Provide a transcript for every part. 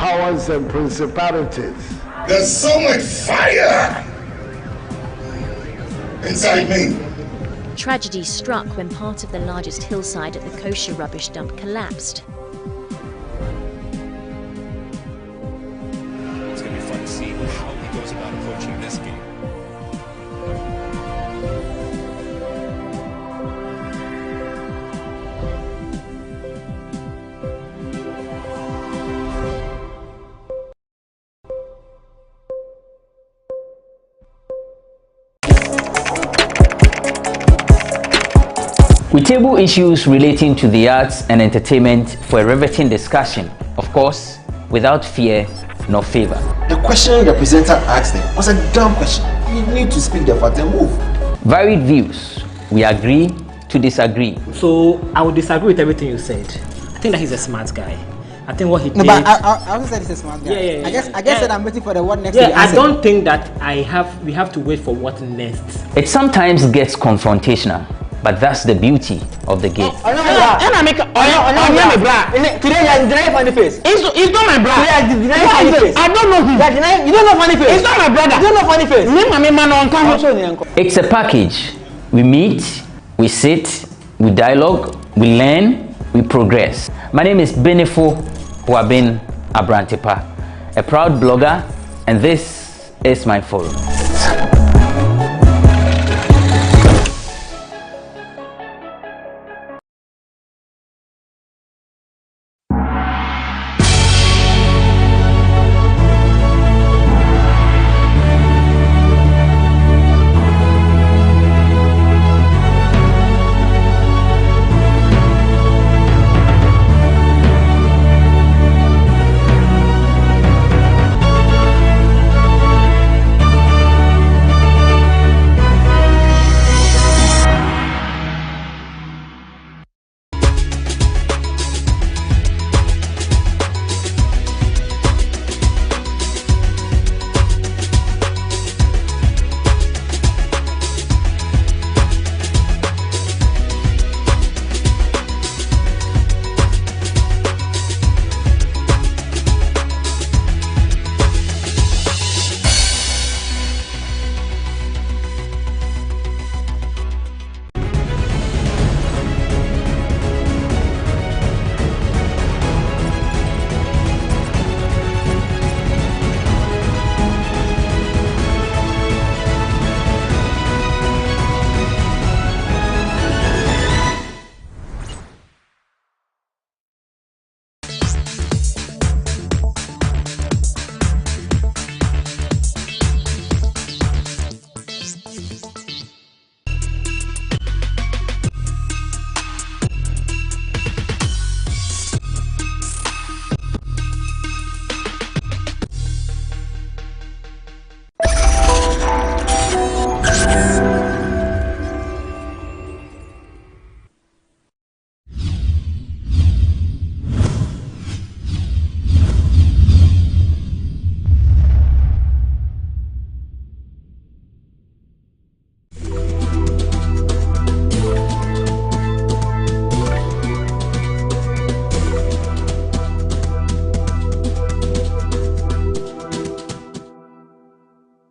powers and principalities. There's so much fire inside me. Tragedy struck when part of the largest hillside at the kosher rubbish dump collapsed. It's going to be fun to see how he goes about approaching this game. We table issues relating to the arts and entertainment for a riveting discussion, of course, without fear nor favor. The question the presenter asked them was a dumb question. You need to speak the fact and move. Varied views. We agree to disagree. So I would disagree with everything you said. I think that he's a smart guy. I think what he did. No, but I also said he's a smart guy. Yeah. I guess that I'm waiting for the what next. Yeah, I don't think that we have to wait for what next. It sometimes gets confrontational, but that's the beauty of the game. Today you're denying funny face. It's not my brother. Today you're denying funny face. I don't know him. You don't know funny face. It's not my brother. You don't know funny face. It's a package. We meet, we sit, we dialogue, we learn, we progress. My name is Benefo Huabin Abrantepa, a proud blogger, and this is my forum.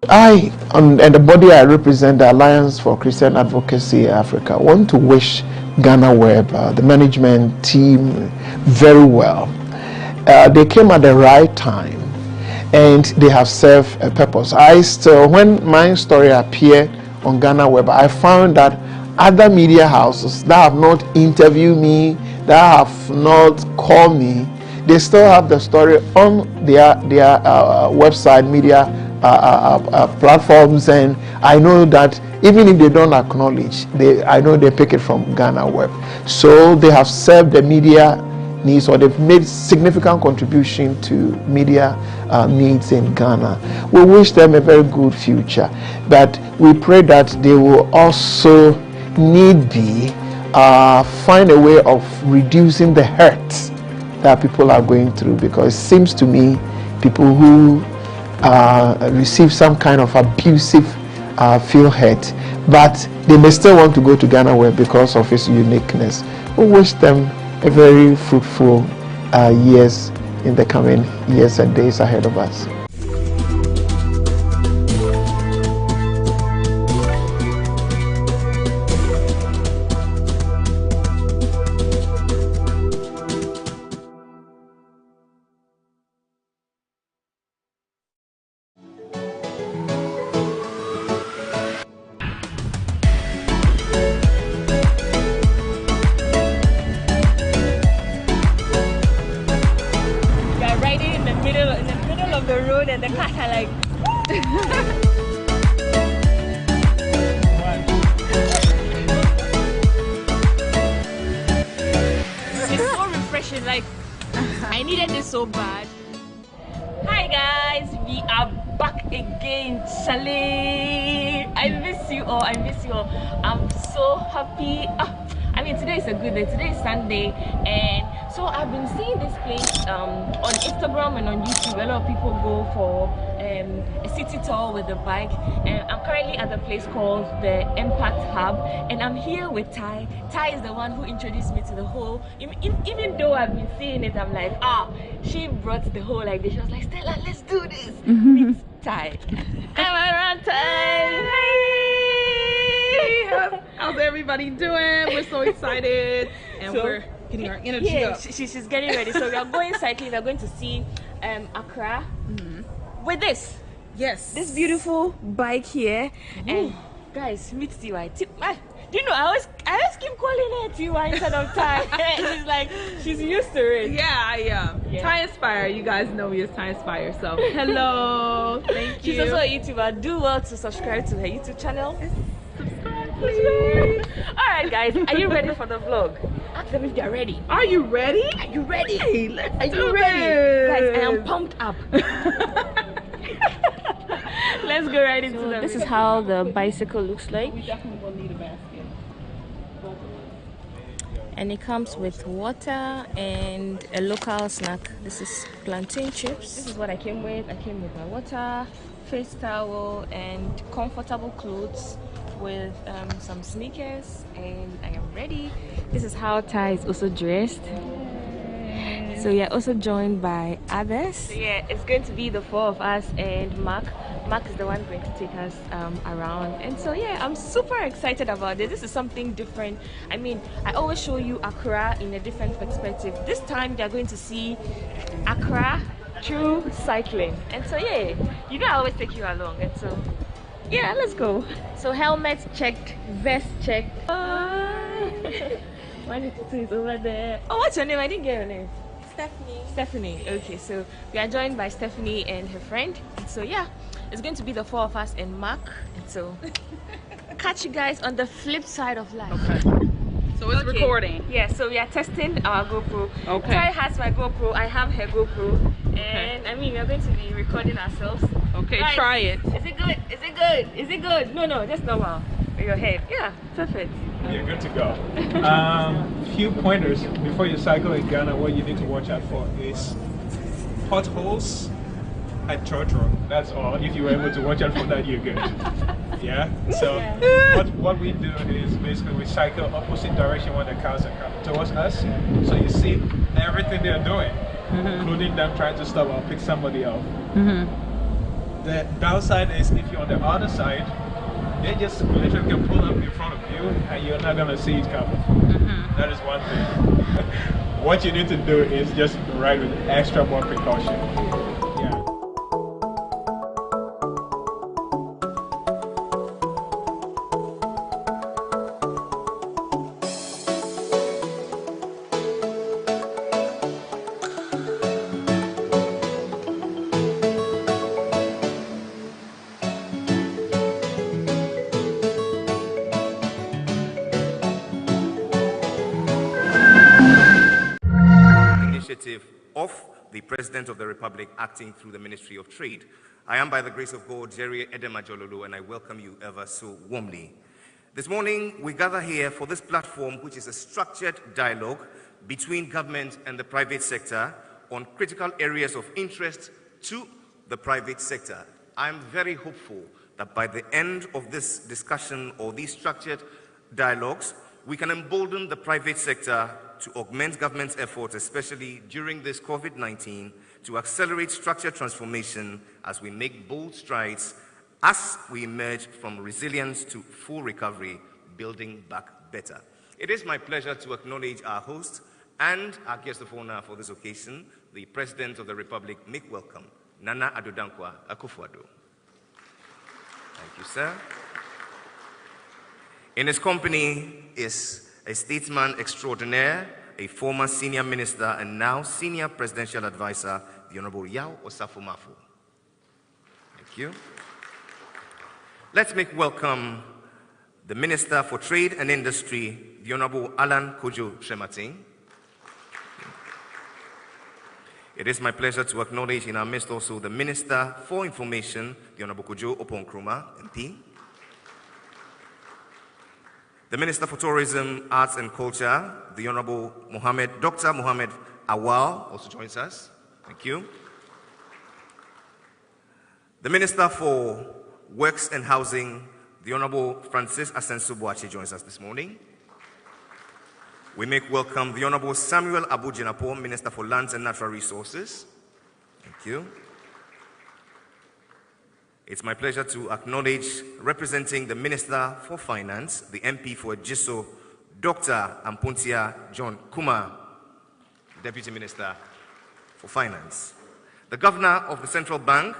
I and the body I represent, the Alliance for Christian Advocacy Africa, want to wish GhanaWeb, the management team, very well. They came at the right time and they have served a purpose. When my story appeared on GhanaWeb, I found that other media houses that have not interviewed me, that have not called me, they still have the story on their website, media platforms, and I know that even if they don't acknowledge, I know they pick it from GhanaWeb. So they have served the media needs, or they've made significant contribution to media needs in Ghana. We wish them a very good future, but we pray that they will also need be find a way of reducing the hurt that people are going through, because it seems to me people who receive some kind of abusive feel hurt, but they may still want to go to GhanaWeb because of its uniqueness. We wish them a very fruitful years in the coming years and days ahead of us. And the cats are like it's so refreshing, like I needed this so bad. Hi guys, we are back again. Chalet, I miss you all. I'm so happy. I mean, today is a good day. Today is Sunday, and so I've been seeing this place on Instagram and on YouTube. A lot of people go for a city tour with the bike, and I'm currently at the place called the Impact Hub, and I'm here with Ty. Ty is the one who introduced me to the whole. Even though I've been seeing it, I'm like, she brought the whole idea. She was like, Stella, let's do this. Meet Ty. I'm around Ty. How's everybody doing? We're so excited, and we're getting our energy up. She's getting ready. So we are going cycling. We are going to see Accra with this. Yes. This beautiful bike here. And guys, meet TY. Do you know, I always keep calling her TY instead of Ty. She's like, she's used to it. Yeah, I am. Ty Inspire. You guys know me as Ty Inspire. So hello. Thank you. She's also a YouTuber. Do well to subscribe to her YouTube channel. Subscribe, please. Alright guys, are you ready for the vlog? Ask them if they're ready. Are you ready? Are you ready? Hey, let's Are do you ready? this. Guys, I am pumped up. Let's go right into the This is how the bicycle looks like. We definitely will need a basket. And it comes with water and a local snack. This is plantain chips. This is what I came with. I came with my water, face towel, and comfortable clothes with some sneakers, and I am ready. This is how Ty is also dressed. So we are also joined by others. So yeah, it's going to be the four of us and Mark. Mark is the one going to take us around, and so yeah, I'm super excited about this. This is something different. I mean, I always show you Accra in a different perspective. This time they're going to see Accra through cycling, and so yeah, you know I always take you along, and so yeah, let's go. So helmet checked, vest checked. 182 is over there. Oh, what's your name? I didn't get your name. Stephanie. Okay, so we are joined by Stephanie and her friend, and so yeah, it's going to be the four of us and Mark, and so catch you guys on the flip side of life. Okay. So it's recording. Yeah, so we are testing our GoPro. Okay. Ty has my GoPro, I have her GoPro, and I mean, we're going to be recording ourselves. Okay, guys, try it. Is it good? Is it good? Is it good? No, just normal. With your head. Yeah, perfect. You're good to go. Few pointers before you cycle in Ghana. What you need to watch out for is potholes at church road. That's all. If you were able to watch out for that, you're good. Yeah. So what we do is basically we cycle opposite direction when the cars are coming towards us. So you see everything they're doing, including them trying to stop or pick somebody up. The downside is if you're on the other side, they just literally can pull up in front of you and you're not gonna see it coming. That is one thing. What you need to do is just ride with extra more precaution. Yeah. Of the President of the Republic acting through the Ministry of Trade. I am, by the grace of God, Jerry Edemajololo, and I welcome you ever so warmly. This morning, we gather here for this platform, which is a structured dialogue between government and the private sector on critical areas of interest to the private sector. I am very hopeful that by the end of this discussion or these structured dialogues, we can embolden the private sector to augment government's efforts, especially during this COVID-19, to accelerate structural transformation as we make bold strides as we emerge from resilience to full recovery, building back better. It is my pleasure to acknowledge our host and our guest of honor for this occasion, the President of the Republic. Make welcome, Nana Addo Dankwa Akufo-Addo. Thank you, sir. In his company is a statesman extraordinaire, a former senior minister and now senior presidential advisor, the Honorable Yao Osafo-Mafu. Thank you. Let's make welcome the Minister for Trade and Industry, the Honorable Alan Kojo Shemating. It is my pleasure to acknowledge in our midst also the Minister for Information, the Honorable Kojo Oponkroma, MP. The Minister for Tourism, Arts and Culture, the Honorable Dr. Mohammed Awal, also joins us. Thank you. The Minister for Works and Housing, the Honorable Francis Asenso-Boache, joins us this morning. We make welcome the Honorable Samuel Abu-Jinapo, Minister for Lands and Natural Resources. Thank you. It's my pleasure to acknowledge, representing the Minister for Finance, the MP for Jiso, Dr. Ampuntia John Kuma, Deputy Minister for Finance. The Governor of the Central Bank,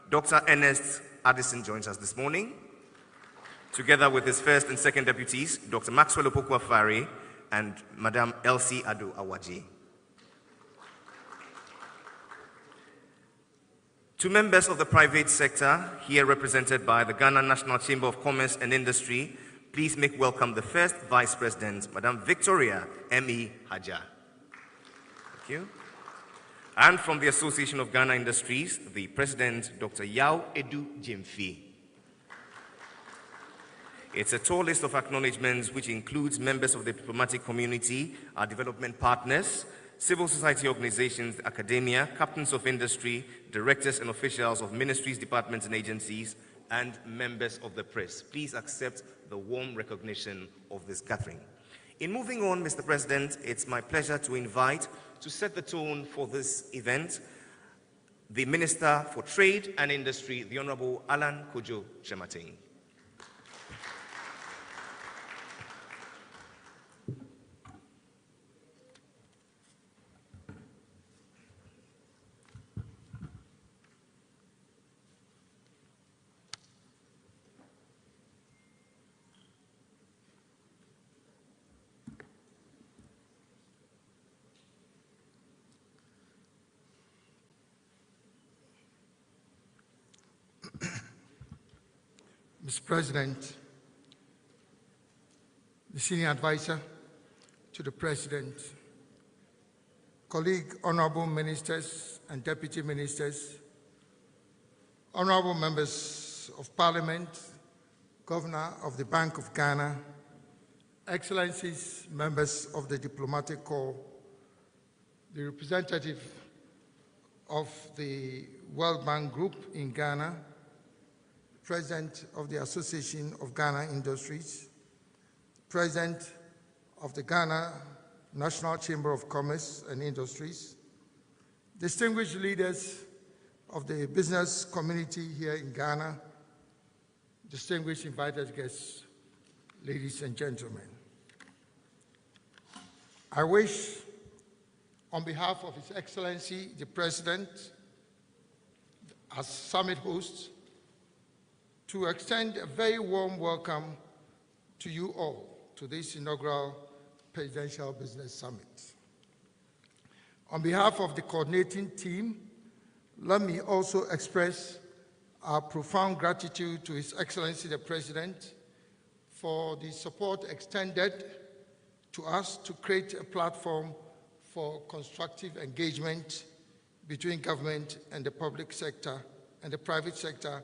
Dr. Ernest Addison, joins us this morning, together with his first and second deputies, Dr. Maxwell Opoku-Afari and Madam Elsie Ado Awaji. To members of the private sector, here represented by the Ghana National Chamber of Commerce and Industry, please make welcome the first Vice President, Madam Victoria M.E. Haja. Thank you. And from the Association of Ghana Industries, the President, Dr. Yao Edu Jimfi. It's a tall list of acknowledgements which includes members of the diplomatic community, our development partners, civil society organizations, academia, captains of industry, directors and officials of ministries, departments and agencies, and members of the press. Please accept the warm recognition of this gathering. In moving on, Mr. President, it's my pleasure to invite, to set the tone for this event, the Minister for Trade and Industry, the Honorable Alan Kojo Shemating. Mr. President, the Senior Advisor to the President, colleague honorable ministers and deputy ministers, honorable members of Parliament, Governor of the Bank of Ghana, Excellencies, members of the Diplomatic Corps, the representative of the World Bank Group in Ghana, President of the Association of Ghana Industries, President of the Ghana National Chamber of Commerce and Industries, distinguished leaders of the business community here in Ghana, distinguished invited guests, ladies and gentlemen. I wish, on behalf of His Excellency, the President, as summit host, to extend a very warm welcome to you all to this inaugural Presidential Business Summit. On behalf of the coordinating team, let me also express our profound gratitude to His Excellency the President for the support extended to us to create a platform for constructive engagement between government and the public sector and the private sector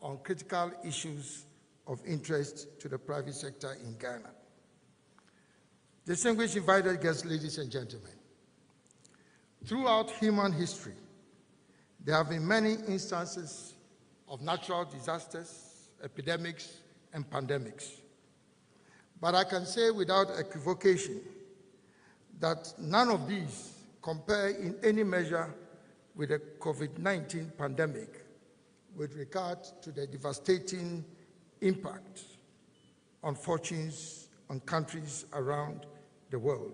on critical issues of interest to the private sector in Ghana. Distinguished invited guests, ladies and gentlemen, throughout human history, there have been many instances of natural disasters, epidemics, and pandemics. But I can say without equivocation that none of these compare in any measure with the COVID-19 pandemic with regard to the devastating impact on fortunes on countries around the world.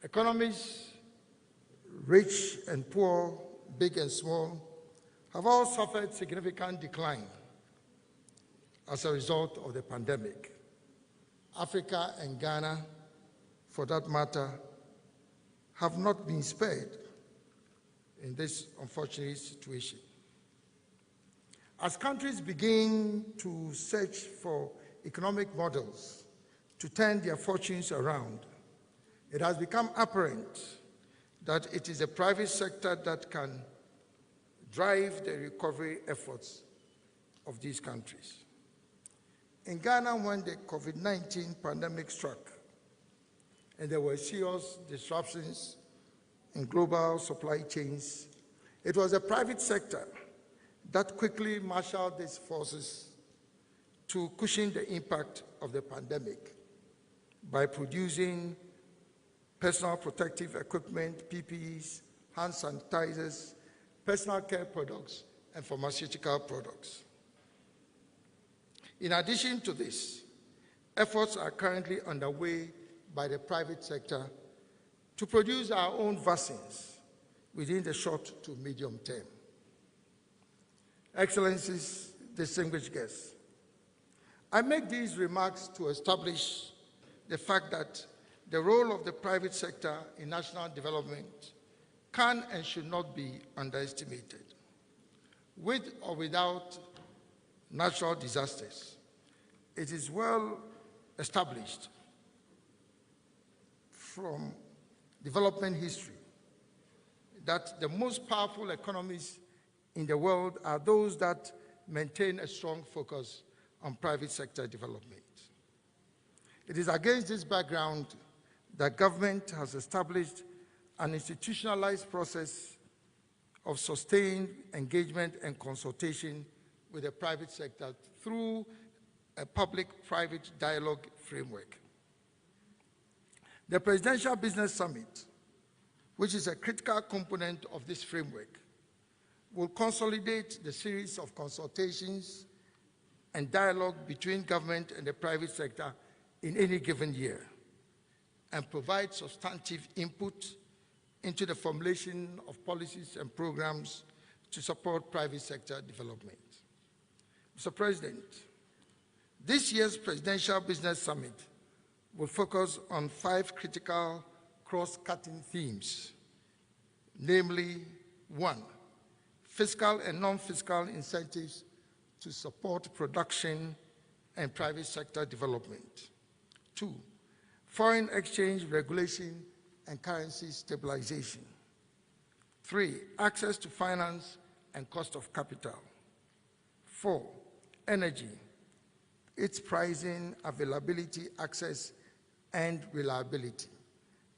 Economies, rich and poor, big and small, have all suffered significant decline as a result of the pandemic. Africa and Ghana, for that matter, have not been spared in this unfortunate situation. As countries begin to search for economic models to turn their fortunes around, it has become apparent that it is the private sector that can drive the recovery efforts of these countries. In Ghana, when the COVID-19 pandemic struck and there were serious disruptions in global supply chains, it was the private sector that quickly marshaled its forces to cushion the impact of the pandemic by producing personal protective equipment, PPEs, hand sanitizers, personal care products, and pharmaceutical products. In addition to this, efforts are currently underway by the private sector to produce our own vaccines within the short to medium term. Excellencies, distinguished guests, I make these remarks to establish the fact that the role of the private sector in national development can and should not be underestimated. With or without natural disasters, it is well established from development history that the most powerful economies in the world are those that maintain a strong focus on private sector development. It is against this background that government has established an institutionalized process of sustained engagement and consultation with the private sector through a public-private dialogue framework. The Presidential Business Summit, which is a critical component of this framework, will consolidate the series of consultations and dialogue between government and the private sector in any given year and provide substantive input into the formulation of policies and programs to support private sector development. Mr. President, this year's Presidential Business Summit will focus on 5 critical cross-cutting themes, namely, 1, fiscal and non-fiscal incentives to support production and private sector development. 2, foreign exchange regulation and currency stabilization. 3, access to finance and cost of capital. 4, energy, its pricing, availability, access, and reliability.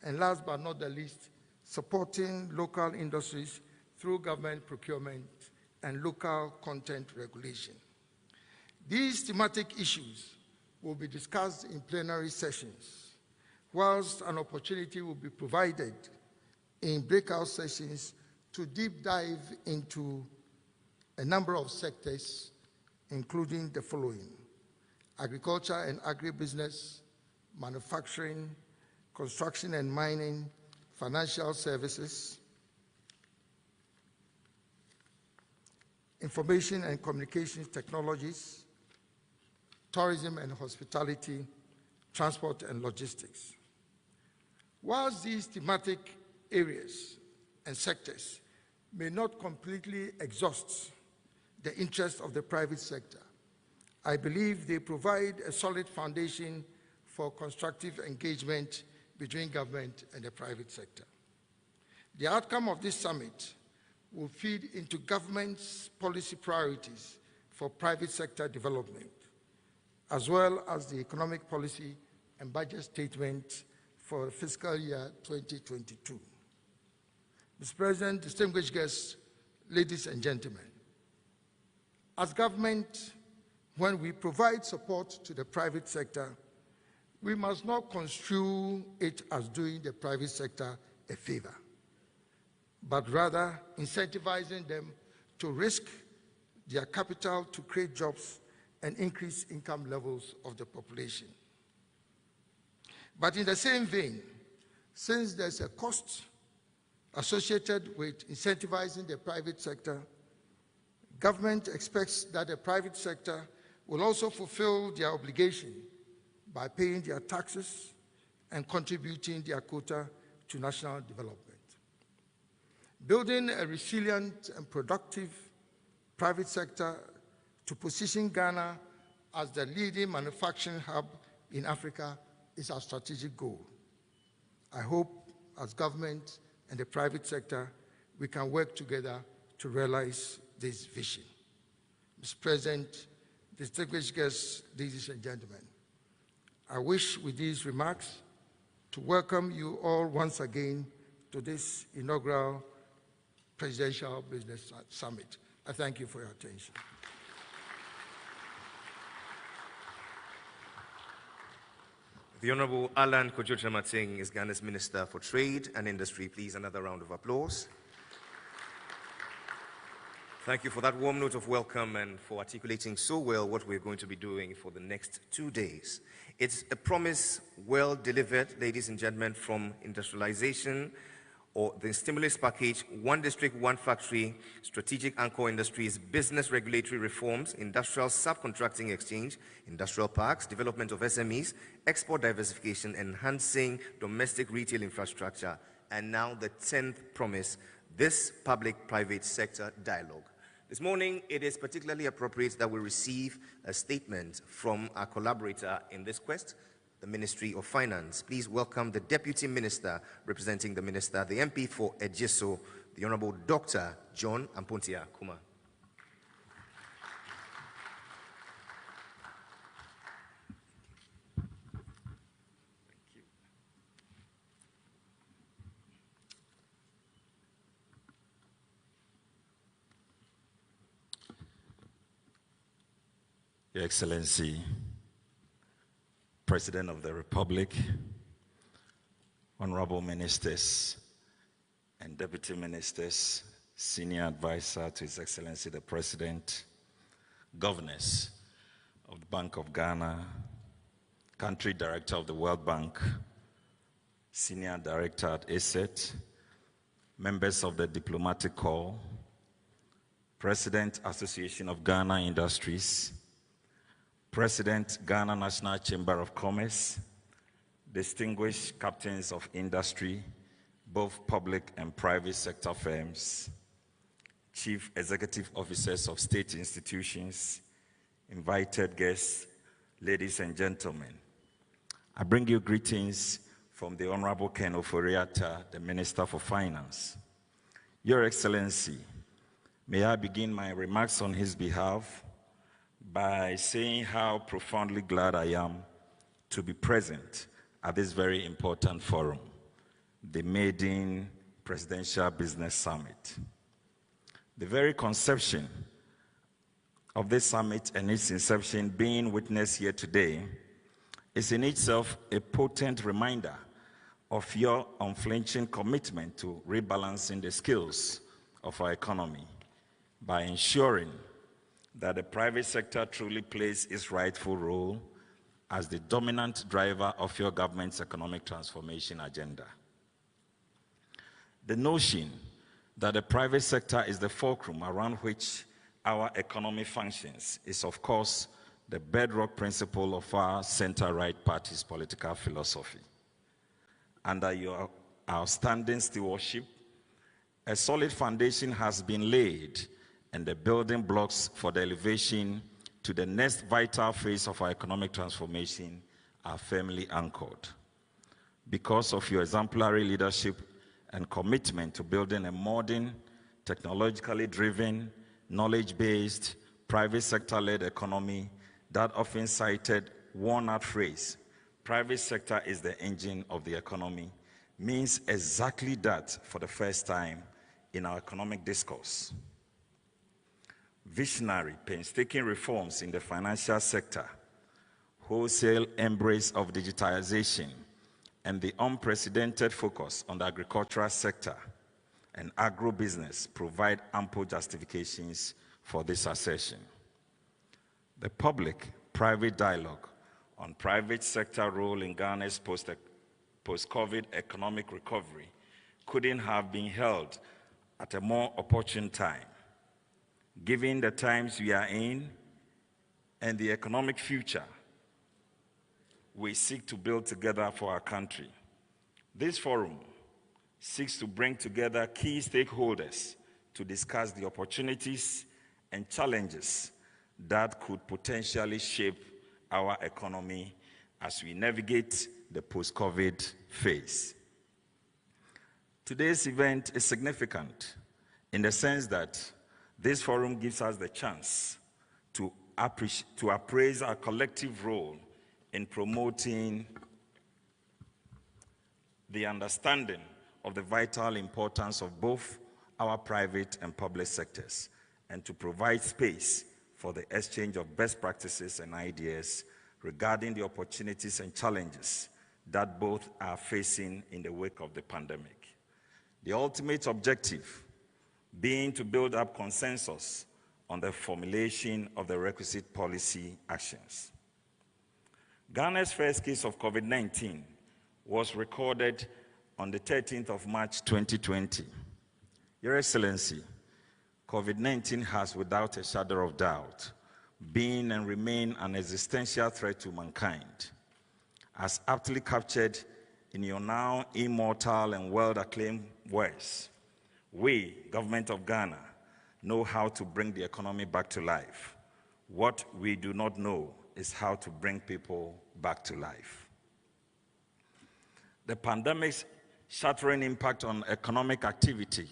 And last but not the least, supporting local industries through government procurement and local content regulation. These thematic issues will be discussed in plenary sessions, whilst an opportunity will be provided in breakout sessions to deep dive into a number of sectors, including the following: agriculture and agribusiness, manufacturing, construction and mining, financial services, information and communications technologies, tourism and hospitality, transport and logistics. Whilst these thematic areas and sectors may not completely exhaust the interests of the private sector, I believe they provide a solid foundation for constructive engagement between government and the private sector. The outcome of this summit will feed into government's policy priorities for private sector development, as well as the economic policy and budget statement for fiscal year 2022. Mr. President, distinguished guests, ladies and gentlemen, as government, when we provide support to the private sector, we must not construe it as doing the private sector a favor, but rather incentivizing them to risk their capital to create jobs and increase income levels of the population. But in the same vein, since there's a cost associated with incentivizing the private sector, government expects that the private sector will also fulfill their obligation by paying their taxes and contributing their quota to national development. Building a resilient and productive private sector to position Ghana as the leading manufacturing hub in Africa is our strategic goal. I hope as government and the private sector, we can work together to realize this vision. Mr. President, distinguished guests, ladies and gentlemen, I wish with these remarks to welcome you all once again to this inaugural Presidential Business Summit. I thank you for your attention. The Honorable Alan Kojo-Chamating is Ghana's Minister for Trade and Industry. Please, another round of applause. Thank you for that warm note of welcome and for articulating so well what we're going to be doing for the next 2 days. It's a promise well delivered, ladies and gentlemen, from industrialization or the stimulus package, one district, one factory, strategic anchor industries, business regulatory reforms, industrial subcontracting exchange, industrial parks, development of SMEs, export diversification, enhancing domestic retail infrastructure, and now the 10th promise, this public-private sector dialogue. This morning, it is particularly appropriate that we receive a statement from our collaborator in this quest, the Ministry of Finance. Please welcome the Deputy Minister representing the Minister, the MP for Ejiso, the Honorable Dr. John Ampontia Kuma. Your Excellency, President of the Republic, Honorable Ministers and Deputy Ministers, Senior Advisor to His Excellency the President, Governors of the Bank of Ghana, Country Director of the World Bank, Senior Director at ASET, members of the Diplomatic Corps, President, Association of Ghana Industries, President, Ghana National Chamber of Commerce, distinguished captains of industry, both public and private sector firms, chief executive officers of state institutions, invited guests, ladies and gentlemen. I bring you greetings from the Honorable Ken Ofori-Atta, the Minister for Finance. Your Excellency, may I begin my remarks on his behalf by saying how profoundly glad I am to be present at this very important forum, the maiden Presidential Business Summit. The very conception of this summit and its inception being witnessed here today is in itself a potent reminder of your unflinching commitment to rebalancing the skills of our economy by ensuring that the private sector truly plays its rightful role as the dominant driver of your government's economic transformation agenda. The notion that the private sector is the fulcrum around which our economy functions is, of course, the bedrock principle of our center-right party's political philosophy. Under your outstanding stewardship, a solid foundation has been laid and the building blocks for the elevation to the next vital phase of our economic transformation are firmly anchored. Because of your exemplary leadership and commitment to building a modern, technologically driven, knowledge-based, private sector-led economy, that often cited worn-out phrase, private sector is the engine of the economy, means exactly that for the first time in our economic discourse. Visionary, painstaking reforms in the financial sector, wholesale embrace of digitization, and the unprecedented focus on the agricultural sector and agro-business provide ample justifications for this assertion. The public-private dialogue on private sector role in Ghana's post-COVID economic recovery couldn't have been held at a more opportune time, given the times we are in and the economic future we seek to build together for our country. This forum seeks to bring together key stakeholders to discuss the opportunities and challenges that could potentially shape our economy as we navigate the post-COVID phase. Today's event is significant in the sense that this forum gives us the chance to appraise our collective role in promoting the understanding of the vital importance of both our private and public sectors, and to provide space for the exchange of best practices and ideas regarding the opportunities and challenges that both are facing in the wake of the pandemic. The ultimate objective being to build up consensus on the formulation of the requisite policy actions. Ghana's first case of COVID-19 was recorded on the 13th of March 2020. Your Excellency, COVID-19 has without a shadow of doubt been and remain an existential threat to mankind. As aptly captured in your now immortal and world-acclaimed words, we, Government of Ghana, know how to bring the economy back to life. What we do not know is how to bring people back to life. The pandemic's shattering impact on economic activity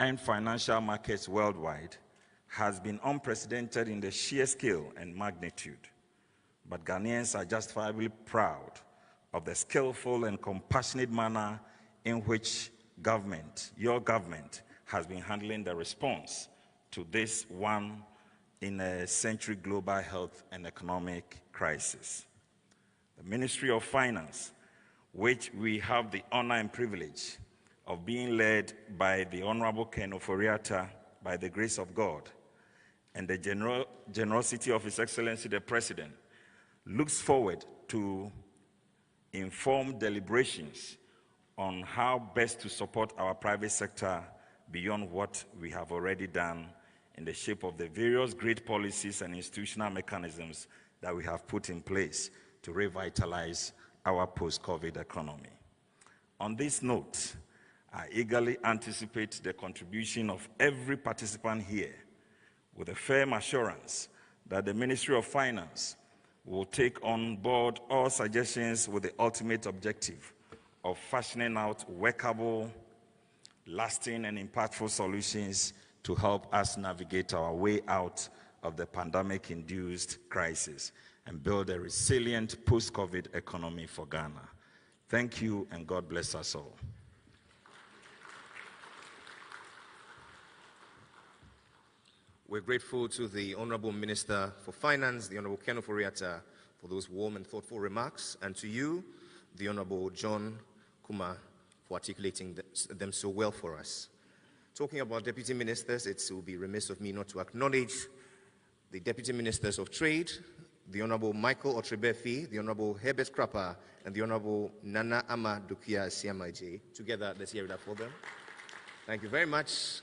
and financial markets worldwide has been unprecedented in the sheer scale and magnitude. But Ghanaians are justifiably proud of the skillful and compassionate manner in which your government, has been handling the response to this one in a century global health and economic crisis. The Ministry of Finance, which we have the honor and privilege of being led by the Honorable Ken Oforiatta, by the grace of God, and the generosity of His Excellency the President, looks forward to informed deliberations on how best to support our private sector beyond what we have already done in the shape of the various great policies and institutional mechanisms that we have put in place to revitalize our post-COVID economy. On this note, I eagerly anticipate the contribution of every participant here with a firm assurance that the Ministry of Finance will take on board all suggestions with the ultimate objective of fashioning out workable, lasting, and impactful solutions to help us navigate our way out of the pandemic-induced crisis and build a resilient post-COVID economy for Ghana. Thank you, and God bless us all. We're grateful to the Honorable Minister for Finance, the Honorable Ken Oforiatta, for those warm and thoughtful remarks, and to you, the Honorable John Kumar, for articulating them so well for us. Talking about Deputy Ministers, it will be remiss of me not to acknowledge the Deputy Ministers of Trade, the Honorable Michael Otrebefi, the Honorable Herbert Krapper, and the Honorable Nana Ama Dukia Siamaje. Together, let's hear that for them. Thank you very much.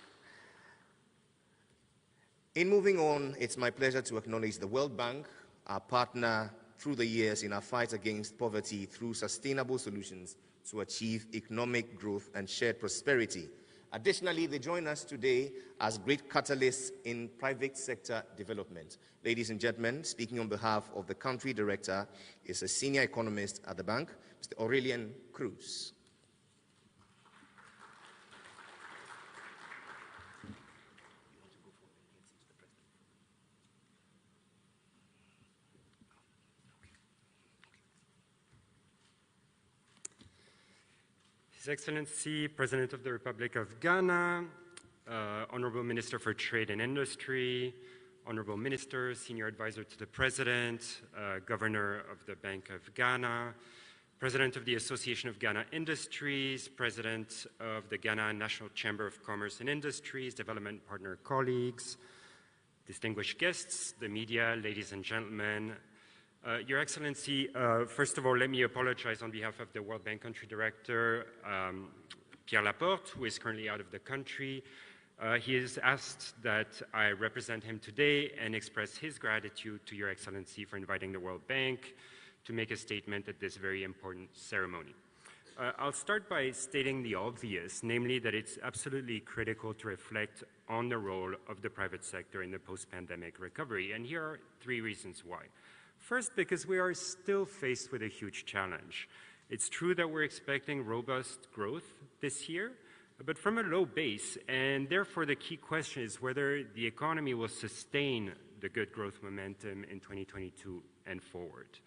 In moving on, it's my pleasure to acknowledge the World Bank, our partner through the years in our fight against poverty through sustainable solutions to achieve economic growth and shared prosperity. Additionally, they join us today as great catalysts in private sector development. Ladies and gentlemen, speaking on behalf of the country director is a senior economist at the bank, Mr. Aurelian Cruz. His Excellency, President of the Republic of Ghana, Honorable Minister for Trade and Industry, Honorable Minister, Senior Advisor to the President, Governor of the Bank of Ghana, President of the Association of Ghana Industries, President of the Ghana National Chamber of Commerce and Industries, development partner colleagues, distinguished guests, the media, ladies and gentlemen. Your Excellency, first of all, let me apologize on behalf of the World Bank Country Director, Pierre Laporte, who is currently out of the country. He has asked that I represent him today and express his gratitude to Your Excellency for inviting the World Bank to make a statement at this very important ceremony. I'll start by stating the obvious, namely that it's absolutely critical to reflect on the role of the private sector in the post-pandemic recovery, and here are 3 reasons why. First, because we are still faced with a huge challenge. It's true that we're expecting robust growth this year, but from a low base, and therefore the key question is whether the economy will sustain the good growth momentum in 2022 and forward.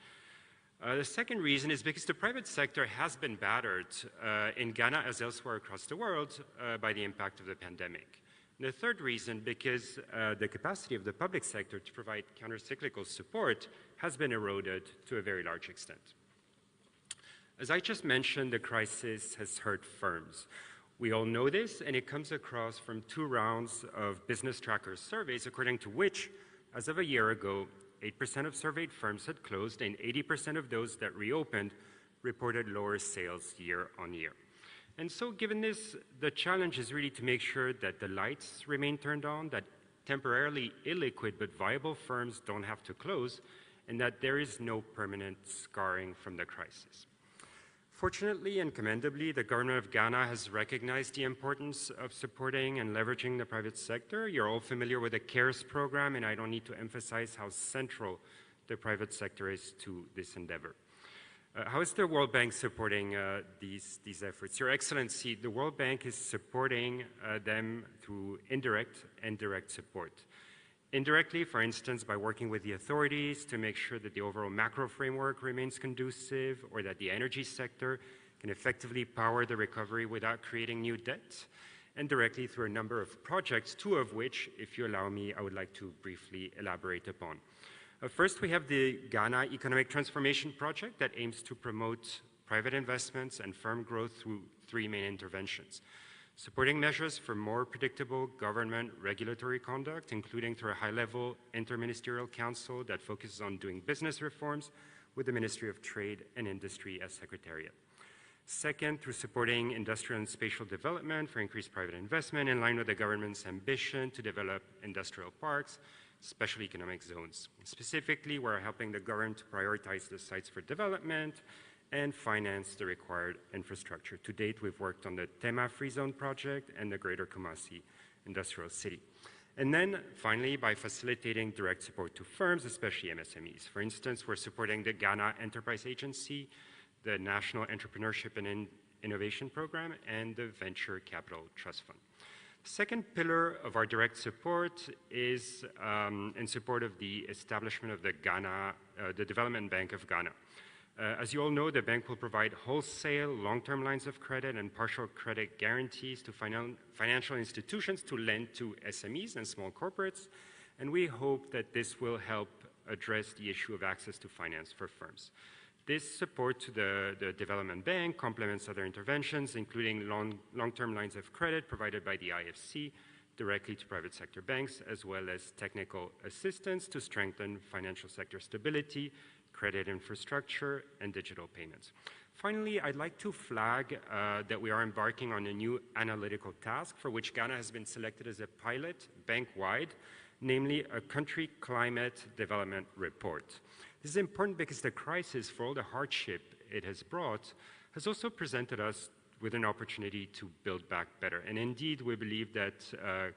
The second reason is because the private sector has been battered in Ghana as elsewhere across the world by the impact of the pandemic. And the third reason, because the capacity of the public sector to provide counter-cyclical support has been eroded to a very large extent. As I just mentioned, the crisis has hurt firms. We all know this, and it comes across from 2 rounds of Business Tracker surveys, according to which, as of a year ago, 8% of surveyed firms had closed, and 80% of those that reopened reported lower sales year on year. And so given this, the challenge is really to make sure that the lights remain turned on, that temporarily illiquid but viable firms don't have to close, and that there is no permanent scarring from the crisis. Fortunately and commendably, the government of Ghana has recognized the importance of supporting and leveraging the private sector. You're all familiar with the CARES program, and I don't need to emphasize how central the private sector is to this endeavor. How is the World Bank supporting these efforts? Your Excellency, the World Bank is supporting them through indirect and direct support. Indirectly, for instance, by working with the authorities to make sure that the overall macro framework remains conducive, or that the energy sector can effectively power the recovery without creating new debt, and directly through a number of projects, 2 of which, if you allow me, I would like to briefly elaborate upon. First, we have the Ghana Economic Transformation Project that aims to promote private investments and firm growth through 3 main interventions. Supporting measures for more predictable government regulatory conduct, including through a high-level interministerial council that focuses on doing business reforms with the Ministry of Trade and Industry as Secretariat. Second, through supporting industrial and spatial development for increased private investment in line with the government's ambition to develop industrial parks, special economic zones. Specifically, we're helping the government to prioritize the sites for development and finance the required infrastructure. To date, we've worked on the Tema Free Zone project and the Greater Kumasi Industrial City. And then, finally, by facilitating direct support to firms, especially MSMEs. For instance, we're supporting the Ghana Enterprise Agency, the National Entrepreneurship and Innovation Program, and the Venture Capital Trust Fund. Second pillar of our direct support is in support of the establishment of the Development Bank of Ghana. As you all know, the bank will provide wholesale, long-term lines of credit and partial credit guarantees to financial institutions to lend to SMEs and small corporates, and we hope that this will help address the issue of access to finance for firms. This support to the Development Bank complements other interventions, including long-term lines of credit provided by the IFC directly to private sector banks, as well as technical assistance to strengthen financial sector stability, credit infrastructure, and digital payments. Finally, I'd like to flag that we are embarking on a new analytical task for which Ghana has been selected as a pilot bank-wide, namely a country climate development report. This is important because the crisis, for all the hardship it has brought, has also presented us with an opportunity to build back better. And indeed, we believe that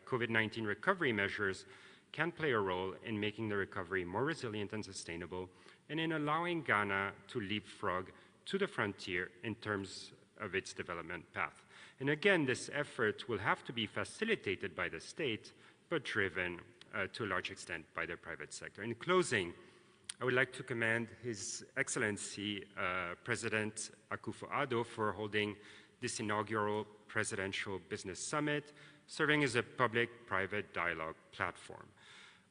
COVID-19 recovery measures can play a role in making the recovery more resilient and sustainable, and in allowing Ghana to leapfrog to the frontier in terms of its development path. And again, this effort will have to be facilitated by the state, but driven to a large extent by the private sector. In closing, I would like to commend His Excellency President Akufo-Addo for holding this inaugural Presidential Business Summit, serving as a public-private dialogue platform.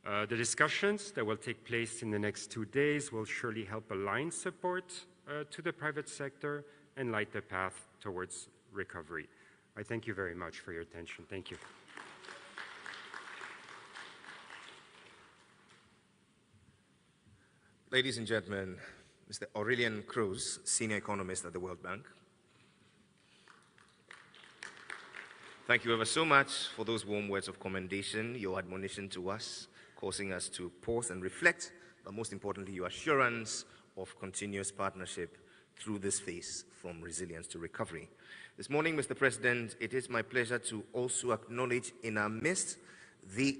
The discussions that will take place in the next 2 days will surely help align support to the private sector and light the path towards recovery. I thank you very much for your attention. Thank you. Ladies and gentlemen, Mr. Aurelian Cruz, Senior Economist at the World Bank. Thank you ever so much for those warm words of commendation, your admonition to us, causing us to pause and reflect, but most importantly, your assurance of continuous partnership through this phase from resilience to recovery. This morning, Mr. President, it is my pleasure to also acknowledge in our midst the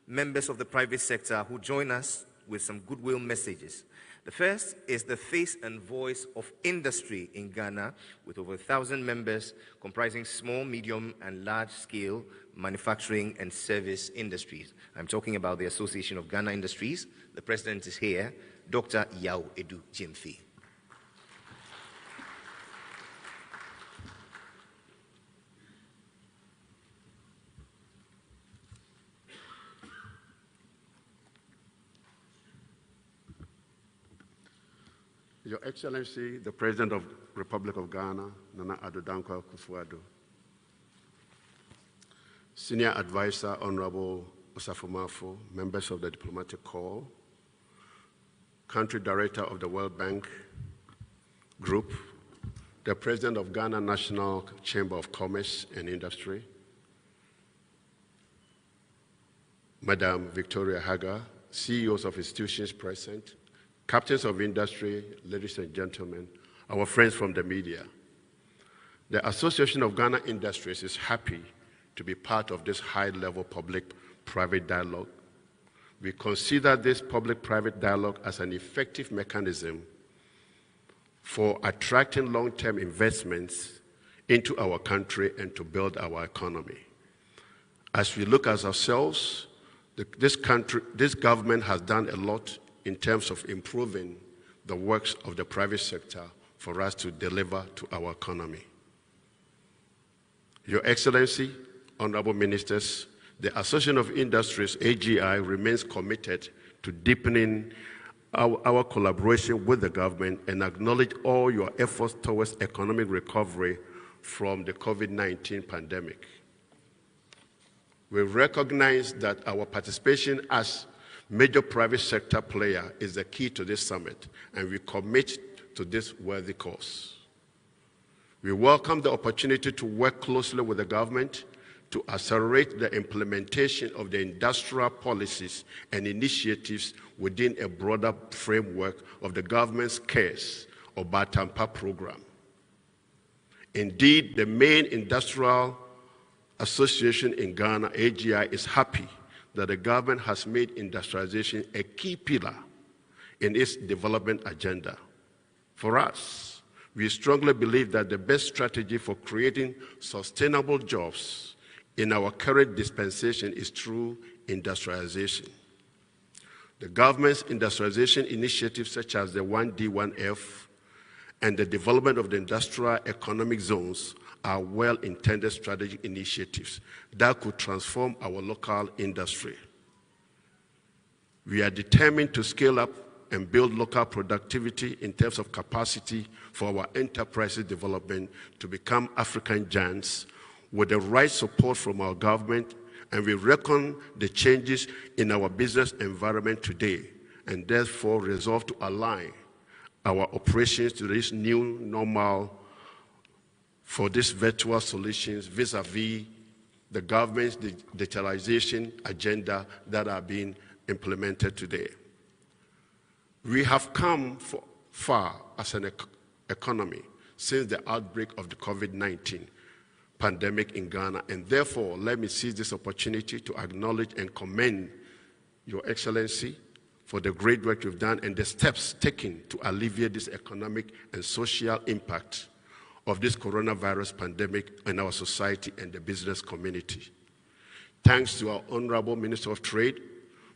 members of the private sector who join us with some goodwill messages. The first is the face and voice of industry in Ghana, with over 1,000 members comprising small, medium, and large-scale manufacturing and service industries. I'm talking about the Association of Ghana Industries. The president is here, Dr. Yao Edu Jimfi. Your Excellency, the President of the Republic of Ghana, Nana Addo Dankwa Akufo-Addo, Senior Advisor, Honorable Osafo-Maafo, members of the Diplomatic Corps, Country Director of the World Bank Group, the President of Ghana National Chamber of Commerce and Industry, Madam Victoria Haga, CEOs of institutions present, captains of industry, ladies and gentlemen, our friends from the media. The Association of Ghana Industries is happy to be part of this high-level public-private dialogue. We consider this public-private dialogue as an effective mechanism for attracting long-term investments into our country and to build our economy. As we look at ourselves, this government has done a lot in terms of improving the works of the private sector for us to deliver to our economy. Your Excellency, Honorable Ministers, the Association of Industries, AGI, remains committed to deepening our collaboration with the government and acknowledge all your efforts towards economic recovery from the COVID-19 pandemic. We recognize that our participation as major private sector player is the key to this summit, and we commit to this worthy cause. We welcome the opportunity to work closely with the government to accelerate the implementation of the industrial policies and initiatives within a broader framework of the government's CARES or Batampa program. Indeed, the main industrial association in Ghana, AGI, is happy that the government has made industrialization a key pillar in its development agenda. For us, we strongly believe that the best strategy for creating sustainable jobs in our current dispensation is through industrialization. The government's industrialization initiatives such as the 1D, 1F and the development of the industrial economic zones are well-intended strategic initiatives that could transform our local industry. We are determined to scale up and build local productivity in terms of capacity for our enterprises development to become African giants with the right support from our government, and we reckon the changes in our business environment today and therefore resolve to align our operations to this new normal for these virtual solutions vis-a-vis the government's digitalization agenda that are being implemented today. We have come far as an economy since the outbreak of the COVID-19 pandemic in Ghana, and therefore let me seize this opportunity to acknowledge and commend Your Excellency for the great work you've done and the steps taken to alleviate this economic and social impact of this coronavirus pandemic in our society and the business community. Thanks to our Honorable Minister of Trade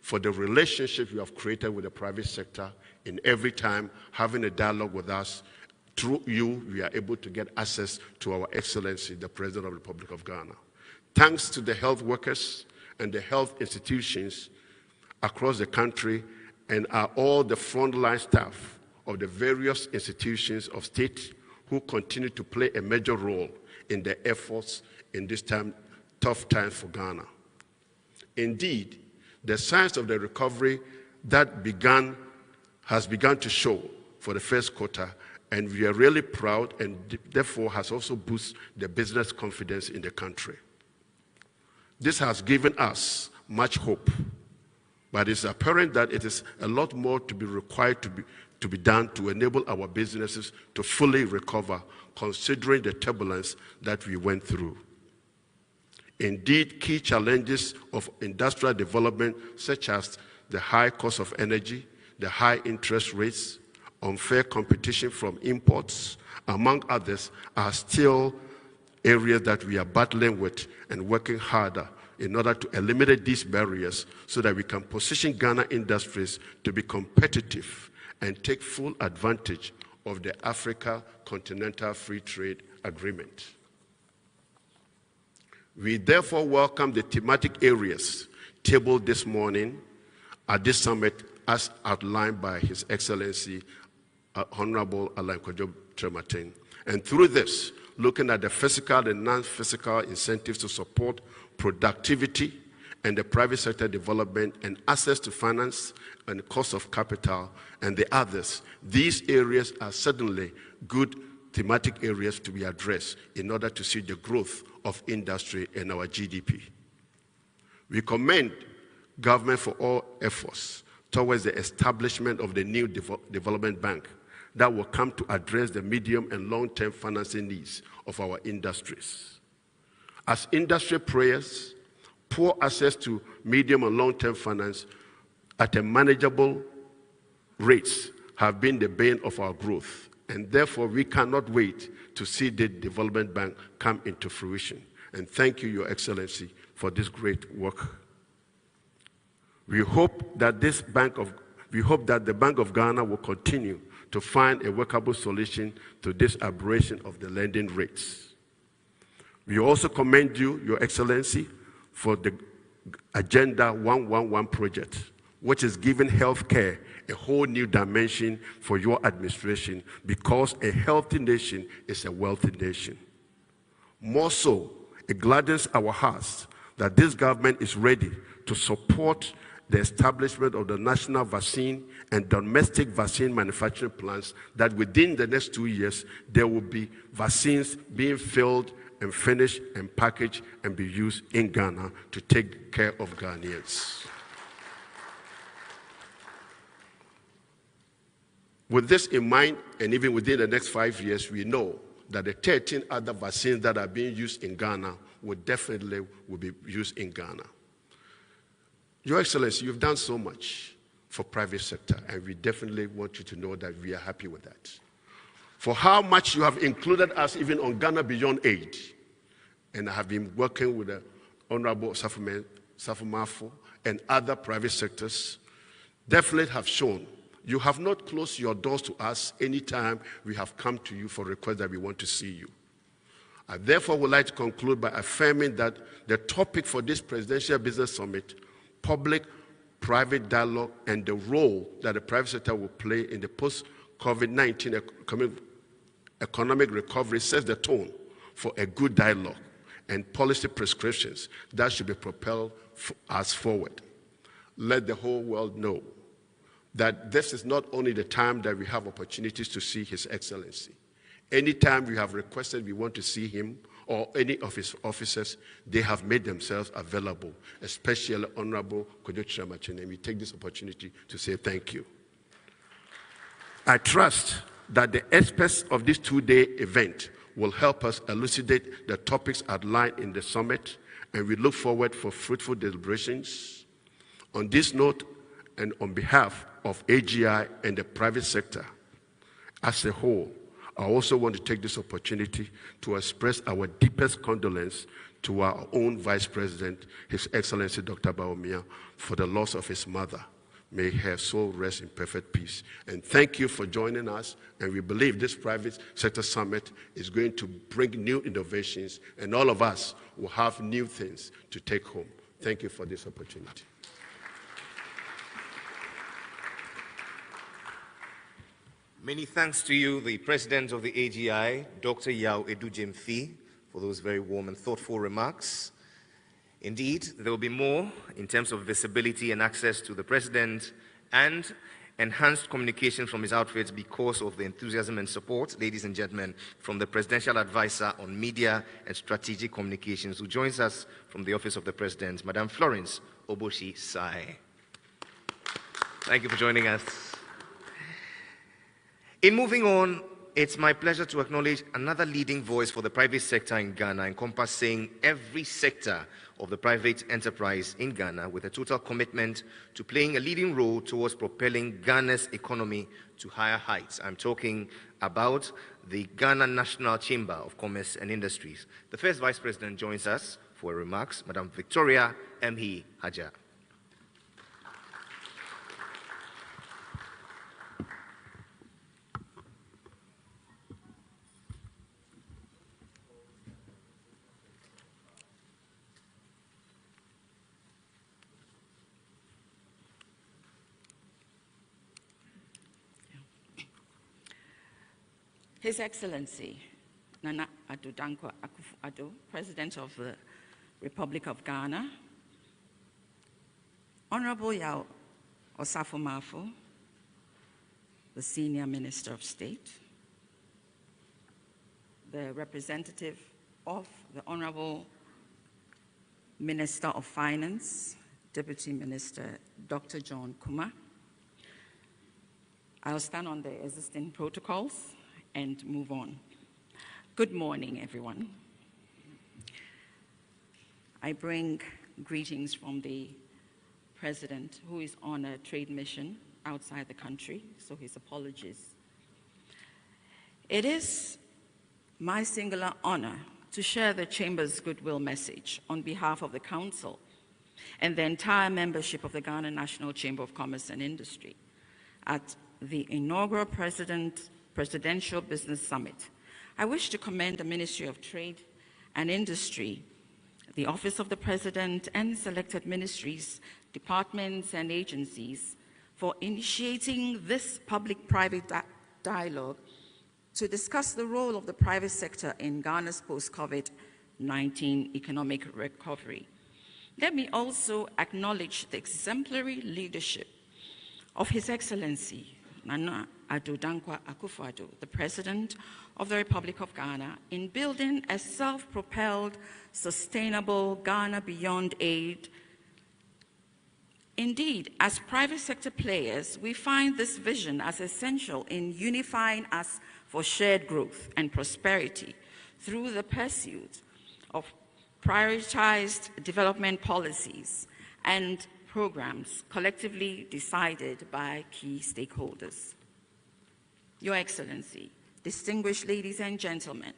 for the relationship you have created with the private sector in every time having a dialogue with us. Through you, we are able to get access to our Excellency, the President of the Republic of Ghana. Thanks to the health workers and the health institutions across the country and are all the frontline staff of the various institutions of state who continue to play a major role in the efforts in this tough time for Ghana. Indeed, the signs of the recovery that has begun to show for the first quarter, and we are really proud, and therefore has also boosted the business confidence in the country. This has given us much hope, but it's apparent that it is a lot more to be required to be done to enable our businesses to fully recover, considering the turbulence that we went through. Indeed, key challenges of industrial development, such as the high cost of energy, the high interest rates, unfair competition from imports, among others, are still areas that we are battling with and working harder in order to eliminate these barriers so that we can position Ghana industries to be competitive and take full advantage of the Africa Continental Free Trade Agreement. We therefore welcome the thematic areas tabled this morning at this summit as outlined by His Excellency Honorable Alain Kojo Trematin. And through this, looking at the physical and non-physical incentives to support productivity and the private sector development and access to finance and cost of capital and the others, these areas are certainly good thematic areas to be addressed in order to see the growth of industry and our GDP. We commend government for all efforts towards the establishment of the new development bank that will come to address the medium and long-term financing needs of our industries. As industry players, poor access to medium and long-term finance at a manageable rates have been the bane of our growth, and therefore we cannot wait to see the development bank come into fruition. And thank you, Your Excellency, for this great work. We hope that the Bank of Ghana will continue to find a workable solution to this aberration of the lending rates. We also commend you, Your Excellency, for the Agenda 111 project, which is giving healthcare a whole new dimension for your administration, because a healthy nation is a wealthy nation. More so, it gladdens our hearts that this government is ready to support the establishment of the national vaccine and domestic vaccine manufacturing plants, that within the next 2 years, there will be vaccines being filled and finished and packaged and be used in Ghana to take care of Ghanaians. With this in mind, and even within the next 5 years, we know that the 13 other vaccines that are being used in Ghana will be used in Ghana. Your Excellency, you've done so much for private sector, and we definitely want you to know that we are happy with that. For how much you have included us even on Ghana Beyond Aid, and I have been working with the Honorable Safumafo and other private sectors, definitely have shown you have not closed your doors to us anytime we have come to you for requests that we want to see you. I therefore would like to conclude by affirming that the topic for this Presidential Business Summit, public-private dialogue, and the role that the private sector will play in the post-COVID-19 economic recovery, sets the tone for a good dialogue and policy prescriptions that should be propelled us forward. Let the whole world know that this is not only the time that we have opportunities to see His Excellency. Anytime we have requested we want to see him or any of his officers, they have made themselves available, especially Honorable Kojo Trematin, and we take this opportunity to say thank you. I trust that the experts of this two-day event will help us elucidate the topics outlined in the summit, and we look forward for fruitful deliberations. On this note, and on behalf of AGI and the private sector as a whole, I also want to take this opportunity to express our deepest condolence to our own Vice President, His Excellency Dr. Bawumia, for the loss of his mother. May her soul rest in perfect peace. And thank you for joining us. And we believe this private sector summit is going to bring new innovations, and all of us will have new things to take home. Thank you for this opportunity. Many thanks to you, the President of the AGI, Dr. Yao Edujemfi, for those very warm and thoughtful remarks. Indeed, there will be more in terms of visibility and access to the President and enhanced communication from his outfit because of the enthusiasm and support, ladies and gentlemen, from the Presidential Advisor on Media and Strategic Communications, who joins us from the Office of the President, Madam Florence Oboshi Sai. Thank you for joining us. In moving on, it's my pleasure to acknowledge another leading voice for the private sector in Ghana, encompassing every sector of the private enterprise in Ghana, with a total commitment to playing a leading role towards propelling Ghana's economy to higher heights. I'm talking about the Ghana National Chamber of Commerce and Industries. The first Vice President joins us for remarks, Madam Victoria M. Haja. His Excellency Nana Addo Dankwa Akufo-Addo, President of the Republic of Ghana, Honorable Yao Osafo-Maafo, the Senior Minister of State, the representative of the Honorable Minister of Finance, Deputy Minister Dr. John Kuma. I'll stand on the existing protocols and move on. Good morning, everyone. I bring greetings from the President, who is on a trade mission outside the country, so his apologies. It is my singular honor to share the Chamber's goodwill message on behalf of the Council and the entire membership of the Ghana National Chamber of Commerce and Industry at the inaugural Presidential Business Summit. I wish to commend the Ministry of Trade and Industry, the Office of the President, and selected ministries, departments, and agencies for initiating this public-private dialogue to discuss the role of the private sector in Ghana's post-COVID-19 economic recovery. Let me also acknowledge the exemplary leadership of His Excellency Nana Addo Dankwa Akufo-Addo, the President of the Republic of Ghana, in building a self-propelled, sustainable Ghana beyond aid. Indeed, as private sector players, we find this vision as essential in unifying us for shared growth and prosperity through the pursuit of prioritized development policies and programs collectively decided by key stakeholders. Your Excellency, distinguished ladies and gentlemen,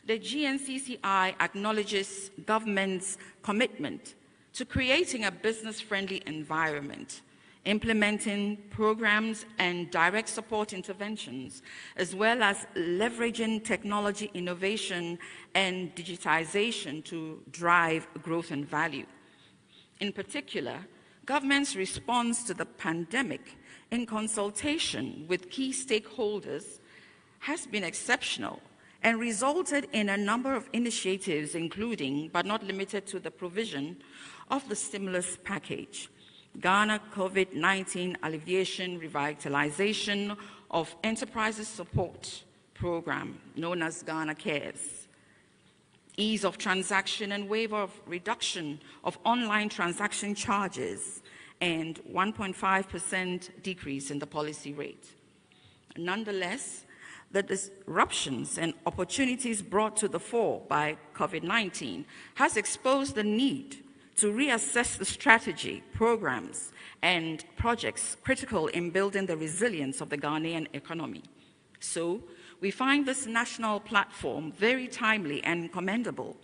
the GNCCI acknowledges government's commitment to creating a business-friendly environment, implementing programs and direct support interventions, as well as leveraging technology innovation and digitization to drive growth and value. In particular, government's response to the pandemic in consultation with key stakeholders has been exceptional and resulted in a number of initiatives, including, but not limited to, the provision of the stimulus package, Ghana COVID-19 Alleviation Revitalization of Enterprises Support Program, known as Ghana Cares, ease of transaction and waiver of reduction of online transaction charges, and 1.5% decrease in the policy rate. Nonetheless, the disruptions and opportunities brought to the fore by COVID-19 has exposed the need to reassess the strategy, programs, and projects critical in building the resilience of the Ghanaian economy. So, we find this national platform very timely and commendable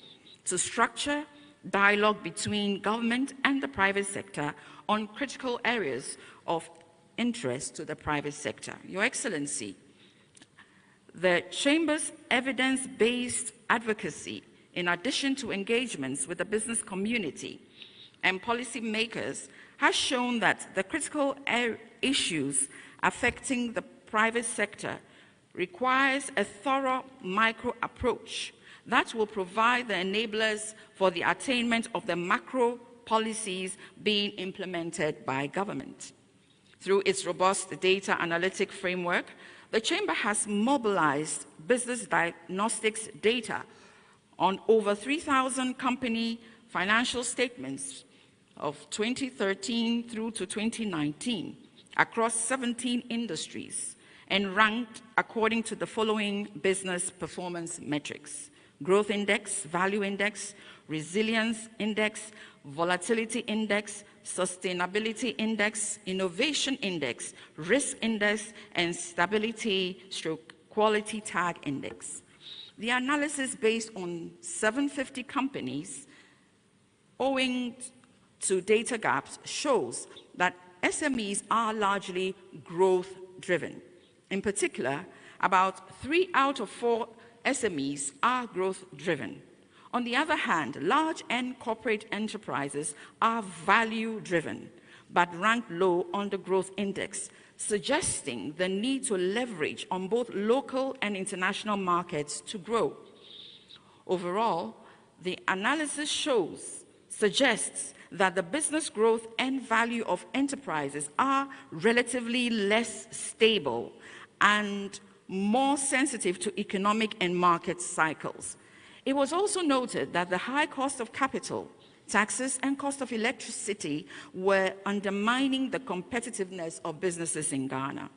to structure dialogue between government and the private sector on critical areas of interest to the private sector. Your Excellency, the Chamber's evidence-based advocacy, in addition to engagements with the business community and policy makers, has shown that the critical issues affecting the private sector requires a thorough micro approach that will provide the enablers for the attainment of the macro policies being implemented by government. Through its robust data analytic framework, the Chamber has mobilized business diagnostics data on over 3,000 company financial statements of 2013 through to 2019 across 17 industries and ranked according to the following business performance metrics: growth index, value index, resilience index, volatility index, sustainability index, innovation index, risk index, and stability/quality tag index. The analysis based on 750 companies owing to data gaps shows that SMEs are largely growth-driven. In particular, about 3 out of 4 SMEs are growth-driven. On the other hand, large and corporate enterprises are value-driven, but rank low on the growth index, suggesting the need to leverage on both local and international markets to grow. Overall, the analysis suggests that the business growth and value of enterprises are relatively less stable and more sensitive to economic and market cycles. It was also noted that the high cost of capital, taxes, and cost of electricity were undermining the competitiveness of businesses in Ghana.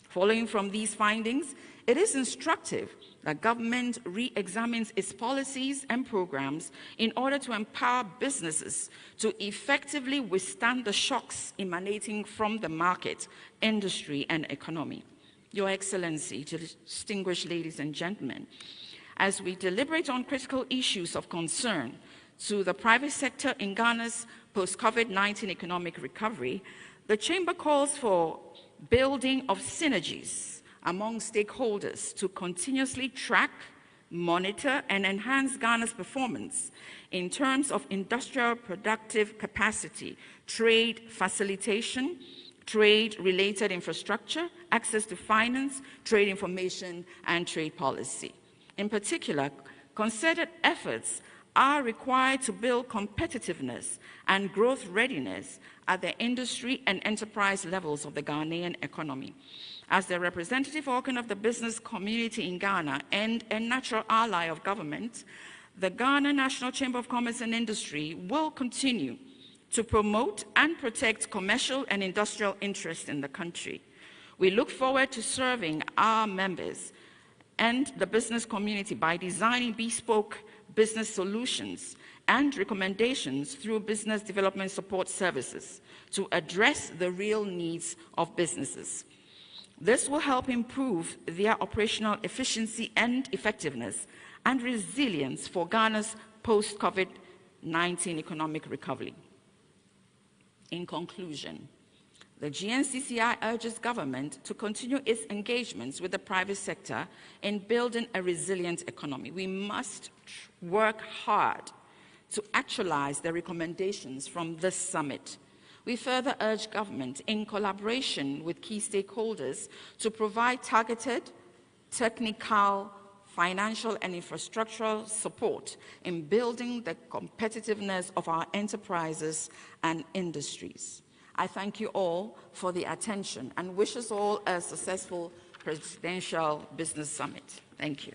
Following from these findings, it is instructive that government re-examines its policies and programs in order to empower businesses to effectively withstand the shocks emanating from the market, industry, and economy. Your Excellency, distinguished ladies and gentlemen, as we deliberate on critical issues of concern to the private sector in Ghana's post-COVID-19 economic recovery, the Chamber calls for building of synergies among stakeholders to continuously track, monitor, and enhance Ghana's performance in terms of industrial productive capacity, trade facilitation, trade-related infrastructure, access to finance, trade information, and trade policy. In particular, concerted efforts are required to build competitiveness and growth readiness at the industry and enterprise levels of the Ghanaian economy. As the representative organ of the business community in Ghana and a natural ally of government, the Ghana National Chamber of Commerce and Industry will continue to promote and protect commercial and industrial interests in the country. We look forward to serving our members and the business community by designing bespoke business solutions and recommendations through business development support services to address the real needs of businesses. This will help improve their operational efficiency and effectiveness and resilience for Ghana's post-COVID-19 economic recovery. In conclusion, the GNCCI urges government to continue its engagements with the private sector in building a resilient economy. We must work hard to actualize the recommendations from this summit. We further urge government, in collaboration with key stakeholders, to provide targeted, technical, financial, and infrastructural support in building the competitiveness of our enterprises and industries. I thank you all for the attention and wish us all a successful Presidential Business Summit. Thank you.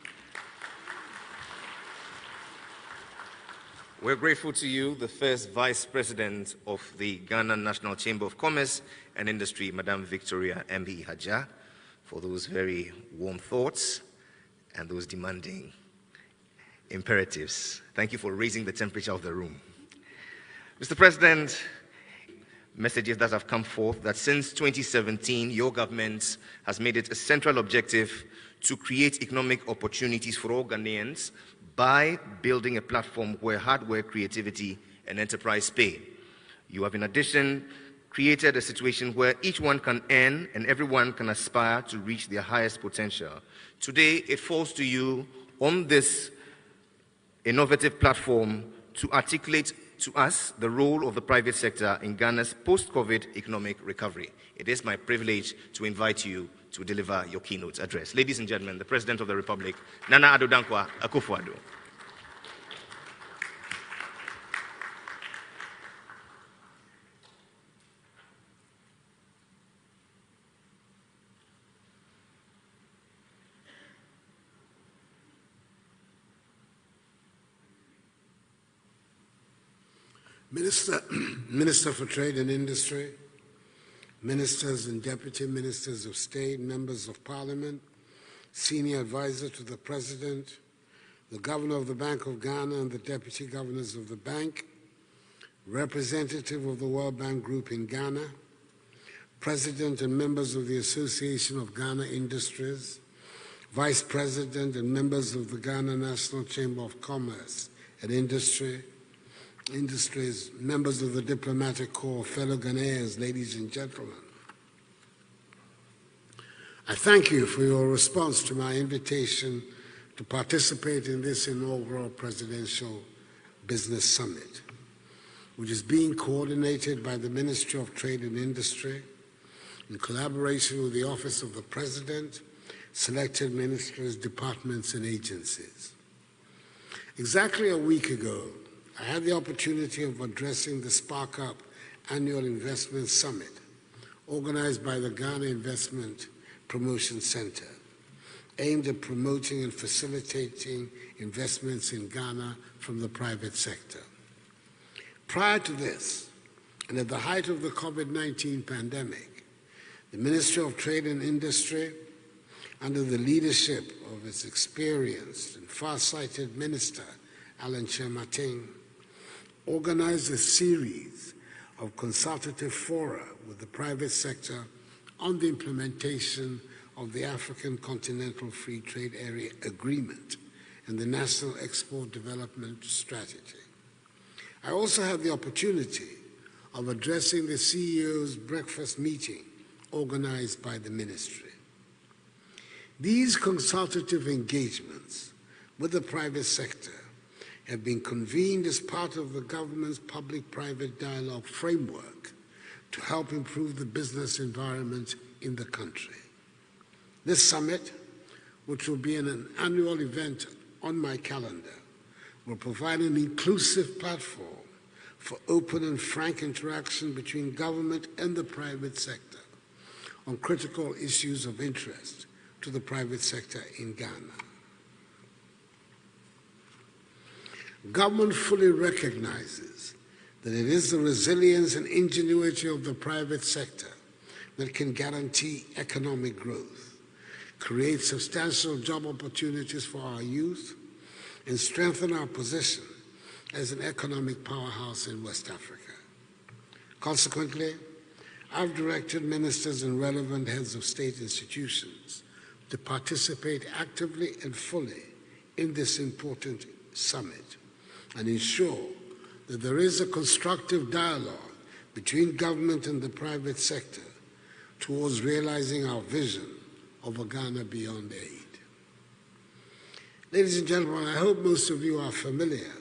We're grateful to you, the first Vice President of the Ghana National Chamber of Commerce and Industry, Madam Victoria M.B. Haja, for those very warm thoughts and those demanding imperatives. Thank you for raising the temperature of the room. Mr. President, messages that have come forth that since 2017, your government has made it a central objective to create economic opportunities for all Ghanaians by building a platform where hard work, creativity, and enterprise pay. You have, in addition, created a situation where each one can earn and everyone can aspire to reach their highest potential. Today, it falls to you on this innovative platform to articulate to us the role of the private sector in Ghana's post-COVID economic recovery. It is my privilege to invite you to deliver your keynote address. Ladies and gentlemen, the President of the Republic, Nana Addo Dankwa Akufo-Addo. Minister for Trade and Industry, Ministers and Deputy Ministers of State, Members of Parliament, Senior Advisor to the President, the Governor of the Bank of Ghana and the Deputy Governors of the Bank, Representative of the World Bank Group in Ghana, President and members of the Association of Ghana Industries, Vice President and members of the Ghana National Chamber of Commerce and Industries, members of the Diplomatic Corps, fellow Ghanaians, ladies and gentlemen. I thank you for your response to my invitation to participate in this inaugural Presidential Business Summit, which is being coordinated by the Ministry of Trade and Industry in collaboration with the Office of the President, selected ministries, departments, and agencies. Exactly a week ago, I had the opportunity of addressing the Spark Up Annual Investment Summit, organized by the Ghana Investment Promotion Center, aimed at promoting and facilitating investments in Ghana from the private sector. Prior to this, and at the height of the COVID-19 pandemic, the Ministry of Trade and Industry, under the leadership of its experienced and far-sighted Minister, Alan Kyerematen, organized a series of consultative fora with the private sector on the implementation of the African Continental Free Trade Area Agreement and the National Export Development Strategy. I also had the opportunity of addressing the CEO's breakfast meeting organized by the ministry. These consultative engagements with the private sector have been convened as part of the government's public-private dialogue framework to help improve the business environment in the country. This summit, which will be an annual event on my calendar, will provide an inclusive platform for open and frank interaction between government and the private sector on critical issues of interest to the private sector in Ghana. Government fully recognizes that it is the resilience and ingenuity of the private sector that can guarantee economic growth, create substantial job opportunities for our youth, and strengthen our position as an economic powerhouse in West Africa. Consequently, I've directed ministers and relevant heads of state institutions to participate actively and fully in this important summit and ensure that there is a constructive dialogue between government and the private sector towards realizing our vision of a Ghana beyond aid. Ladies and gentlemen, I hope most of you are familiar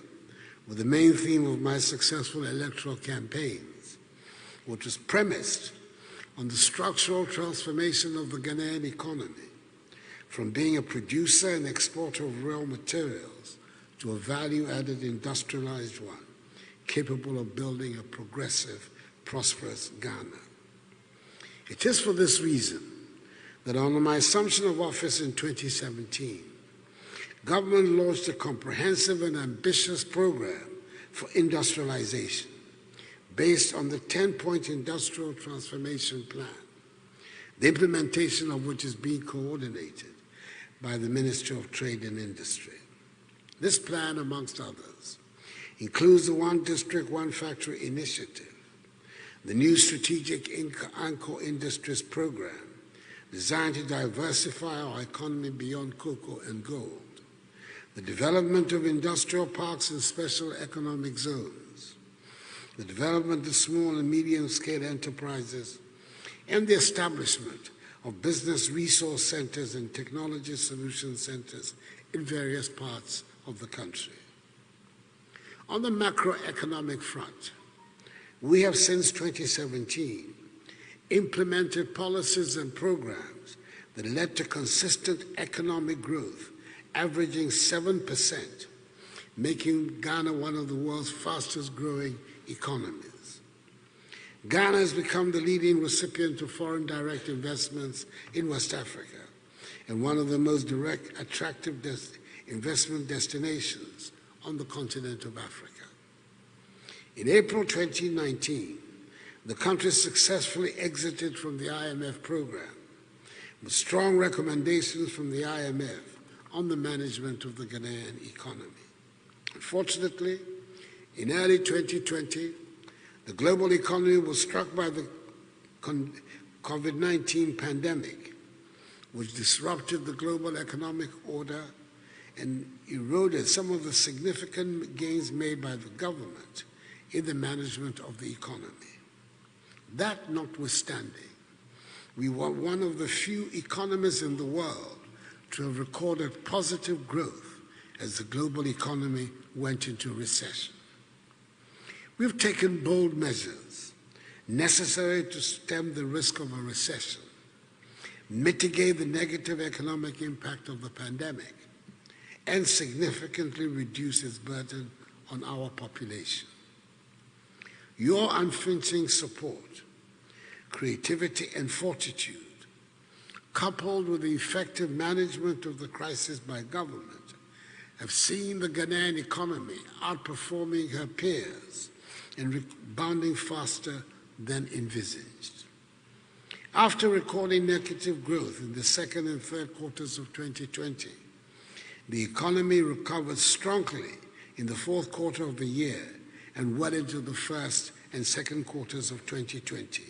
with the main theme of my successful electoral campaigns, which was premised on the structural transformation of the Ghanaian economy from being a producer and exporter of raw materials to a value-added industrialized one, capable of building a progressive, prosperous Ghana. It is for this reason that on my assumption of office in 2017, government launched a comprehensive and ambitious program for industrialization based on the 10-point industrial transformation plan, the implementation of which is being coordinated by the Ministry of Trade and Industry. This plan, amongst others, includes the One District, One Factory initiative, the new Strategic Anchor Industries program designed to diversify our economy beyond cocoa and gold, the development of industrial parks and special economic zones, the development of small and medium-scale enterprises, and the establishment of business resource centers and technology solution centers in various parts of the country. On the macroeconomic front, we have since 2017 implemented policies and programs that led to consistent economic growth, averaging 7%, making Ghana one of the world's fastest growing economies. Ghana has become the leading recipient of foreign direct investments in West Africa and one of the most direct, attractive investment destinations on the continent of Africa. In April 2019, the country successfully exited from the IMF program with strong recommendations from the IMF on the management of the Ghanaian economy. Unfortunately, in early 2020, the global economy was struck by the COVID-19 pandemic, which disrupted the global economic order and eroded some of the significant gains made by the government in the management of the economy. That notwithstanding, we were one of the few economies in the world to have recorded positive growth as the global economy went into recession. We've taken bold measures necessary to stem the risk of a recession, mitigate the negative economic impact of the pandemic, and significantly reduce its burden on our population. Your unflinching support, creativity, and fortitude, coupled with the effective management of the crisis by government, have seen the Ghanaian economy outperforming her peers and rebounding faster than envisaged. After recording negative growth in the second and third quarters of 2020, the economy recovered strongly in the fourth quarter of the year and well into the first and second quarters of 2020,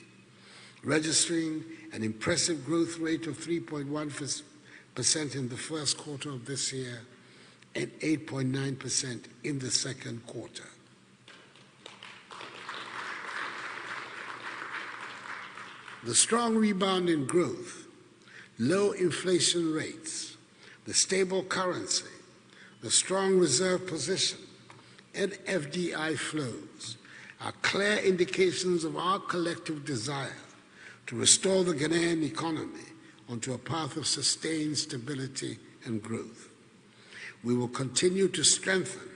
registering an impressive growth rate of 3.1% in the first quarter of this year and 8.9% in the second quarter. The strong rebound in growth, low inflation rates, the stable currency, the strong reserve position, and FDI flows are clear indications of our collective desire to restore the Ghanaian economy onto a path of sustained stability and growth. We will continue to strengthen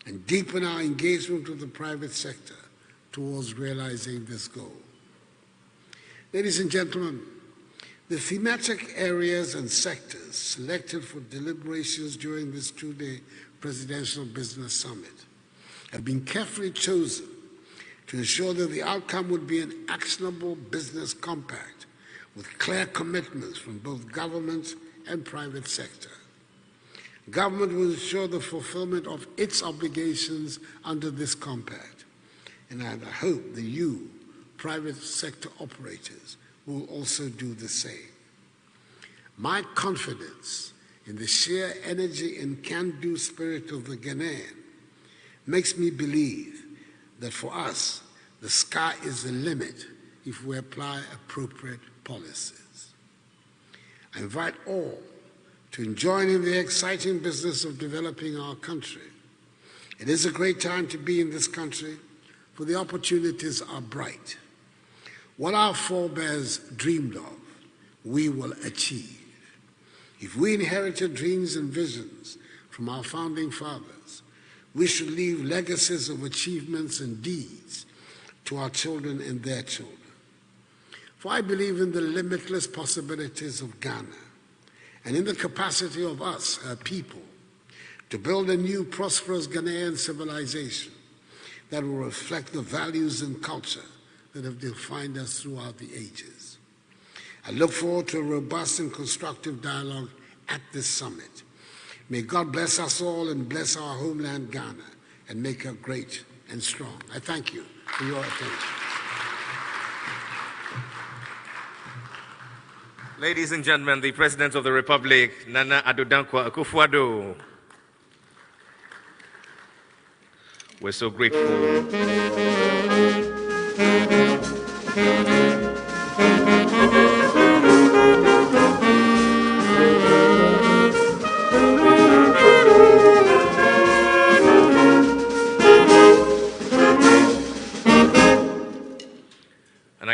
and deepen our engagement with the private sector towards realizing this goal. Ladies and gentlemen, the thematic areas and sectors selected for deliberations during this two-day Presidential Business Summit have been carefully chosen to ensure that the outcome would be an actionable business compact with clear commitments from both government and private sector. Government will ensure the fulfillment of its obligations under this compact, and I hope that you, private sector operators, will also do the same. My confidence in the sheer energy and can-do spirit of the Ghanaian makes me believe that for us, the sky is the limit if we apply appropriate policies. I invite all to join in the exciting business of developing our country. It is a great time to be in this country, for the opportunities are bright. What our forebears dreamed of, we will achieve. If we inherited dreams and visions from our founding fathers, we should leave legacies of achievements and deeds to our children and their children. For I believe in the limitless possibilities of Ghana and in the capacity of us, her people, to build a new prosperous Ghanaian civilization that will reflect the values and culture that have defined us throughout the ages. I look forward to a robust and constructive dialogue at this summit. May God bless us all and bless our homeland Ghana and make her great and strong. I thank you for your attention. Ladies and gentlemen, the President of the Republic, Nana Addo Dankwa Akufo-Addo. We're so grateful.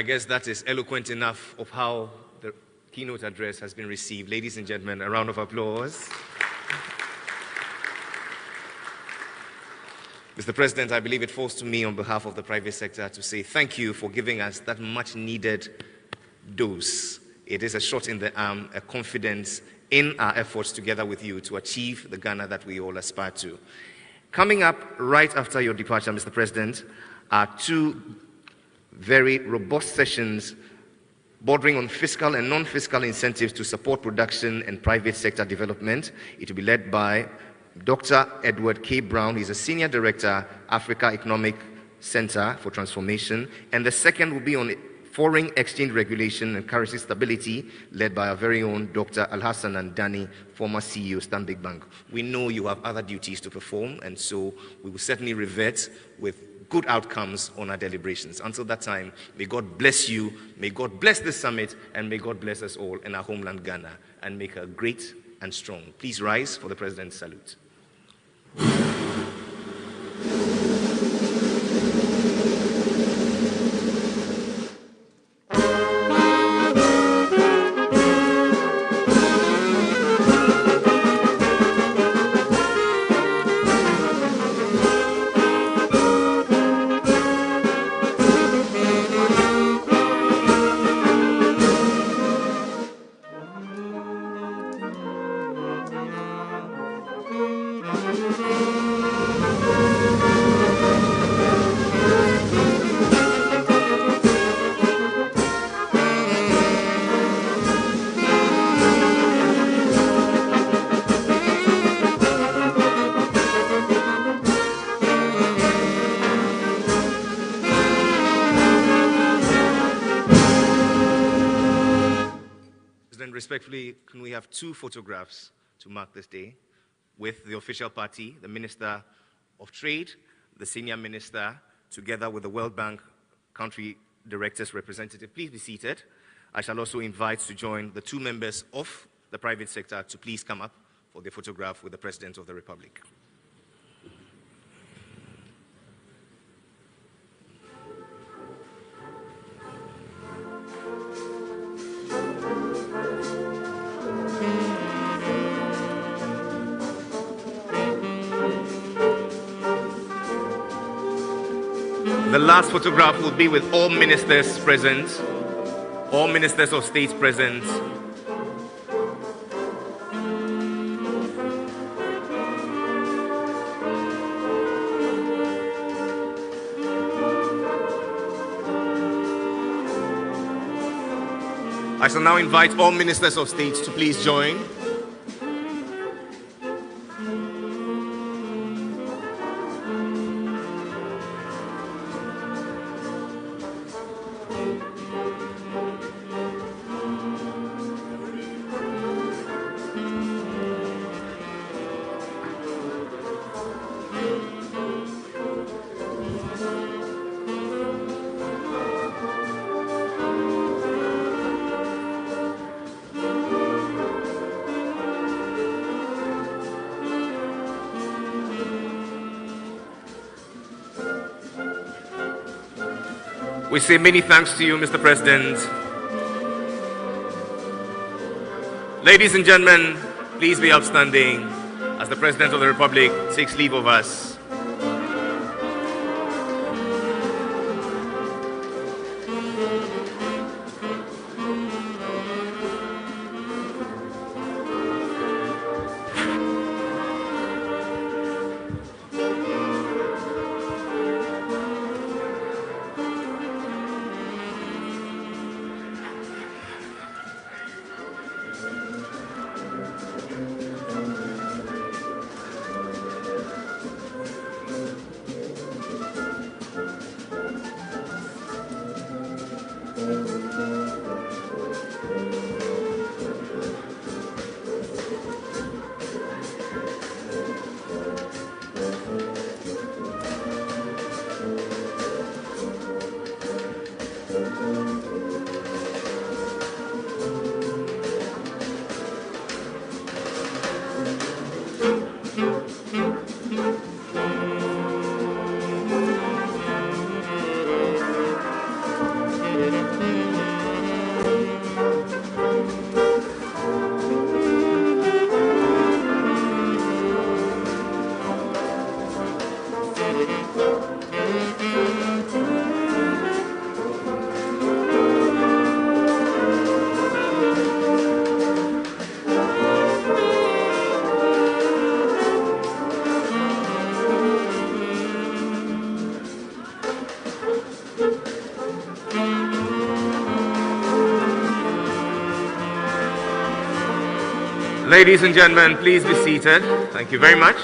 guess that is eloquent enough of how the keynote address has been received. Ladies and gentlemen, a round of applause. Mr. President, I believe it falls to me on behalf of the private sector to say thank you for giving us that much needed dose. It is a shot in the arm, a confidence in our efforts together with you to achieve the Ghana that we all aspire to. Coming up right after your departure, Mr. President, are two very robust sessions bordering on fiscal and non-fiscal incentives to support production and private sector development. It will be led by Dr. Edward K. Brown. He's a Senior Director, Africa Economic Center for Transformation. And the second will be on foreign exchange regulation and currency stability, led by our very own Dr. Alhassan Andani, former CEO, Stanbic Bank. We know you have other duties to perform, and so we will certainly revert with good outcomes on our deliberations. Until that time, may God bless you, may God bless this summit, and may God bless us all in our homeland Ghana, and make her great and strong. Please rise for the President's salute. Respectfully, can we have two photographs to mark this day with the official party, the Minister of Trade, the Senior Minister, together with the World Bank Country Directors Representative. Please be seated. I shall also invite to join the two members of the private sector to please come up for the photograph with the President of the Republic. The last photograph will be with all ministers present, all ministers of state present. I shall now invite all ministers of state to please join. We say many thanks to you, Mr. President. Ladies and gentlemen, please be upstanding as the President of the Republic takes leave of us. Ladies and gentlemen, please be seated. Thank you very much.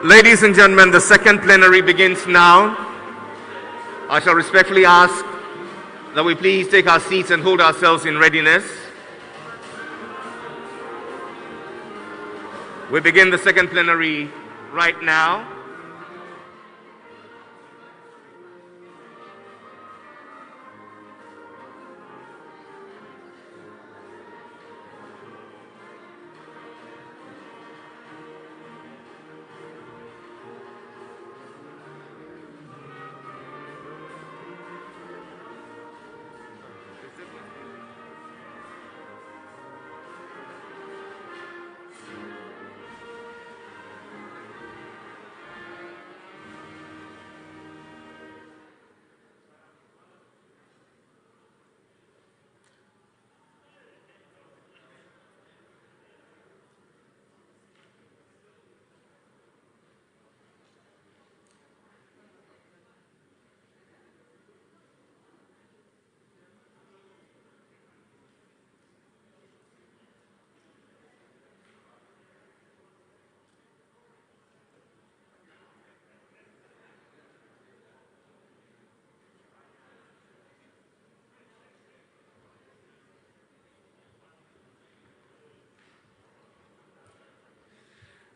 Ladies and gentlemen, the second plenary begins now. I shall respectfully ask that we please take our seats and hold ourselves in readiness. We begin the second plenary right now.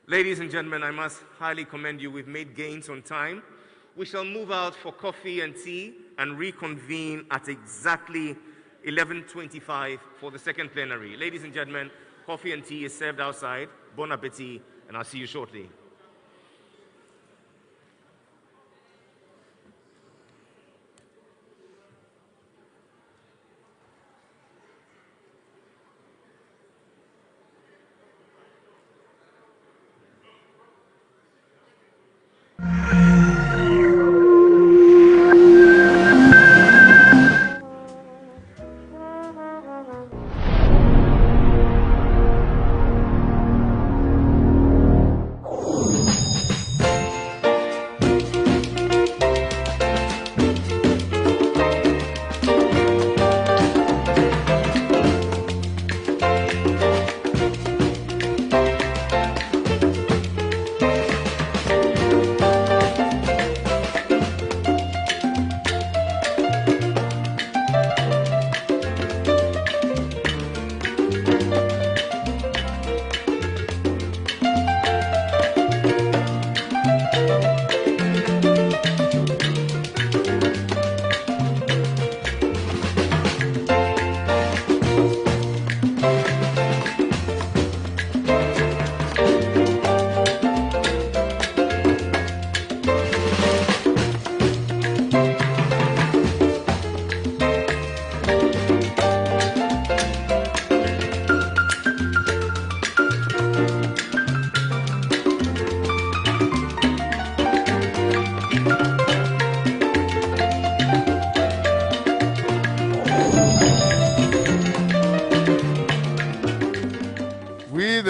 Ladies and gentlemen, I must highly commend you. We've made gains on time. We shall move out for coffee and tea and reconvene at exactly 11:25 for the second plenary. Ladies and gentlemen, coffee and tea is served outside. Bon appetit, and I'll see you shortly.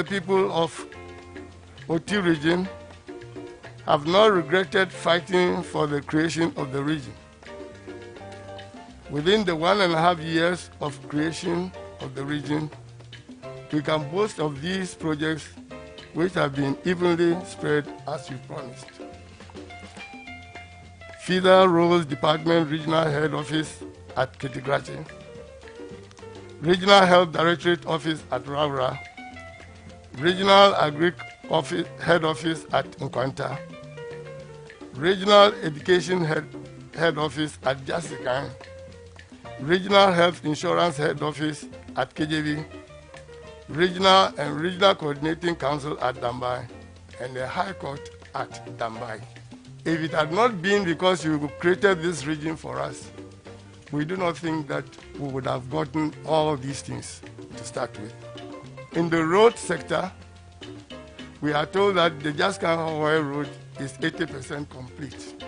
People of Oti region have not regretted fighting for the creation of the region. Within the 1.5 years of creation of the region, we can boast of these projects which have been evenly spread as we promised. Feeder Roads Department Regional Head Office at Kitigrachi, Regional Health Directorate Office at Raura, Regional Agric Office, Head Office at Nkwanta, Regional Education Head Office at Jasikan, Regional Health Insurance Head Office at KJV, Regional and Regional Coordinating Council at Dambai, and the High Court at Dambai. If it had not been because you created this region for us, we do not think that we would have gotten all these things to start with. In the road sector, we are told that the Jaskan-Hawaii Road is 80% complete.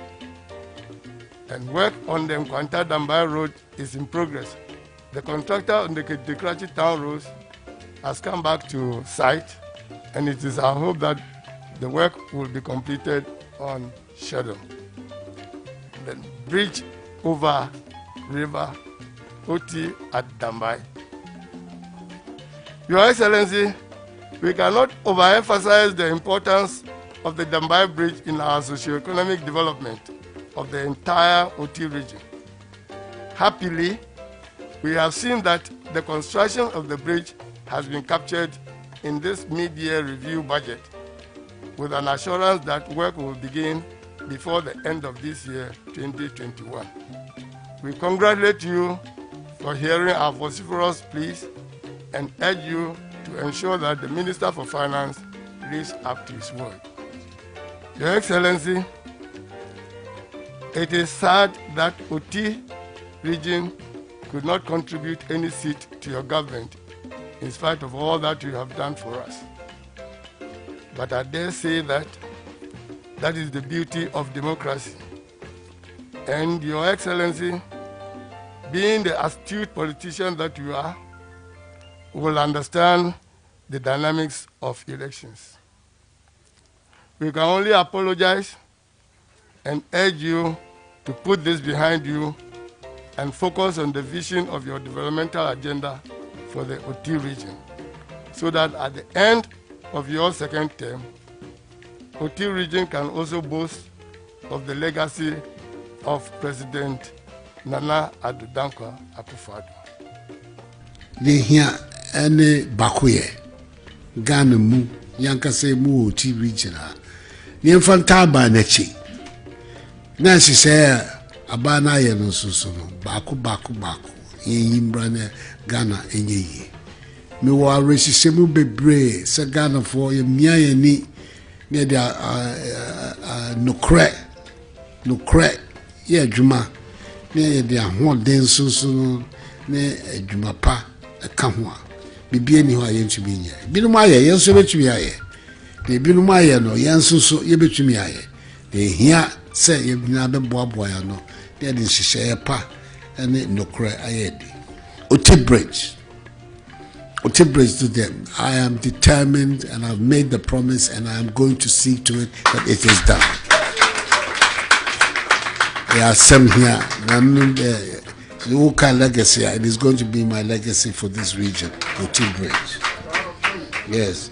And work on the Nkwanta-Dambai Road is in progress. The contractor on the Dekrachi Town Road has come back to site, and it is our hope that the work will be completed on schedule. The bridge over River Oti at Dambai. Your Excellency, we cannot overemphasize the importance of the Dambai Bridge in our socio-economic development of the entire Oti region. Happily, we have seen that the construction of the bridge has been captured in this mid-year review budget with an assurance that work will begin before the end of this year, 2021. We congratulate you for hearing our vociferous pleas and urge you to ensure that the Minister for Finance lives up to his word. Your Excellency, it is sad that Oti region could not contribute any seat to your government in spite of all that you have done for us. But I dare say that that is the beauty of democracy. And Your Excellency, being the astute politician that you are, will understand the dynamics of elections. We can only apologize and urge you to put this behind you and focus on the vision of your developmental agenda for the Oti region, so that at the end of your second term, Oti region can also boast of the legacy of President Nana Addo Dankwa Akufo-Addo. Ene Bakuye, Ghana mu, yankase mu Oti region. Nyemfanta ba nechi. Na sise abana ye no susu no baku yimbra ne Ghana enye yi. Me wa resise mu bebre se Ghana for ye mia ye ni ne dia nokre ye adwuma ne ye dia hoden susu ne adwuma pa ka ho a bibie ni ho aye ntumi nya binum aye ye so betumi aye de binum aye no ye nsusu ye betumi aye de hia se ye bina be boaboa ya no de de hihye pa ene nokre aye di Oti Bridge to them. I am determined and I've made the promise and I am going to see to it that it is done. There are some here. The Uka legacy, it is going to be my legacy for this region, Oti Bridge. Yes,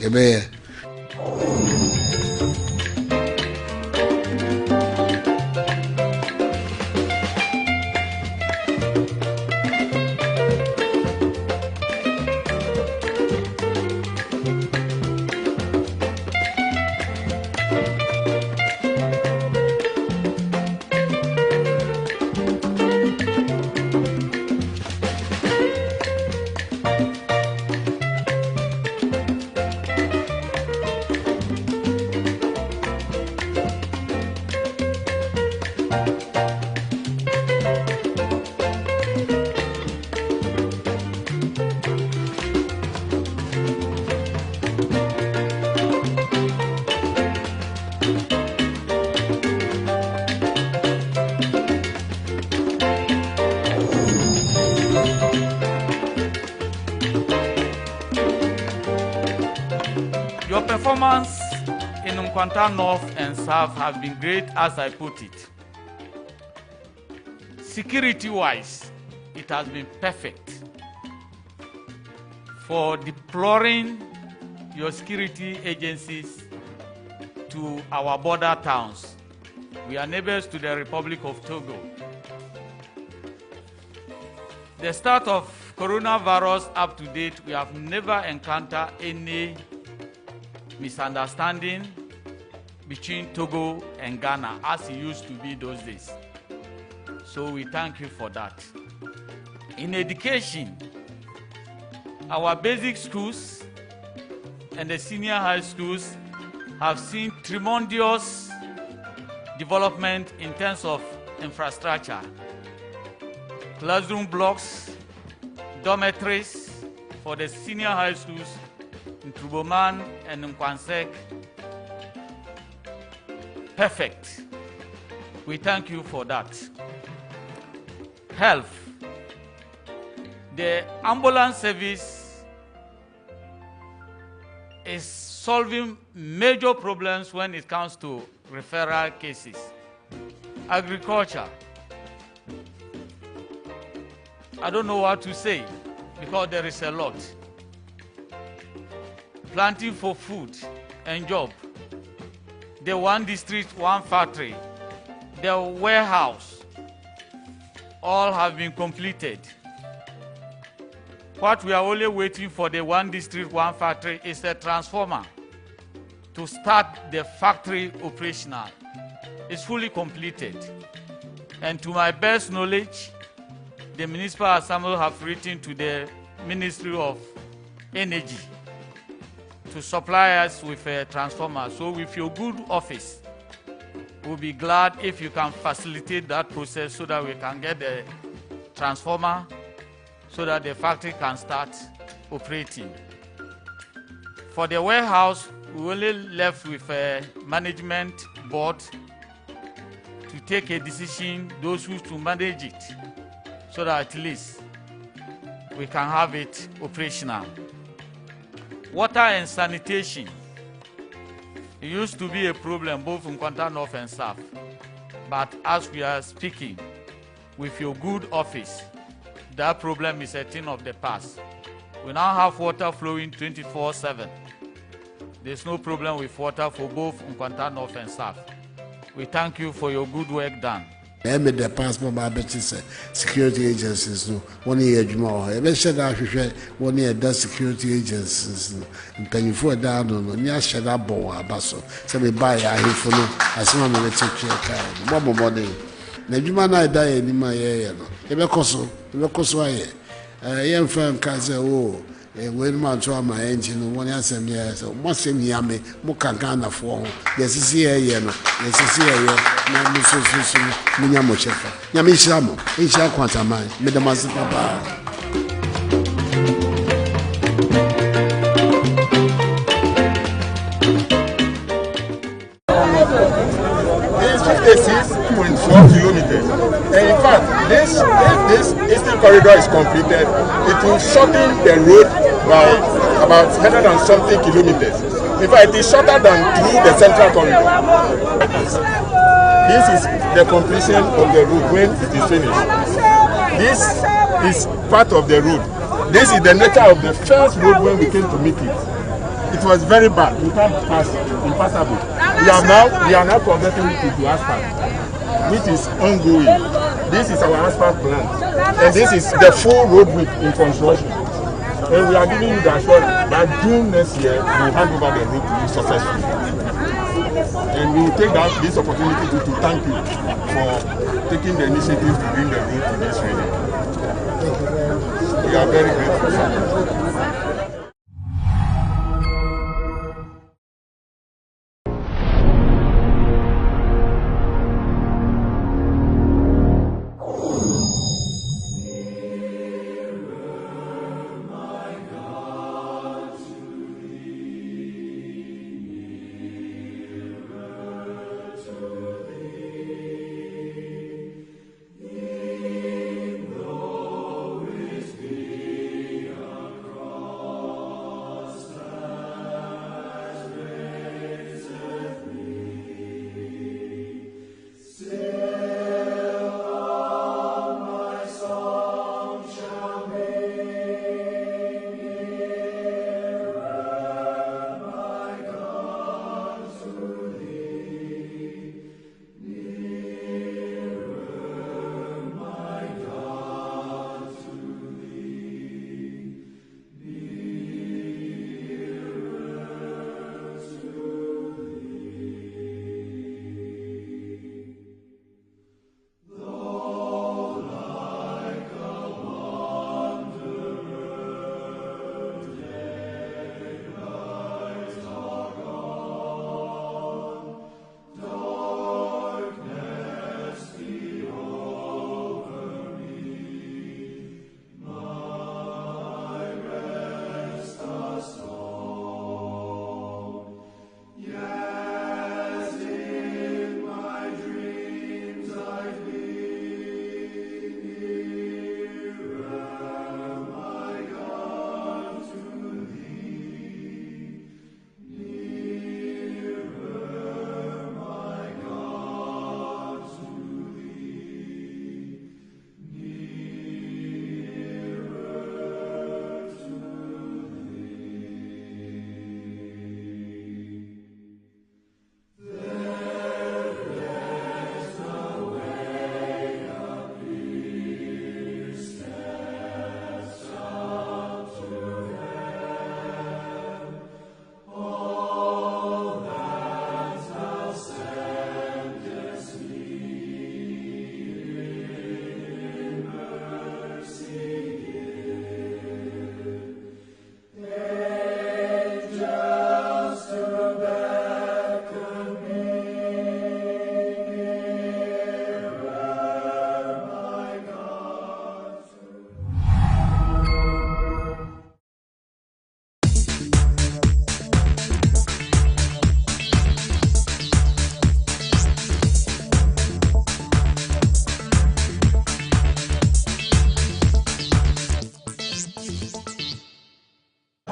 Your performance in Nkwanta North and South has been great, as I put it. Security-wise, it has been perfect. For deploying your security agencies to our border towns. We are neighbors to the Republic of Togo. The start of coronavirus up to date, we have never encountered any misunderstanding between Togo and Ghana as it used to be those days. So we thank you for that. In education, our basic schools and the senior high schools have seen tremendous development in terms of infrastructure. Classroom blocks, dormitories for the senior high schools in Truboman and in Kwansek. Perfect. We thank you for that. Health. The ambulance service is solving major problems when it comes to referral cases. Agriculture. I don't know what to say because there is a lot. Planting for food and job. The one district, one factory. The warehouse. All have been completed. What we are only waiting for the one district, one factory is a transformer to start the factory operational. It's fully completed. And to my best knowledge, the Municipal Assembly have written to the Ministry of Energy to supply us with a transformer. So with your good office, we'll be glad if you can facilitate that process so that we can get the transformer so that the factory can start operating. For the warehouse, we only left with a management board to take a decision, those who to manage it, so that at least we can have it operational. Water and sanitation. It used to be a problem both in Kwanta North and South. But as we are speaking, with your good office, that problem is a thing of the past. We now have water flowing 24/7. There's no problem with water for both Nkwanta North and South. We thank you for your good work done. I made the passport by security agencies. No, 1 year more. I said that 1 year that security agencies. And paying for that, no, near Shada Boa Basso. So we buy a handful as soon as we take care of car. One more body. Najuma die in my area. Ebekoso, I am from Kaza. When my trauma engine, 1 year, 7 years, so must send Yame, Mukagana for. Yes, is here, yes, is here, Munyamo Chefa. Yamishamo, Isha Quantamai, Medamas Papa. This is 6.4 kilometers. And in fact, if this eastern corridor is completed, it will shorten the road by about 100 and something kilometers. In fact, it is shorter than through the central corridor. This is the completion of the road when it is finished. This is part of the road. This is the nature of the first road when we came to meet it. It was very bad. You can't pass, impassable. We are now converting it into asphalt, which is ongoing. This is our asphalt plant, and this is the full road width in construction. And we are giving you the assurance that June next year we will hand over the road to you successfully. And we will take this opportunity to thank you for taking the initiative to bring the road to this region. We are very grateful.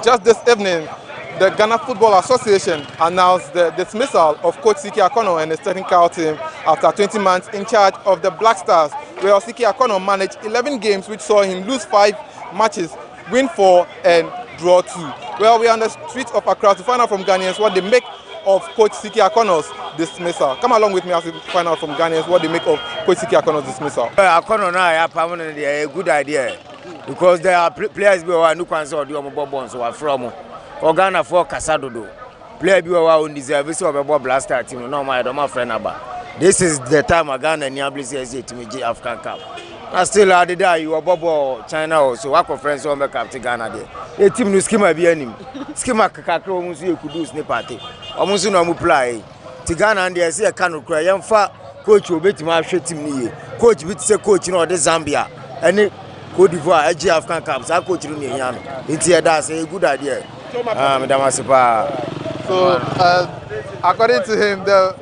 just this evening, the Ghana Football Association announced the dismissal of Coach Siki Akono and his technical team after 20 months in charge of the Black Stars, where Siki Akono managed 11 games, which saw him lose 5 matches, win 4 and draw 2. Well, we are on the streets of Accra to find out from Ghanaians what they make of Coach Siki Akono's dismissal. Come along with me as we find out from Ghanaians what they make of Coach Siki Akono's dismissal. Akono now permanently a good idea because there are players who are new console do am so from for Ghana for Kasadodo. Player who are undeserved so about Blaster team no my my friend aba. This is the time Ghana and Niabli to me African Cup. I still had the you are Bobo China also work friends on the Cup to Ghana there. A team no schema be any schema kakro musu could do snip party. Almost no play. Tigana and they say a canoe cry young fat coach will bet my team ni. Coach with say coach in the Zambia. Any Cote d'Ivoire, AG African Cups, I coach in Yano. It's here that's a good idea. So, according to him, the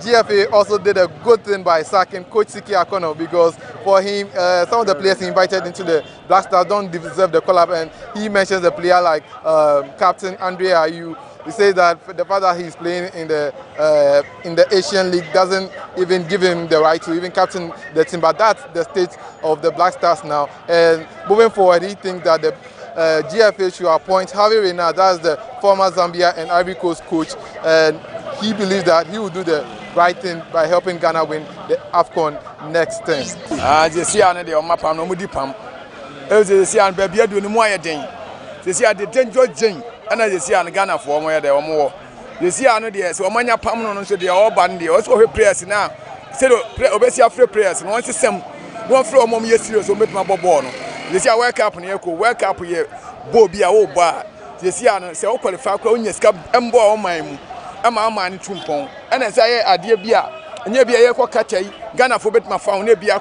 GFA also did a good thing by sacking Coach Siki Akono because for him, some of the players he invited into the Black Stars don't deserve the call-up, and he mentions a player like Captain Andre Ayew. He says that the fact that he's playing in the Asian League doesn't even give him the right to even captain the team, but that's the state of the Black Stars now. And moving forward, he thinks that the GFA should appoint Harvey Reina, that's the former Zambia and Ivory Coast coach, and he believes that he will do the right thing by helping Ghana win the AFCON next time. And as you see, and Ghana for more there or more. You see, I know the so many permanent so they are all banned. Also, players now. Say, obviously, free players. And once the same, one from mom yesterday, so make my bobo. You see, I wake up and you go, wake up here, Bobby, old bar. You see, I say, oh, qualify, on your scab, and boy, my man, Chumpon. And as I dear beer, and you be a catchy, Ghana for bet my phone, nebia,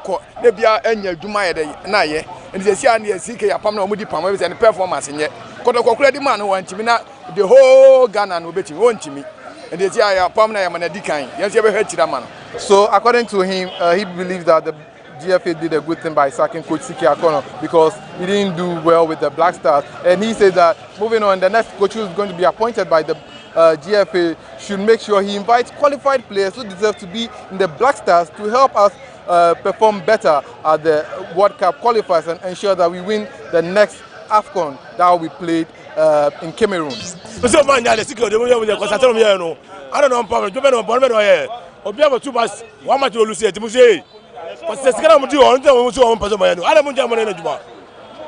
and your Jumaya day, Naye. And you see, I need a CK, a permanent with the performance and performance in yet. The man who wants me now, the whole Ghana will bet you won't me. And they say, I am permanent man a decline. Yes, you ever heard that man. So, according to him, he believes that the GFA did a good thing by sacking Coach Siki Akono because he didn't do well with the Black Stars. And he says that moving on, the next coach who is going to be appointed by the GFA should make sure he invites qualified players who deserve to be in the Black Stars to help us perform better at the World Cup qualifiers and ensure that we win the next AFCON that will be played in Cameroon. I don't know, Papa. You better not here. Or be able to pass 1 match to lose it. Musée. But the second of the on the I don't want to manage.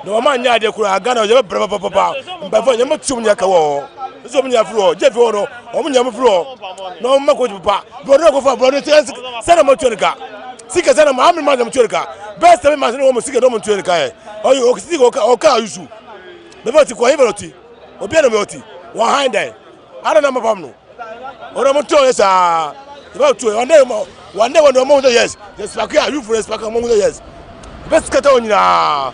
No man, ya de kura Ghana, you have papa. Before you must soon yakawo. So many floor, Jeff Oro, or Munyam floor. No Mako papa. Brother go for brother. Send a motorika. Seek a son of Mamma Maturika. Best of my almost sick a woman to a car. Or you see Oka Yusu. The vote equality. Or be a one hind there. I don't know my problem. Or I'm told about 2 one day more. One day when the moment yes. Just like you for respect among the yes. Best Catalonia.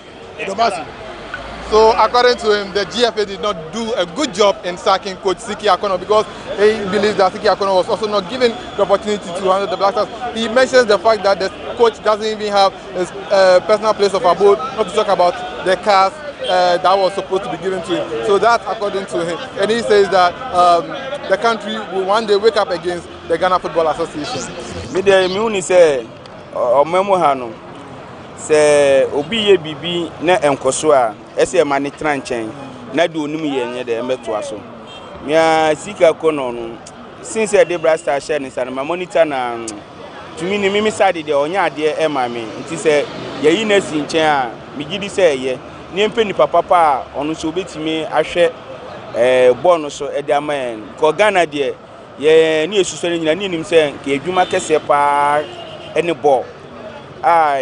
So, according to him, the GFA did not do a good job in sacking Coach Siki Akono because he believes that Siki Akono was also not given the opportunity to handle the Black Stars. He mentions the fact that the coach doesn't even have his personal place of abode, not to talk about the cars that was supposed to be given to him. So that's according to him. And he says that the country will one day wake up against the Ghana Football Association. Se obi ye bibi na enkoso a ese ma ne tranchen na de onum ye nye de meto aso mia Sika Akono no since the Black Star share ni sana ma monitor na tumi ni mimi side de onya ade e ma me nti se ye yi na si nchen a me gidi se ye ni mpe ni papa onu so betimi ahwe ball no so e de amen ko Ghana de ye ni esusore nyina ni nim se ke adwuma kese pa ene ball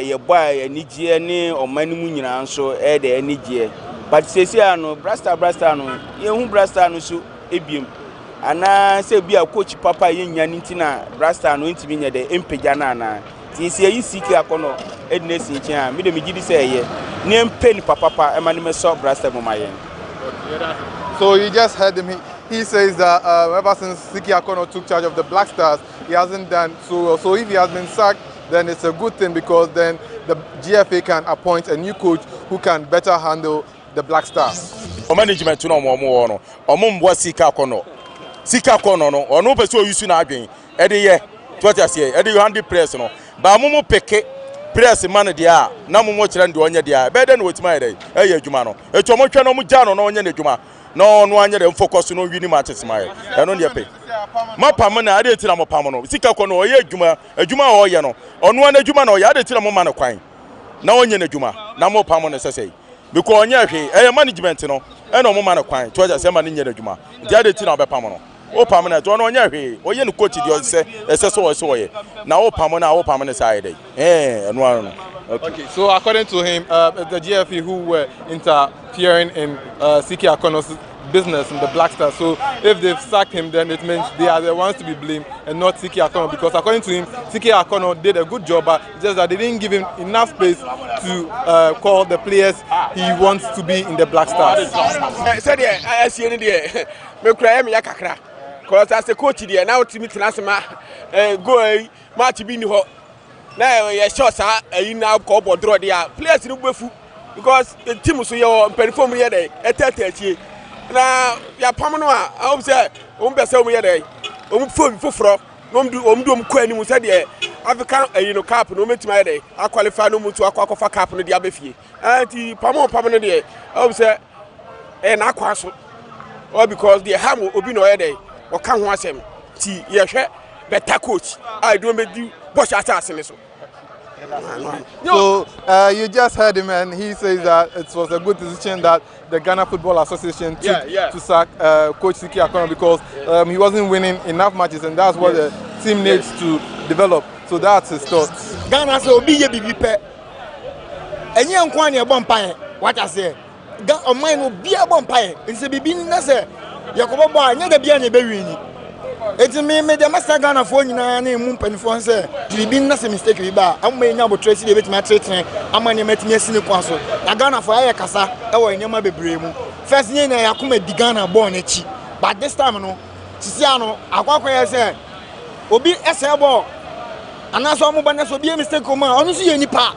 ye boy anigye ne omanimu nyina nso e de anigye but sesi ano brasta no ye hu brasta no so ebiem ana se bia coach papa ye nya ntina brasta no ntimi nya de empegya na ana ti se yi Siki Akono edness nchen a me de megidi se ye ne empeni papa e mani me so brasta momayen. So you just heard him. He says that ever since Siki Akono took charge of the Black Stars, he hasn't done so well. So if he has been sacked, then it's a good thing because then the GFA can appoint a new coach who can better handle the Black Stars. o management no mo no o mo mbo sika kono no ono pese o yusu na adwen e de ye to what you say e de you handle press no ba mo peke press man de a na mo kire nde onye de a be de no wetima de e ye adwuma no e to mo twa no mo ja no onye na adwuma no anya de focus no wini matches my e no de pe mapam na ade tira mo pam no sika kono o ye adwuma o ye no ono na adwuma na o ye ade tira mo ma no kwan na onye na adwuma na mo pam no sesei because onye hwe e management no e no mo ma no kwan to just say ma no nye na adwuma dia ade tira be pam no o pam na to no onye hwe o ye no coach di o se so ye na o pam na o pam na side no. Okay, so according to him, the GFA who were interfering in Siki Akono's business in the Black Stars. So if they've sacked him, then it means they are the ones to be blamed and not Siki Akono, because according to him, Siki Akono did a good job, but just that they didn't give him enough space to call the players he wants to be in the Black Stars. I see any day. Me cry me yakakra. Because as a coach there now to me transma go match be ni ho. Now you sure sir you now call board draw there. Players no befu because the team so you perform here dey 30 na ya pam no a I hope say o be say o here dey o phone foforo no do ko ani mu say dey African cap no metima dey a qualify no mutu akwa cap no dey abefie anti pam no dey I hope say na akwa so or because the ham obi no here dey o kan ho asem ti ye hwe better coach I do me do push attack so. So you just heard him, and he says that it was a good decision that the Ghana Football Association took to sack Coach Siki Akono because he wasn't winning enough matches, and that's what the team needs to develop. So that's his thoughts. Ghana so be ye bibi pe. Enye nkwani e bompae. What I say? Ghana omai no bia bompae. Nse bibi na say yakobo bo anya da bia na be wini. Eti me de master Ghana fo nyina na emu mpanifo nse bibi na se mistake bi ba amma enya bo trace de betima tretre amma ne matimi asine kwa so na Ghana fo aye kasa e wo enyama bebre mu first nye na yakoma di Ghana ball na chi but this time no sisi ano akwakwa ye se obi ese ball ana so mo ba na so bi mistake o ma onu so ye nipa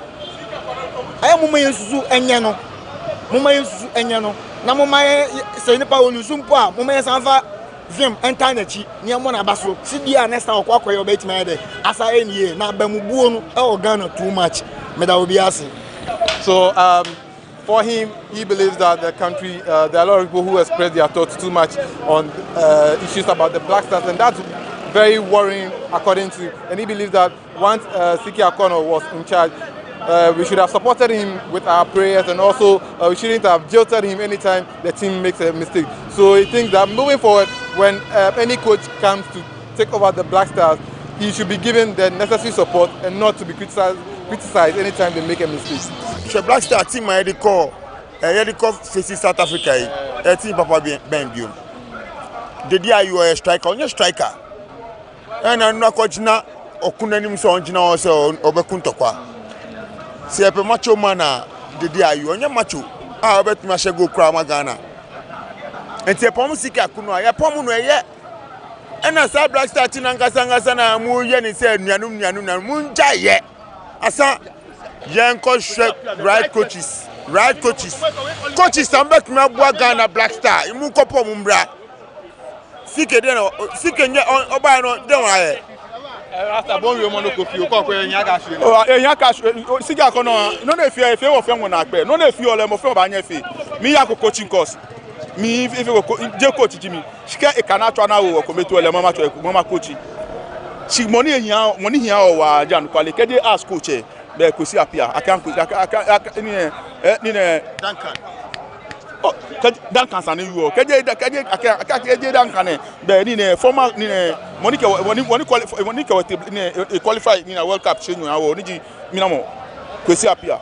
aye mo ma yesusu enye no na mo ma se nipa olusu mpo a mo ma sanfa Vim enter na chi niamo na baso sidia next time kwa koyo betima de asa enie na bamubuo no e Ghana too much meda obi ase. So for him, he believes that the country there are a lot of people who express their thoughts too much on issues about the Black Stars, and that's very worrying according to, and he believes that once Siki Akono was in charge, we should have supported him with our prayers, and also we shouldn't have jilted him anytime the team makes a mistake. So he thinks that moving forward, when any coach comes to take over the Black Stars, he should be given the necessary support and not to be criticized anytime they make a mistake. The Black Star team I recall facing South Africa, a team Papa Benbium. The day you are a striker, on your striker, and I'm not coaching now, or Kunanim Sonjina also Obekuntakwa. See a macho mana the day you on your macho. I bet Masha go Krama Ghana. And say Pomusika Kuno, I pomuno yet. And I saw Black Star Tinangasanga Muyan and said Yanum Munja yet. I saw young coach, right coaches. Coaches, I'm back to my Ghana Black Star. You move up on Mumbra. Seek it, Obano, don't I? After born you mono coffee, you call Yagashi. Oh, Yakash, Siga Kono, no, if you are from one, no, if you are a from Banyafi, Miyako coaching course. Me, if you coach Jimmy, she cannot try now or commit to a mama coaching. She money here or Jan Quality, they ask coach, they could see up here. I can't, Duncan. Oh, Duncan San you. Can Duncan? The former Monica when he qualified in a World Cup, she knew our Minamo. Kwesi apia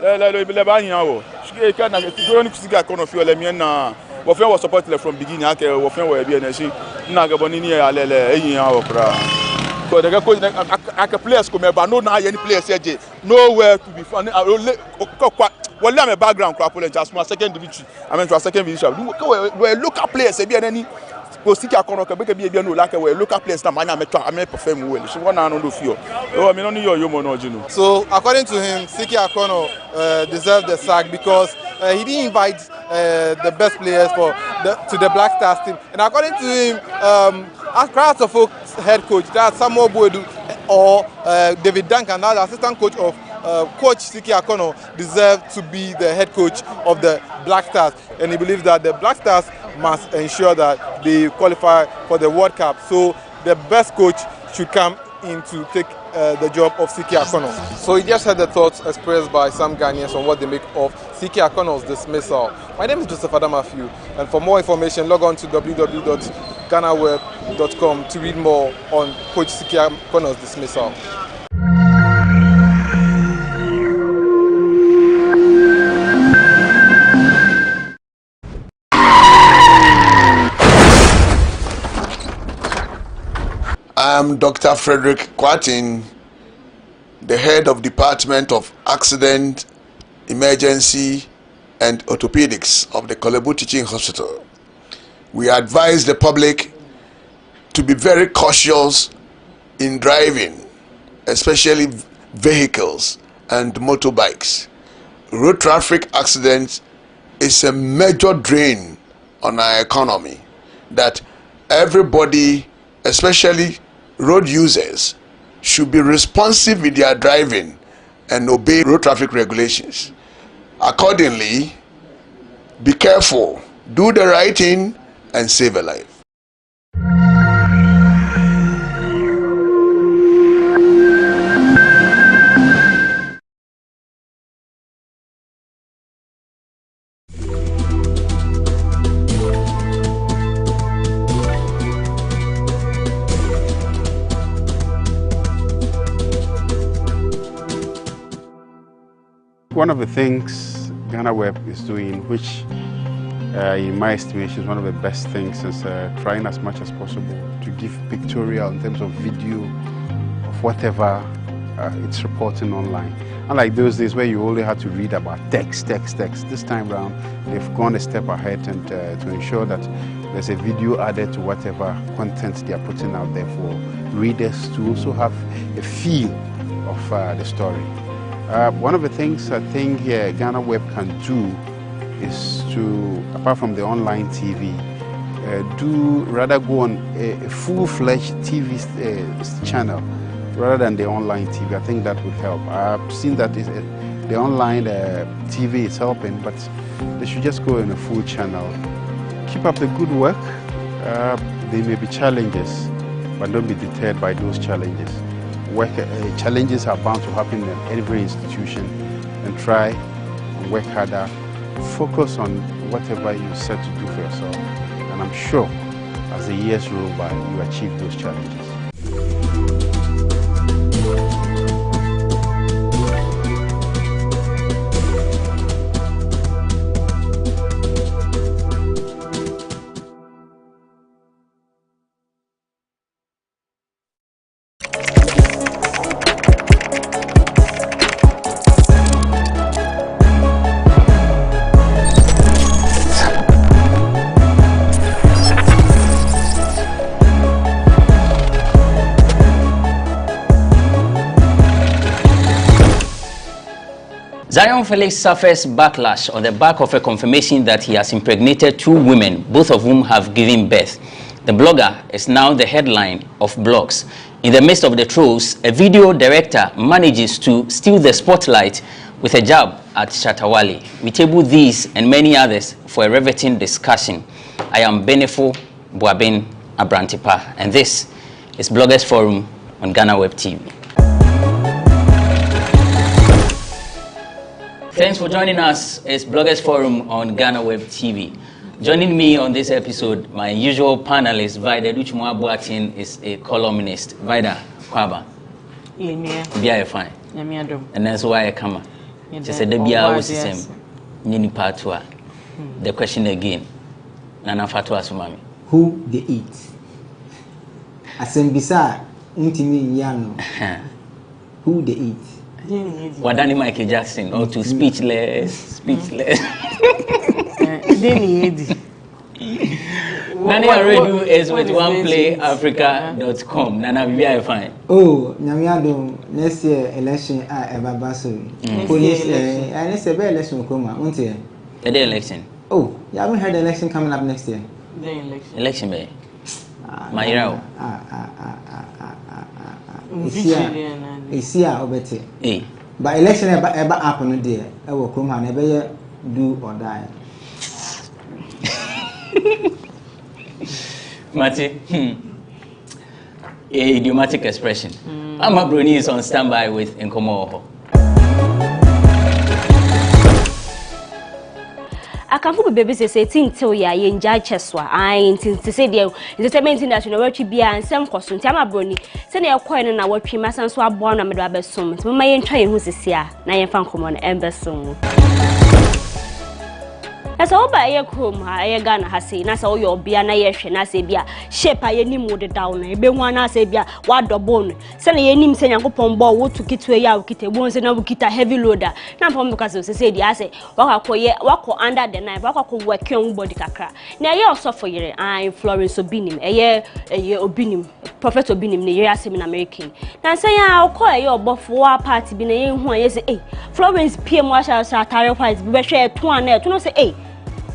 le ba yan wo can na go ni Siki Akono fi ole mi na wo fe wo support le from beginning ake wo fe wo e bi na shi na ga boni ni alele eyin yan wo kra so the coach ake players come ba no na any players eje nowhere to be found well am a background crap just my second division I mean to second division we local players e bi na ni Siki Akono ka be bi no like we local players na manya metwa am perform well she one no feel oh me no ni yo mo no jinu. So according to him, Siki Akono deserved the sack because he didn't invite the best players to the Black Stars team. And according to him, Accra Folks head coach, that's Samuel Boedu or David Duncan, now the assistant coach of Coach Siki Akono, deserve to be the head coach of the Black Stars. And he believes that the Black Stars must ensure that they qualify for the World Cup. So the best coach should come in to take the job of Siki Akono. So he just had the thoughts expressed by some Ghanaians on what they make of Siki Akono's dismissal. My name is Joseph Adamafiu, and for more information, log on to www.GhanaWeb.com to read more on Coach Siki Akono's dismissal. I'm Dr. Frederick Kwatin, the head of Department of Accident, Emergency and Orthopedics of the Kolebu Teaching Hospital. We advise the public to be very cautious in driving, especially vehicles and motorbikes. Road traffic accidents is a major drain on our economy that everybody, especially road users, should be responsive with their driving and obey road traffic regulations. Accordingly, be careful, do the right thing, and save a life. One of the things GhanaWeb is doing, which in my estimation is one of the best things, is trying as much as possible to give pictorial in terms of video of whatever it's reporting online. Unlike those days where you only had to read about text. This time around, they've gone a step ahead and to ensure that there's a video added to whatever content they are putting out there for readers to also have a feel of the story. One of the things I think GhanaWeb can do is to, apart from the online TV, rather go on a full-fledged TV channel rather than the online TV. I think that would help. I've seen that the online TV is helping, but they should just go in a full channel. Keep up the good work. There may be challenges, but don't be deterred by those challenges. Challenges are bound to happen in every institution, and try and work harder. Focus on whatever you set to do for yourself, and I'm sure as the years roll by, you achieve those challenges. Zion Felix suffers backlash on the back of a confirmation that he has impregnated 2 women, both of whom have given birth. The blogger is now the headline of blogs. In the midst of the trolls, a video director manages to steal the spotlight with a jab at Shatawale. We table these and many others for a riveting discussion. I am Benefo Boabin Abrantipa, and this is Bloggers Forum on GhanaWeb TV. Thanks for joining us. It's Bloggers Forum on GhanaWeb TV. Joining me on this episode, my usual panelist, Vida Duchmua Boatin, is a columnist. Vida, Kwaba. Yeah, fine. And that's why I come. Just said the Bia was the same. Nini Patua. The question again. Nana Fatua Sumami. Who they eat? Asembisa, Untimi Yano. Who they eat? Wadani Michael Jackson, or to speechless. Nani Radio is with oneplayafrica.com. Nana Bibia fine. Oh, Namiado, next year election at Ebabaso. Police, and it's a bad election, Koma, won't you? The election. Oh, you haven't heard the election coming up next year? The election. Election, man. Mayra. It's here, Obete. Eh. But election ever happen there. I will come and never do or die. Mati, idiomatic expression. Ama Bruni is on standby with Nkomo. I can't put baby say till ya enjoy cheswa. I to say the entertainment industry no work be and some costume. Tama Bruni. Send your coin and our tree mass and so born and my sum. My try who's here. Na yen fan common embassy. As all by a chrome, I Ghana has seen as all your beer na yesh na sebia, shape I any mood down, a be one as a beer, what the bone. Send a name saying upon ball, what to get to a yaw kit, once and I will get a heavy loader. Not from because of the I say, walk under the knife, walk work young body cacra. Now you also for year, I Florence Obinim, a year Obinim, Professor Obinim, the year in American. Now say I'll call your buff war party being a young one, yes, eh, Florence PM Marshall Satire White, we share 2 and to not say, eh.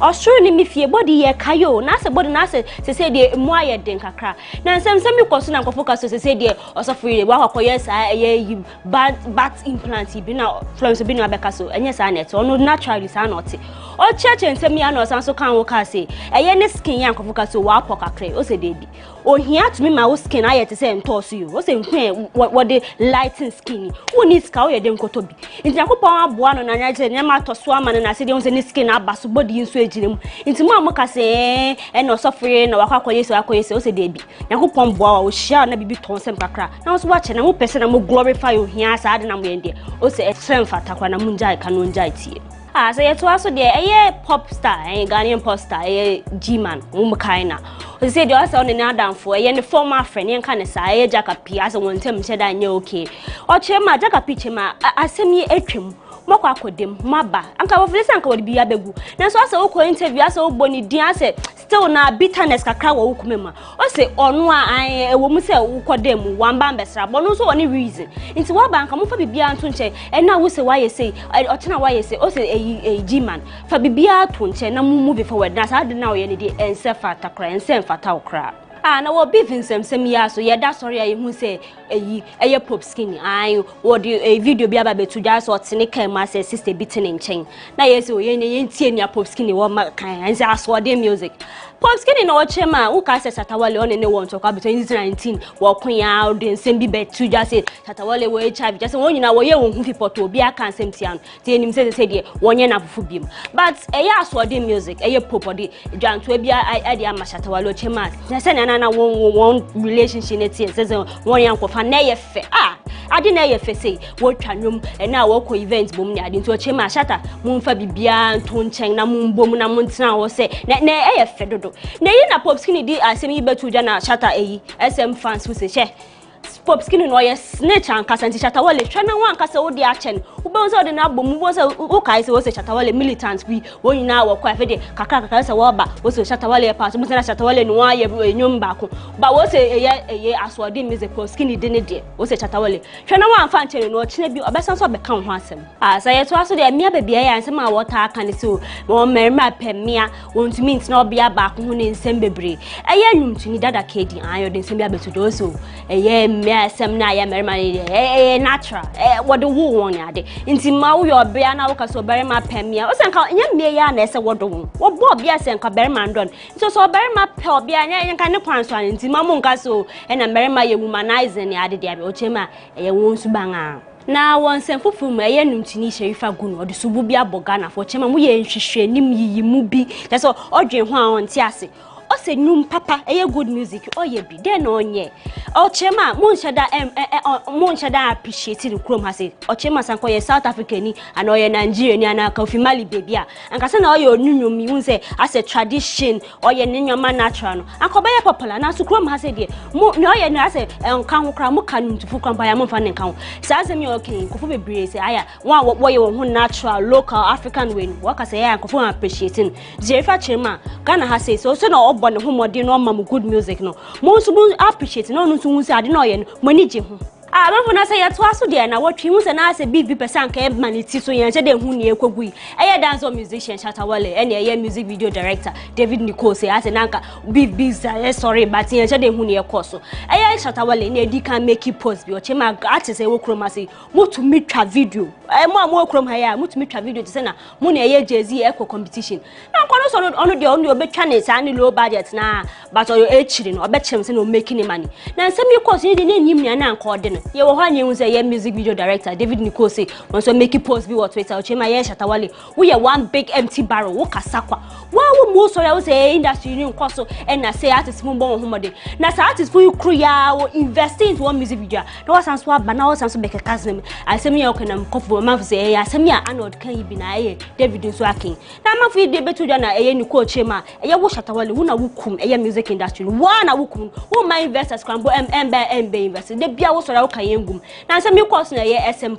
Australian me fie body ye kayo na se body na se say de mo aye den kakra na nsem me kwaso na focus so say de osofo wa kwakoye sa ye bat implant bi na Florence bi na abeka so enye sa net ono naturally sa na ote o church nsem ya na osan so kan wo ka say eye ne skin ya focus so wa pọ kakra o se de bi o hia to me ma wo skin aye te say nto so you o se nhwe what the lighting skin who needs ka o ye de nkoto bi nti akopon aboa no na nya je ne ma to so ama na se de on se ne skin abaso body nso into mamma say, and no suffering, no akoyese, o se debi. Yakupon boa, o share na bibi ton sem kakra. Now was watching, and who person will glorify you here, sad and I'm wende. O se extreme fatakwa na munjai kanunjai tie. Ah, so yet also there, a pop star, a Ghanaian pop star, a G-man, Umakaina. O se de also on the for a former friend, and canessa, a Jackapi, as a one term said I knew okay. Or Chema, Jackapi Chema, I send me a trim. Mokwa kodem maba anka wo flesa anka wodi biya begu na so asa wo ko interview asa wo boni din asa still na bitterness kakra wo kumema o se onu a wo mu se wo kodem wamba mbesra bono so woni reason nti wo ba anka mo fa bibia nto nche e na wo se waye sei o tena waye sei o se e G-man fa bibia to nche na mu move forward na sa de na wo ye ne de ense fata kra ense fata okra na wo beef nsem ya so ye da sorry ayi hu say eye pop skinny ayi wo de video bi aba betu ja so tene kan ma say sister bitin nchen na ye say ye ntie nia pop skinny wo ma kan anse aso de music pop skinny no chema wo ka say Satawale on ne won talk about 2019 wo kun ya de nsem bi betu ja say Satawale wo HIV just won nyina wo ye won hu fipoto obi aka nsem tian te enim say de wonye na fufu bim but eye aso de music eye pop de dwanto bia ade ama Satawale chema na say na one relationship net says one yanko fa na ye fe ade na ye fe say wo twanwom na wo ko event bom ni ade nto chema shata mumfa bibia nto nchen na mumbom na muntena wo say na ye fe dodo na yi na pop skinny di asem yi betu ja na shata SM fans who say she pop skinny no ye snitch and kasanti Satawale twana wan kasa wo di achen wo be so de na bom wo say wo kai say wo say Satawale militant bi wo nyina wo kwa fe de kakra say wo ba wo say Satawale pass wo say Satawale no wa ye enyom ba ko ba wo say eye aswade music pop skinny de ne de wo say Satawale twana wan fa nche no chine bi obesan so be kan ho asem say ye to aso de mia ba bia ya nsem a wo ta aka ne so wo merima pemia wo ntumi ntina obia ba ko ho ne nsem bebre eye nwumtuni dada kedi ayo de nsem bia betu do so eye me sem na ya merima natural what the woo won ya de nti ma wo yo bia na wo ka so berima pemia o senka nya me ya na ese wo do wo bo bia senka berima ndon nti so berima pe obia nya nka ne kwan so nti ma mo nka so na berima ye womanizing ya de dia be o chema ye won su banga na won sem fufu mu eye numtini Sherifa gu no de subu bia boga na fo chema mu ye nhwehwe nim yiyi mu bi so odwen ho a on ti ase o se num papa eye good music o ye bi den no onye o chema mon shada appreciate the chrome ha se o chema sanko ye South Africa ni ana o ye Nigeria ni ana ka Mali baby a anka se na o ye onunwom mi hun se as a tradition o ye nyoma natural no anko ba ye popular na so chrome ha se de mo ni o ye na se nka ho kra mo ka ntufu kra ba ya mo fa ne nka ho sa se mi okay ko fo bebre se aya wo ye wo natural local African way wo ka se ya anko fo appreciating Sherifa chema Ghana ha se so na bon ho modern no mam good music no mo so appreciate no so hu se ade no ye no mani je ho Amafo na say ya to aso de na watwe hu se na say big person ka e maniti so yan che de hu ne ekogui eye dance musician Shatawale ene eye music video director David Nicole say ase nanka big sorry but yan che de hu ne ekoso eye Shatawale na edi kan make it post bi o che ma artist e wo kroma say mutu mitwa video mo krom ha ya mutu mitwa video te say na mo na eye Jay-Z eco competition na nkono so ono de ono obetwa ne sa ne low budget na but o echiri no obechem say no making money na nsem yi course ni de na enyim nya na nko de no ye wo hanye hu say ye music video director David Nicole say won so make post bi what Twitter o chema ye Shatawale we ye one big empty barrel wo kasakwa wa wo mo so ya wo say industry ni nko so and na say artist mo bon homode na say artist for you crew ya wo invest into one music video na was so aba na was so be kekasem asem ye okenam kofo ma fu say ya asem ya anod kan yi bi na ye David so akin na ma fu de betu na ye Nicole chema ye wo Shatawale wo na wo kum ye music industry wo na wo kum wo my investors scramble MB invest de bia wo so ya wo kan yengum na say me course na ye SM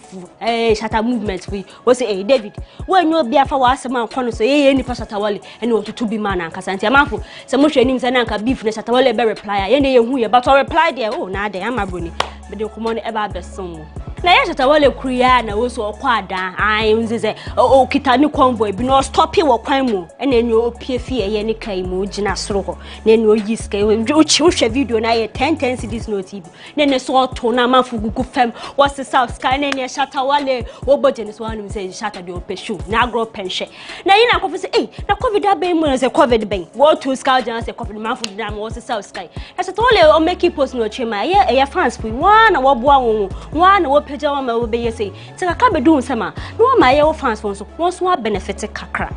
Shatta movement we say David when you bia fa wa asem anko no so ye ni fa Shatawale ene otutu bi ma na nkasa ntia manfo se mo hwani se na nka beef na Shatawale be reply ye ne ye hu ye but o reply there oh na there amabroni be de komo no e ba besom na ye Shatawale kuya na wo so okwa ada ai nzeze o kita ni convoy bi no stop e wo kwan mu ene enu opie fie ye ni kai mu gina soro ho na enu oyi ska o chi hwe video na ye 10 cedis no TV na ne so to na manfo gugu fam wo se south sky na ne Shatawale wo boje ne so anu se Shatta de opeshu na agro penhye na yi na kofi se na covid aben mu na se covid ben wo to sky jana se covid manfo de na wo se south sky na Shatawale o make post no chema ye fans fu wa na wo boa wo na wo peja ma wo be ye say se ka be do nsema no ma ye wo fans so won so benefit kakra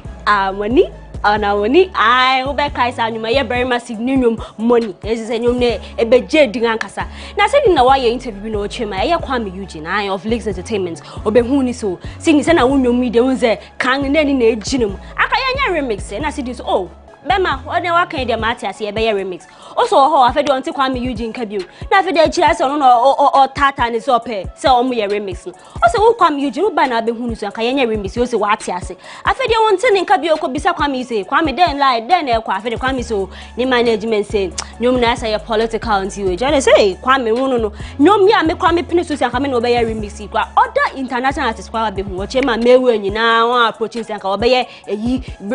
wani ana wani ai wo be kai sa nyuma ye very massive nyum money ezi se nyum ne e be je di ankasa na se na wa ye interview no chema ye Kwame Eugene ai of Lakes Entertainment obehu ni so sing se na wo nyum mi de unze kan ne ni na ejinum aka ye nya remix na se di so oh Bema, what they work in the Matthias, ye be remix. Also, I fed on to Kwame Eugene Kabu. Now, for the children or Tata and his opera, so on me a remix. Also, who Kwame Eugene, by now be who's a Kayanya remix, you say what I say. I fed you on telling Kabu could be so Kwame say, Kwame then lie, then a quaff the Kwame so, the management say, no nice a political and you. Just say, Kwame, no, me, I make Kwame Pinisus and come in obey a remix. Other international artists, Kwame, watch him, may when you now approaching Sanka obey a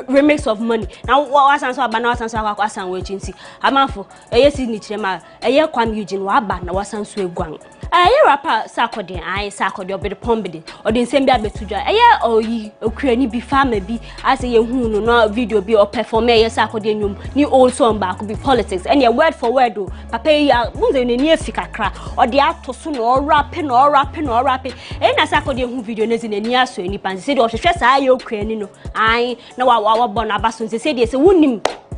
remix of money. Now, what sanso abana sanso akwa asan we chinsi amanfo eye si ni chirema eye Kwame Eugene wa aba na wasanso egwan eye rapper sakode ai sakode obede pombede odi nsem bi abetudwa eye oyi okuani bi fama bi ase ye hu no video bi o perform eye sakode nyum ni old song ba ko bi politics and your word for word o papa ya munze ne ni efikakra odi ato so no rap e na sakode hu video ne zine ni aso ani pan se de o hwehwe sa ye okuani no ai na wa bona abaso se de se wuni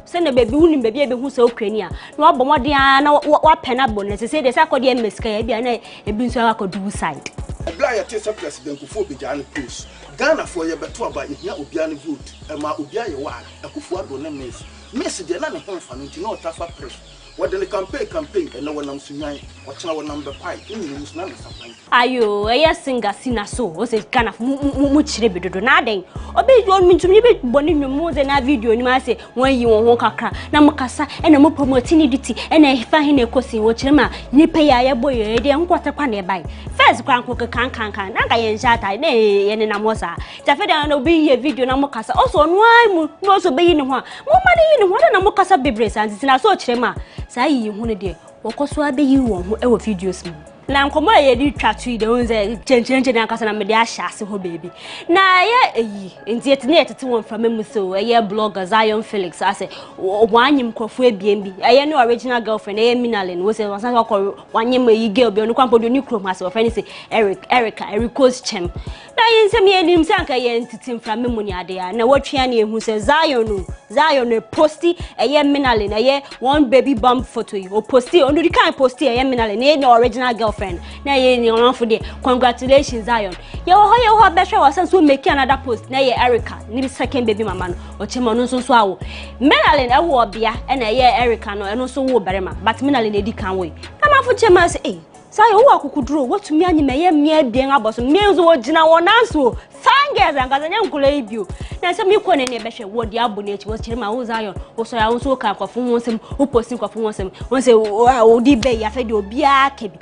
send baby wuni baby be hu se okuani a na wa bomode na wa pena bonus se de sakode e meska ya bia na e bi nso akodu side Obla ya tesa president Kufuor Bejane post Ghana for ye beto aba ehia obiane vote e ma obia ye wa Kufuor do na miss de na ne honfa no nti na otafa press what the campaign and no one am sunyan what na number 5 in news na sapan ayo eya singer sina so o se Ghana mu chire bedodo na den obi on mintumi be boni nwumu ze na video ni ma se won yi won ho kakra na mukasa e na mo promote ni diti e na fa he na ekosi wo chire ma nipa ya ye boye de nkwata kwa na e bai first kwa nko kan na ga ye njata na ye ne na mosa ta fe da na obi ye video na mukasa o so no ai mu no so be yi ni ho mo ma ni yi ni ho na mukasa bebre santi na so chire ma sa yi hu ne de wokoso abeyi won ho e wo videos mu na nkomo ye di twatu de unze chenchenche na kasa na me de ahyase ho baby na ye eyi enti etine etete won from me so ye blogger Zion Felix ase wanyim krofo ebiem bi ye ne original girlfriend ye Minalin wo se wasan ko wanyim eyi girl bi onu kwampo do ni krom ase wo fani se Erica's chem na yin se me enim sanka ye entitim from me mu ni ade ya na wotwea na ehu se Zion no posti ye Minalin ye one baby bump photo yi o posti onu di kan posti ye Minalin ne original girlfriend na ye ni on for the congratulations Zion ye ho be hwe wasan so make another post na ye Erica ni second baby mama no o chema no so awo Minalin e wo bia e na ye Erica no e no so wo berema but Minalin edi kan we na ma fo chema say Say who akukudro what to me anyi me den aboso me nso wo gina won anso fangers angaza nya nkula ibio na se me ko ne behwe wo di abo na echi wo kire ma wo Zion wo so ya wo so ka kwafo wo nsem wo post kwafo wo nsem wo se wo di be ya fe di obi akebi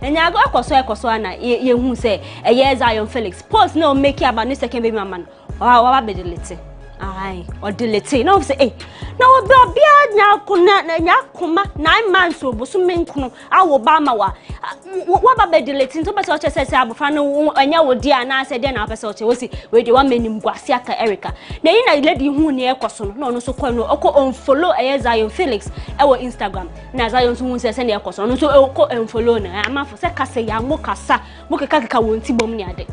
enya akoso na ye hu se eye Zion Felix post no make about no second baby mama wa be delete ai or delete no say eh na obi nya kuma 9 months obosu menkunu awo ba ma wa ba be delete to be say o che say abofra no anya wo dia na say dia na pese o che wosi we dey one menim gwase aka Erica na yi na lady hu ne ekoso no no so kwa no oko unfollow Zion Felix e wo Instagram na Zion so hu say na ekoso no so oko unfollow na amafo say kase ya mo kasa mo keka wonti bom ni ade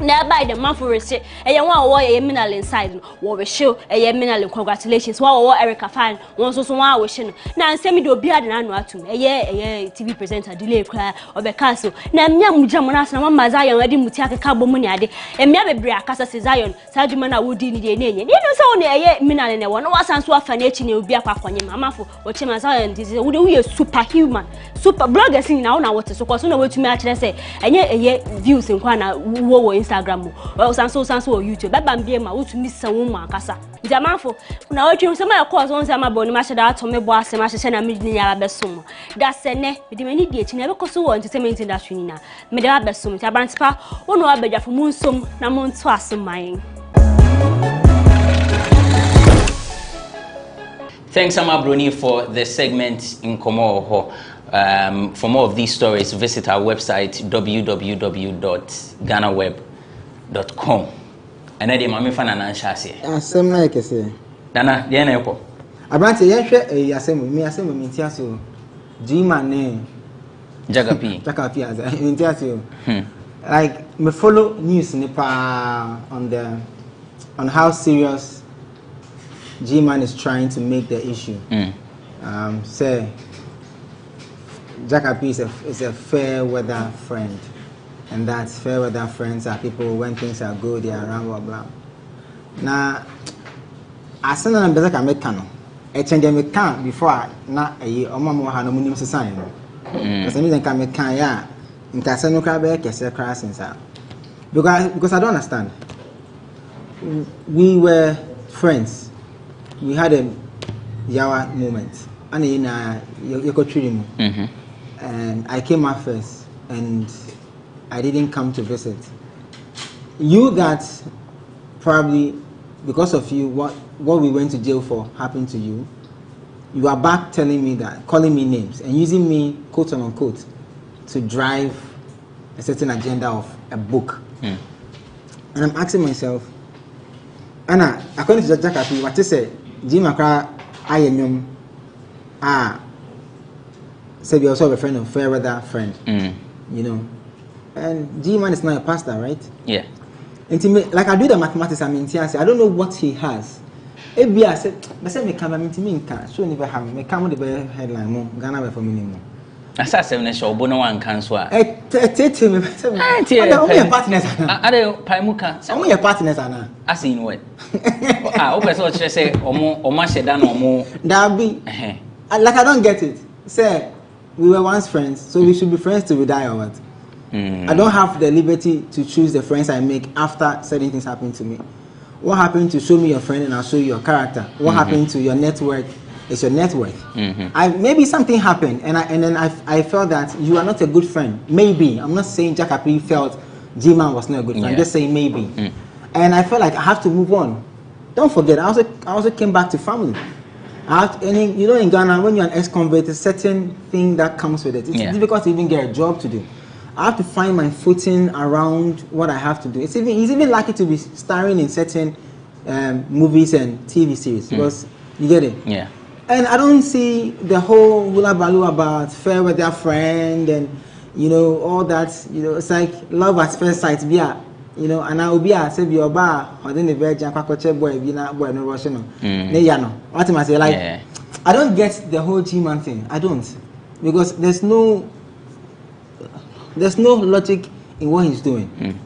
na by the man for receipt e yan wa wo ye mineral inside wo we show e mineral congratulations wa wo Erica fan won so wa wo she no na nsemi de obi ade na anu atum e TV presenter delay kra obeka so na mmia mujam na asna mama Zion ade muti akeka bom ni ade mmia bebre akasa se Zion sajuma na wodi ni de nenye ni no se wo ne mineral ne wo no wasanso afa na echi ne obi akwakonye mamafo wo che ma Zion disease wo de we superhuman super bloggers ni na wo na wote so ko so na wetumi a kire se enye views nkwa na wo Instagram o sanso o YouTube baba mbie ma wotumi sanwo mu akasa ndiamanfo na wetwe so ma cause on sama boni ma sheda ato me bo ase ma hye na me ni ya besom da sene me de mani die chi na be koso wo entertainment industry ni na me de abesom ti abantipa wo no abadwafo mu nsom na mo nto aseman. Thanks, Amabroni, for the segment in Komo. For more of these stories, visit our website www.GhanaWeb.com. And then my fan and Shasi. Asem na kese. Dana, the ene Abranti yehwe asem mintiaso. Jima ne Jagapi as mintiaso. Like me follow news nipa on how serious G-Man is trying to make the issue. Say Jagapi is a fair weather friend. And that's fair weather friends are people when things are good, they are around, blah, blah. Now, I send them better can make canon. I change them can before not a year or more harmonium society. Because I mean, can make can, yeah. In Casano Crabbe, Cassia Crassins out. Because I don't understand. We were friends. We had a Yawa moment. And in Yoko and I came out first. And I didn't come to visit. You got probably because of you what we went to jail for happened to you. You are back telling me that, calling me names and using me quote unquote to drive a certain agenda of a book. And I'm asking myself, Anna, according to Jagapi, what you say, Jim Akra Ayenyum said you're also a friend of fair weather friend. You know. And G-Man is not a pastor, right? Yeah. And like I do the mathematics, I don't know what he has. Maybe I said, me come to me so never have me come with the headline more Ghana for minimum. I said 7 show bono one cancel. Only partners. I don't Paimuka. Only partners Anna. I seen what. I hope I saw say or much than or more. That be like I don't get it. Say we were once friends, so we should be friends till we die or what? I don't have the liberty to choose the friends I make after certain things happen to me. What happened to show me your friend and I'll show you your character? What happened to your network is your net worth. Maybe something happened and then I felt that you are not a good friend. Maybe. I'm not saying Jagapi felt G-Man was not a good friend. I'm just saying maybe. And I felt like I have to move on. Don't forget, I also came back to family. And you know, in Ghana, when you're an ex-convict, there's a certain thing that comes with it. It's difficult to even get a job to do. I have to find my footing around what I have to do. He's even lucky to be starring in certain movies and TV series because you get it. Yeah. And I don't see the whole hula baloo about fair weather friend and you know all that. You know, it's like love at first sight. You know, and I will be a say be oba or then the virgin kwakwache boy be na boy no rush no. Ne ya no. What am I say like? I don't get the whole G-Man thing. I don't because there's no logic in what he's doing.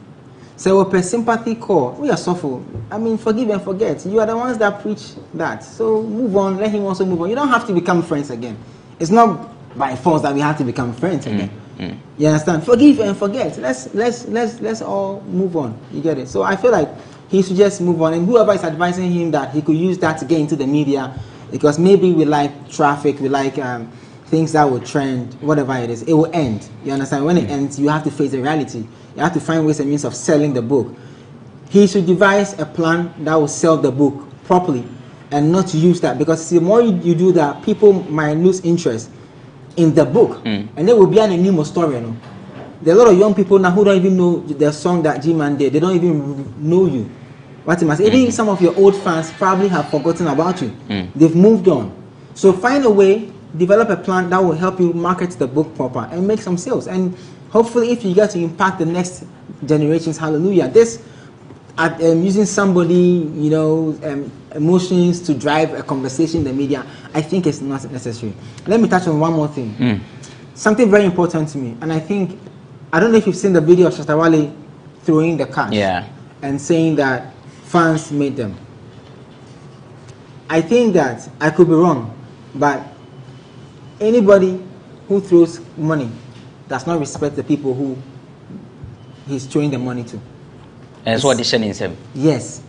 So per sympathy call, we are suffer. I mean, forgive and forget. You are the ones that preach that. So move on, let him also move on. You don't have to become friends again. It's not by force that we have to become friends again. You understand? Forgive and forget. Let's all move on. You get it? So I feel like he should just move on, and whoever is advising him that he could use that to get into the media, because maybe we like traffic, we like things that will trend, whatever it is, it will end. You understand? When it ends, you have to face the reality. You have to find ways and means of selling the book. He should devise a plan that will sell the book properly and not use that, because the more you do that, people might lose interest in the book, and there will be an enigma story. You know? There are a lot of young people now who don't even know the song that G-Man did. They don't even know you. What it must. Even some of your old fans probably have forgotten about you. They've moved on. So find a way, develop a plan that will help you market the book proper and make some sales. And hopefully, if you get to impact the next generations, hallelujah. This using somebody, emotions to drive a conversation in the media, I think it's not necessary. Let me touch on one more thing. Something very important to me, and I don't know if you've seen the video of Shatawale throwing the cash and saying that fans made them. I think that I could be wrong, but anybody who throws money does not respect the people who he's throwing the money to. That's what they said in him. Yes.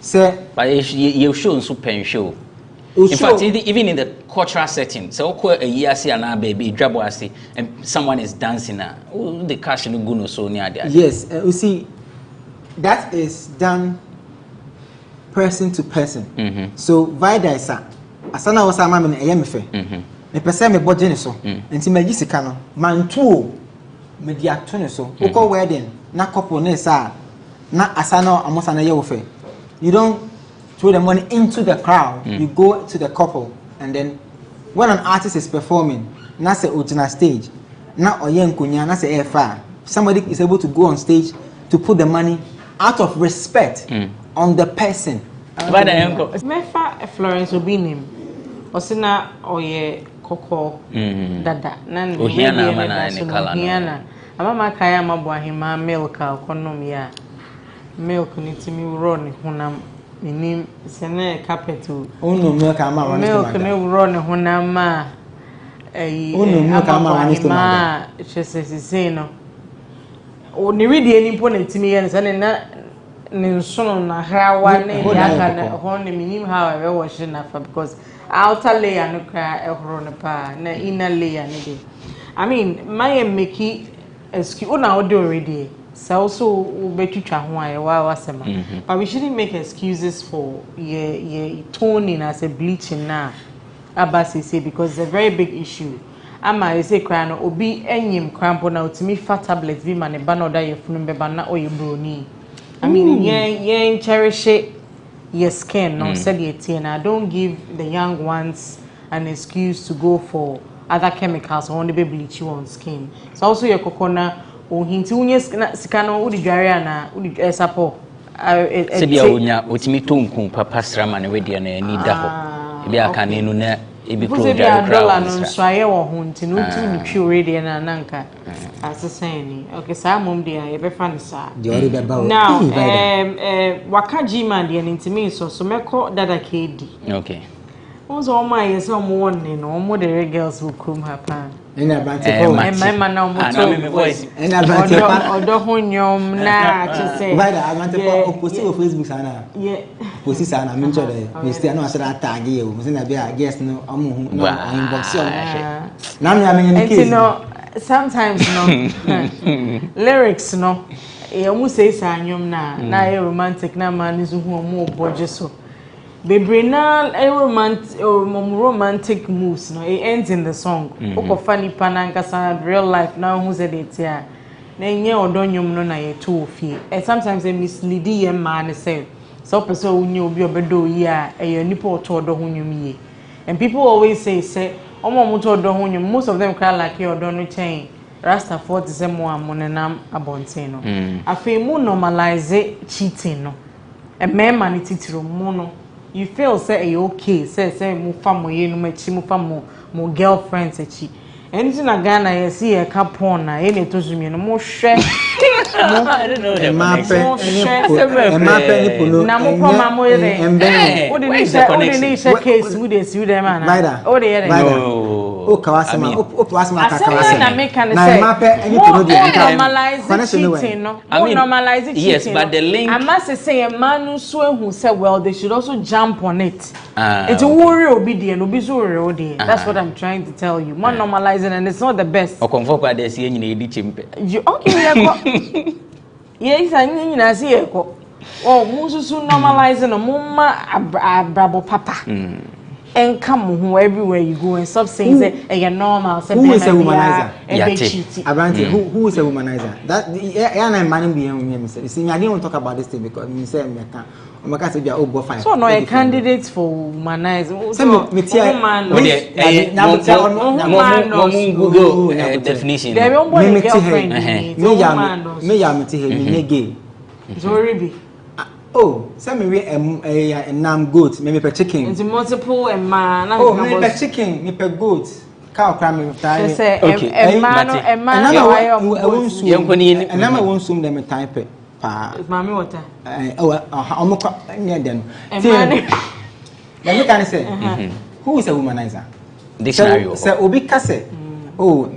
Sir, but you show super show. In fact, even in the cultural setting, so a year see an baby drabble and someone is dancing now. The cash no go no so near there. Yes, you see, that is done person to person. So Vida is asana was a man in a yemefe. Me person me budget so. Nti me gisika no man two media tone so. Oko wedding na couple ne sa na asana amosa na ye wofe. You don't throw the money into the crowd. You go to the couple, and then when an artist is performing, na se original stage, na oye nkunya na se efa. Somebody is able to go on stage to put the money out of respect on the person. Mefa Florence Obinim, Osina oye koko dada. Nan Ohiana mana ni kala. Ohiana. Amama kaya mabuahima milk konomia. Milk nitimi uroni hunam minim sene capital. Ono milk ama wani milk ne uroni hunama. Ono milk ama wani ma chese no. O ni ready any po nitimi yen sene na ne sono na hrawa ne yaka na ho ne minim how I wash na fa, because outer layer no kra ehoro ne pa na inner layer ne dey. I mean my make excuse una do already. So also betwitwa ho aye wa wasema, but we shouldn't make excuses for toning as a bleaching now abasi say, because it's a very big issue. Ama say cry no obi enyim crampo na otimi fat tablet vi ma ne ba na oda ye funu be ba na oye broni. I mean yen cherish your skin no said ye na don't give the young ones an excuse to go for other chemicals or only be bleach you on skin. So also your coconut o hinti unye sikano udi dware na udi esapo se dia onya otimi tonku papa srama ne wedia na ani da ho ebi aka ne no na ebi pro dware dollar no so aye wo ho nti no tu ni twi already na nanka asesen ni okay sa mom dia ye be fa ne sa now waka G-Man dia ntimi so meko dada kedi okay ozo o my yes o mo won no mo the girls who come happen. Ena Brantippa. My man now mo voice. Ena Brantippa. Odo hunyom na to say. Vida Brantippa post on Facebook sana. Yeah. Post sana me ncho dey. Me stay no asira tag ye o. Me say na be guest no amu no inbox yo. Na me am in case. No sometimes no lyrics no. E omu say sanyom na e romantic na man is who omu oboje so. Bebrina romantic moves no it ends in the song. Oko funny panankasa real life now who said it here. Na nye odonyum no na ye to fie. And sometimes they mislead ye man say. So person unye obi obedo yi a e nipa oto odo hunyum ye. And people always say omo moto odo hunyum, most of them cry like ye odo no chain. Rasta 40 say mo amonenam abonten no. Afei mu normalize cheating no. E mema ni titiro mu no. You feel say okay, say mu family no machi mu famo mo girlfriends echi. Anything na Ghana you see a couple na e ne tozumi no mo hwe. I don't know them. Na mo poma mo ire. O de ni say case mu dey see them ana. O de here. Oh, Kawasama. Kawasama. Normalize cheating, no? Normalize cheating. Yes, but the link. I must say, a man who said, well, they should also jump on it. It's a worry obedient, obedient. That's what I'm trying to tell you. Man, normalizing, and it's not the best. Okay, yes, I see. Oh, Musu normalizing a mumma brabo papa. And come who everywhere you go and stop saying that you're normal. Who is a womanizer? Who is a womanizer? That I'm manning behind me. You see, I didn't want to talk about this thing because you say I say you're over fine. So no a candidate for womanizer. So Google definition. There won't be a girlfriend. Me gay. It's oh, some a nam goat, maybe per chicken. It's multiple and man. Oh, maybe per chicken, maybe per goat. Cow cram with time. Okay. A man, and I'm won't soon them a type it. Mammy water. Oh, near them. Let me can say, who is a womanizer? Dictionary. Sir Obi Kase. Oh,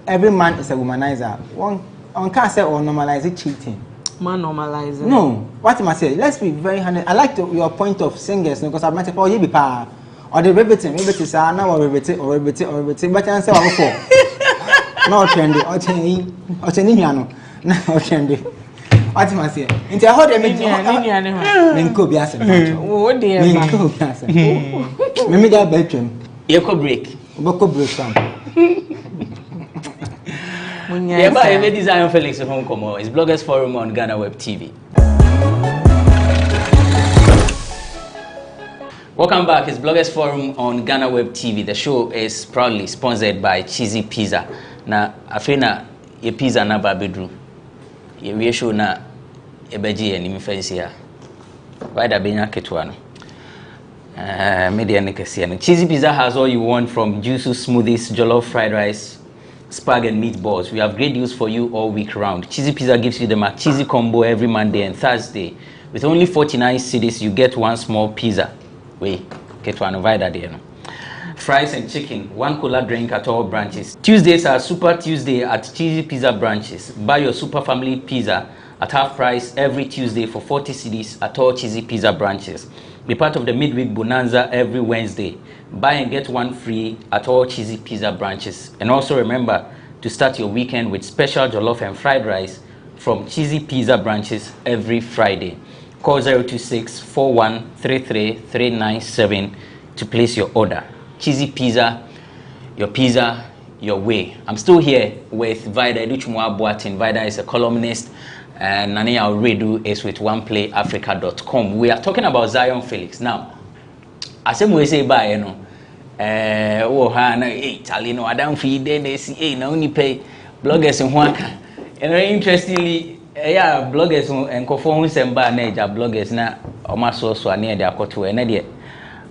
every man is a womanizer. One on Kase or normalize cheating. Man normalizing. No, what am I saying? Let's be very honest. I like your point of singers because I'm not a you be power or the rebetting. Maybe it's now or rebetting, but I answer for no trendy or cheniano. No trendy. What am I saying? Into a hot image, could be asking. Oh, dear, maybe that bedroom. You could break. Boko break some. Yeah, but I Zion Felix at home. It's Bloggers Forum on GhanaWeb TV. Welcome back. It's Bloggers Forum on GhanaWeb TV. The show is proudly sponsored by Cheesy Pizza. Now, afina ye pizza na babedru. Ye show na ebeji ni mfensi ya. Waida benya ketwano. Media nekesiano. Cheesy Pizza has all you want from juices, smoothies, jollof fried rice, spag and meatballs. We have great deals for you all week round. Cheesy Pizza gives you the McCheesy combo every Monday and Thursday. With only 49 cedis, you get one small pizza. Wait, get one of there. Fries and chicken, one cola drink at all branches. Tuesdays are Super Tuesday at Cheesy Pizza branches. Buy your Super Family Pizza at half price every Tuesday for 40 cedis at all Cheesy Pizza branches. Be part of the midweek bonanza every Wednesday. Buy and get one free at all Cheesy Pizza branches. And also remember to start your weekend with special jollof and fried rice from Cheesy Pizza branches every Friday. Call 026-4133-397 to place your order. Cheesy Pizza, your way. I'm still here with Vida Educhumwa Boatin. Vida is a columnist and Nania Redu is with OnePlayAfrica.com. We are talking about Zion Felix. Now, as we say by Talino, I don't feed they see no only pay bloggers in Waka. And very interestingly, bloggers and co-phones and manager bloggers now almost so near their kotu and idiot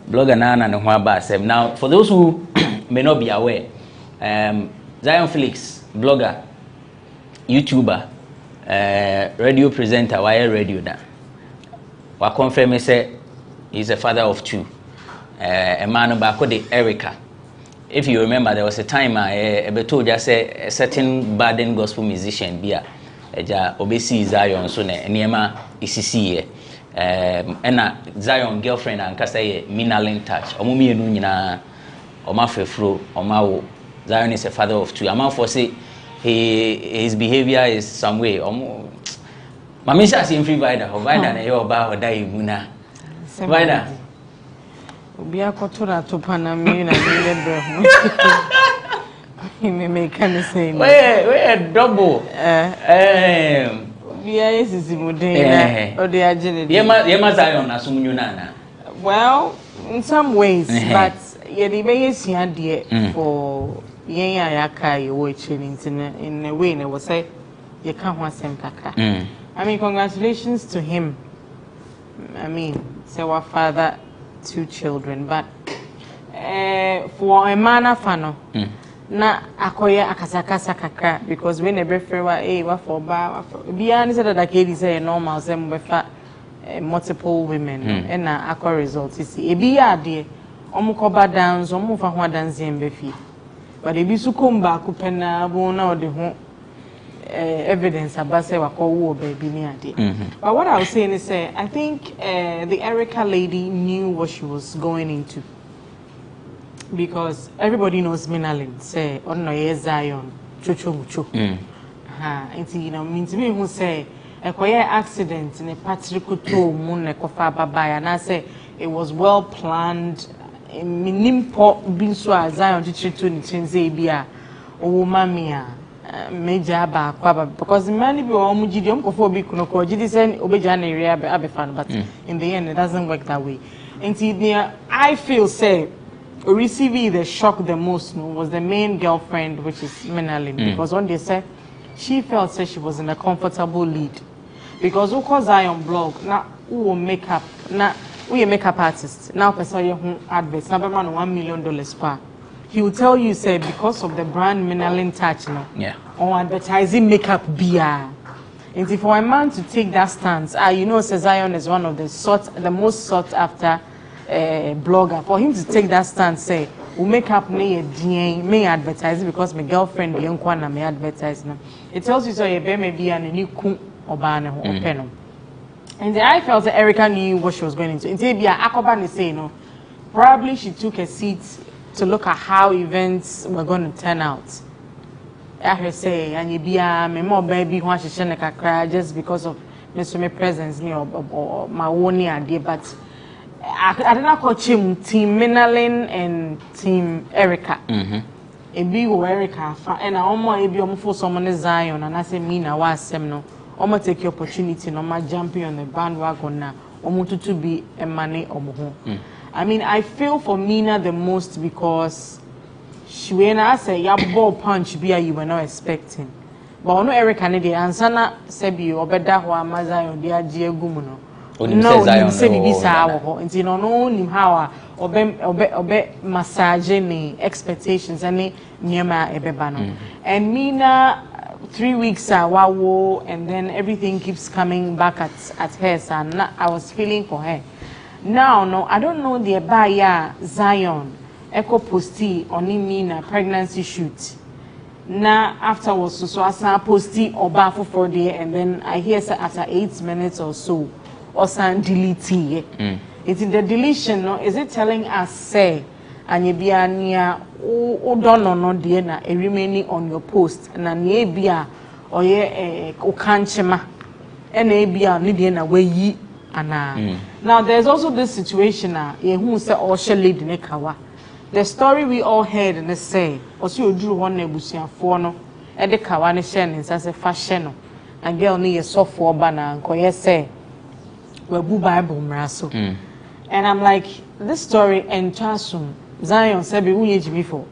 blogger Nana and Wabasem. Now, for those who may not be aware, Zion Felix, blogger, YouTuber, radio presenter, wire radio now. Wa confirm say he's a father of two. A man back with Erica. If you remember, there was a time I told you say a certain Baden gospel musician Bia obesi Zion so ne niema isisi and Zion girlfriend and say Minalin touch. Omumi enu nyina omafefro omawo. Zion is a father of two. Amount for say his behavior is some way. Mamisha si free Vida. Vida na yo ba odai muna. Vida. Obi akotora to panami na lebre ho. Me make can say. We double. Obi ayesi mudena. O de agene. Yema Zion na sumunyu nana. Well, in some ways, but ye the biggest here for yen ayaka ye watching in a way, and I was say you can't want some kaka. I mean, congratulations to him. I mean, say our father, 2 children, but for a man of fano, na akoya akasakasa kakra because when a befer wa for ba beyond said that Katie say normal say befa multiple women and na akwa result see e bi ade omukoba dance omufa ho dance embefi but ebi su kom ba ko pena bo na ode ho evidence abase wakowo baby ni ade. But what I was saying is I think the Erica lady knew what she was going into, because everybody knows Minalin say ono ye Zion chuchu and you know means me who say ekoye accident in a patrikuto mun ekofa babaya and I say it was well planned. Minimpo bin so Zion chichitu ni chenze bia o mamia major ba kwaba, because many people are mujidi omkofo bi kuno ko jidi sen obeja na area abe fan, but in the end it doesn't work that way. And I feel say receiving the shock the most was the main girlfriend, which is Minalin, because when they said she felt she was in a comfortable lead, because who calls Zion blog now who will make up now we a makeup artist now person you adverts now $1 million per. He will tell you, say, because of the brand Minalin touch, on advertising makeup beer. And if for a man to take that stance, you know, Zion is one of the most sought after blogger. For him to take that stance, say, we makeup me advertising because my girlfriend be on me advertising. It tells you so you be an new or banner or pen. And I felt that Erica knew what she was going into. Until be Akoban is saying, no, probably she took a seat to look at how events were going to turn out. I heard say, and you be a more baby who she just because of Mr. presence or my own idea, but I don't know coach him Team Minalin and Team Erica. And be Erica, and I almost be almost for someone Zion, and I say, Mina was seminal. I'm take the opportunity, no matter jumping on the bandwagon now, to be a money or more. I mean, I feel for Mina the most because she when I say ya ball punch be you were not expecting. But I know Erica ne the answer na sebi obeda ho amazayon dia jiegumuno. No, ni se bibi sa wo ho. Nti no nim how obe massage ni expectations and niema ebeba no. And Mina 3 weeks wow, and then everything keeps coming back at her, and I was feeling for her. Now, no, I don't know the Abaya Zion Echo Posty on Mina pregnancy shoot. Now, afterwards, so I saw Posty or Baffle for day, and then I hear after 8 minutes or so, or some delete. It's in the deletion, no? Is it telling us, say, and you be near or done or not, dear, remaining on your post, and ye be or ye okanchema, and ye be a Lydian away ye. Now there's also this situation who say all she lived in Kawa. The story we all heard and they say also drew one nebusia for no at the Kawane Shennings as a fashion and girl near software banner and koye say we Bible mraso. And I'm like, this story and Chasum Zion said be before.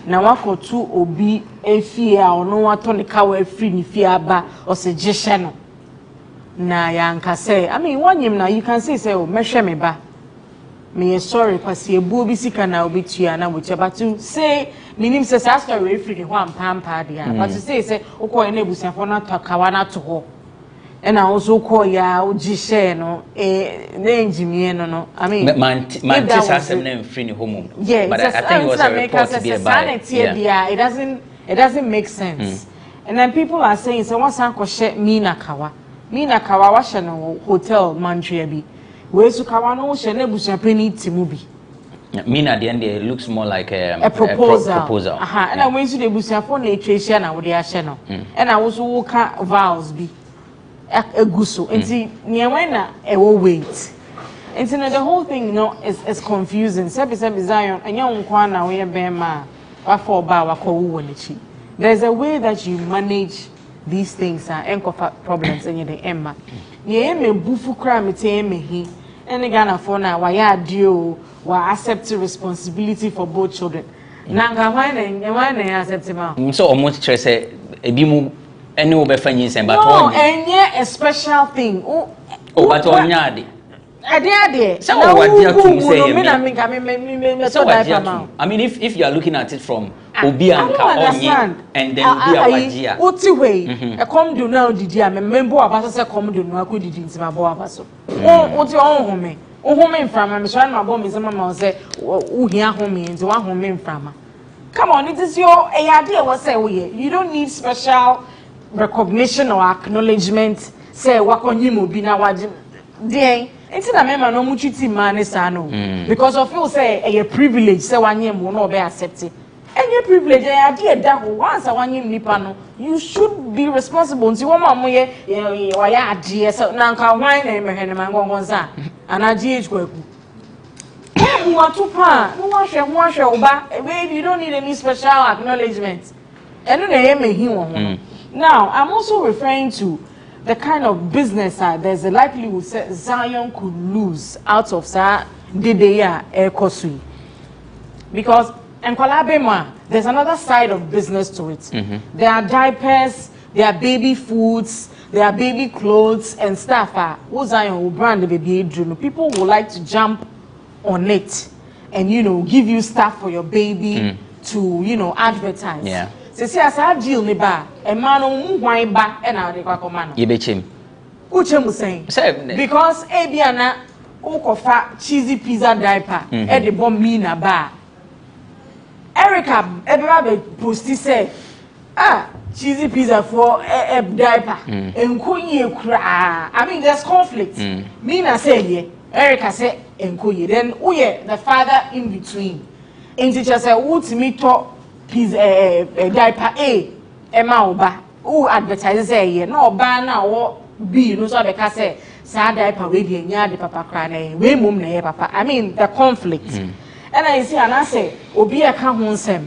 Now I call two obi a fear or no one turn the cow free ni fear ba or suggestion. Na yanka say, I mean, one yim now you can say, oh, meshe me ba. Me sorry, cause ye booby sika na obi tuya na which but to say, minim says after we free one pampa dia. But to say, oko enebu se for na kawana to ho. And I also call ya uji share no no. I mean, man has a name free home. Yeah, but I think it was a report to be a bias. It doesn't make sense. And then people are saying, so what's uncle share Mina Kawa? Mina Kawawa no hotel Mantriabi. Where su Kawano Shane Bushapini Timubi. Mina at the end it looks more like a proposal. And I went to the Bushafone Trishana with the Ashano. And I was walk vows be a guso. And see Niawena a wait. And so the whole thing is confusing. Sebi Zion and young Kwana we bema for bawa ko there's a way that you manage these things and problems and the Emma. Ye me bufu crime he and Ghana for now why ya do accept responsibility for both children. Nanga why accept him. So almost say a bimu any overfanyis and but no, and yeah a special thing. Oh but on yadi. I mean, if you are looking at it from Obianka and then Obiawajia. What's the way? A come do now, did you? I remember about us a come do no, I could eat my boabaso. Oh, what's your own home? Oh, home from my son, my bomb is a mamma say, oh, here home into one home from. Come on, it is your idea. What say we? You don't need special recognition or acknowledgement. Say what on you mobina wajim. Dang. It's na member no muchiti man is ano. Because of you say a privilege. Say one year mo no be accepted. Any privilege, idea that once a 1 year nipano, you should be responsible. See, one more year, why idea? So now can wine and Mahanama and I GH work. You want to pan, no one shall back. You don't need any special acknowledgement. And then now, I'm also referring to the kind of business there's a likelihood Zion could lose out of that Dideya Air Kosui. Because and there's another side of business to it. There are diapers, there are baby foods, there are baby clothes and stuff. Zion will brand the baby. People would like to jump on it and give you stuff for your baby to advertise. Yeah. So see as I deal me ba a man who wine back and I dey kwako man. Yebechim. Uche saying because ebiana ukofa cheesy pizza diaper e dey bomb me na ba. Erica everybody posti say cheesy pizza for a diaper. Enkunye kra. I mean there's conflict. Me na say yeah. Erica say enkunye. Then uye the father in between. In teacher say ultimate to pizza diaper Emma oba who advertise say yeah no oba na wo B no so be ka say sa diaper we dey nya de papa kra na we mum na papa. I mean the conflict. And I see and I say obi e ka ho nsem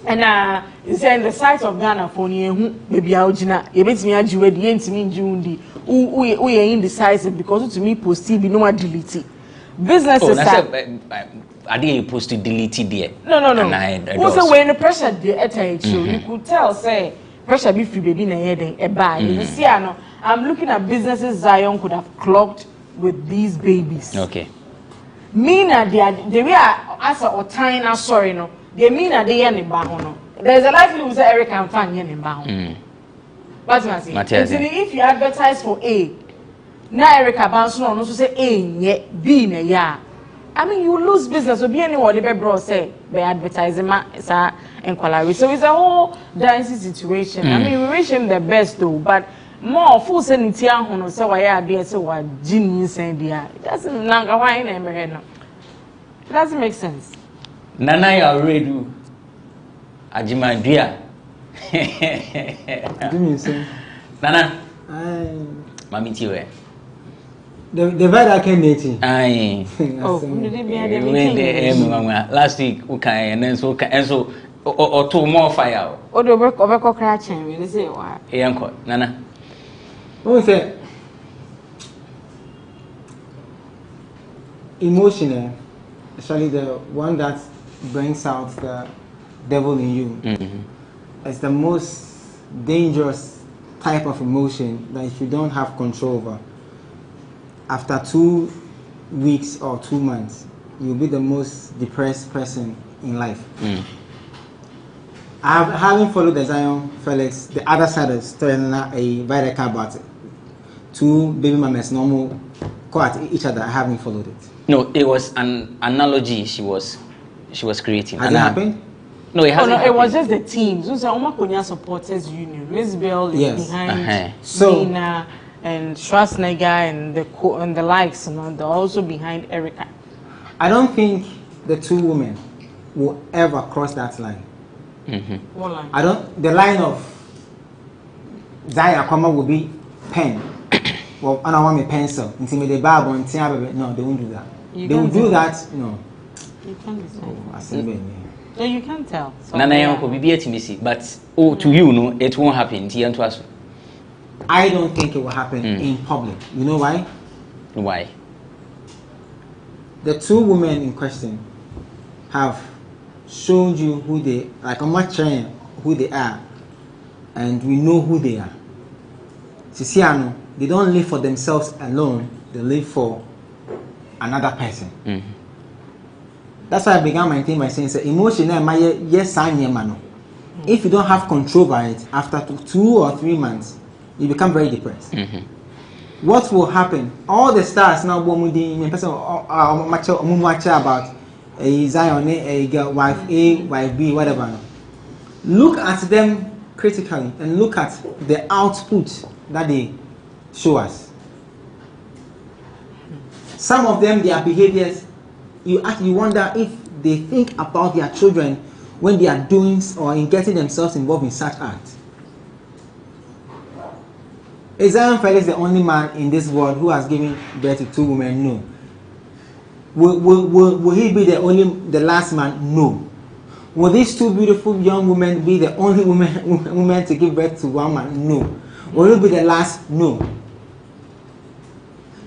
and is in the site of Ghana for you baby aujina e betimi ajiwe di entimi njundi we indecisive because to me post be no delete businesses I didn't post to delete it there. No. Also, when the pressure you could tell, say, pressure be free baby na head buy. You see, I'm looking at businesses Zion could have clogged with these babies. Okay. Mean that they were as a tiny sorry no. They mean that they are in Bahono. There's a likelihood that Eric can find in Bahono. What's my saying? If you advertise for A, now Erica bounce no say A yet B na ya. I mean, you lose business. So be anyone the bro say by advertising inquiry. So it's a whole dicey situation. I mean, we wish him the best though, but more full sanity on so why are there so what genius and it doesn't it doesn't make sense. Nana ya already Ajima dear. Nana. Mami tiwe. The very candidate. Aye. Last week, okay, and then so or two more fire. Or the work of a cockratching, we say, why? Uncle, Nana. Who say emotional, especially the one that brings out the devil in you. It's the most dangerous type of emotion that if you don't have control over. After 2 weeks or 2 months, you'll be the most depressed person in life. Having followed the Zion Felix, the other side of the story, a very car about it. 2 baby mamas normal caught each other. I haven't followed it. No, it was an analogy she was creating. Has it happened? No, it hasn't. It was just the team. So Omakonia Supporters Union. Miss Bell is behind Nina and Schwarzenegger and the likes, they're also behind Erica. I don't think the 2 women will ever cross that line. What line? The line of Zaya Kwama will be pen. Well, I don't want a pencil. No, they won't do that. They will do that, no. You can't decide. No, you can't tell. Nana but to you, no, it won't happen. I don't think it will happen in public. You know why? Why? The 2 women in question have shown you who they like. I'm not sharing who they are, and we know who they are. Sisiano, they don't live for themselves alone. They live for another person. That's why I began my thing by saying, emotion. If you don't have control over it, after 2 or 3 months, you become very depressed. What will happen? All the stars now about a Zion, a girl, wife A, wife B, whatever. Look at them critically and look at the output that they show us. Some of them, their behaviors, you wonder if they think about their children when they are doing or in getting themselves involved in such acts. Is Zion Felix the only man in this world who has given birth to 2 women? No. Will he be the last man? No. Will these 2 beautiful young women be the only women to give birth to 1 man? No. Will he be the last? No.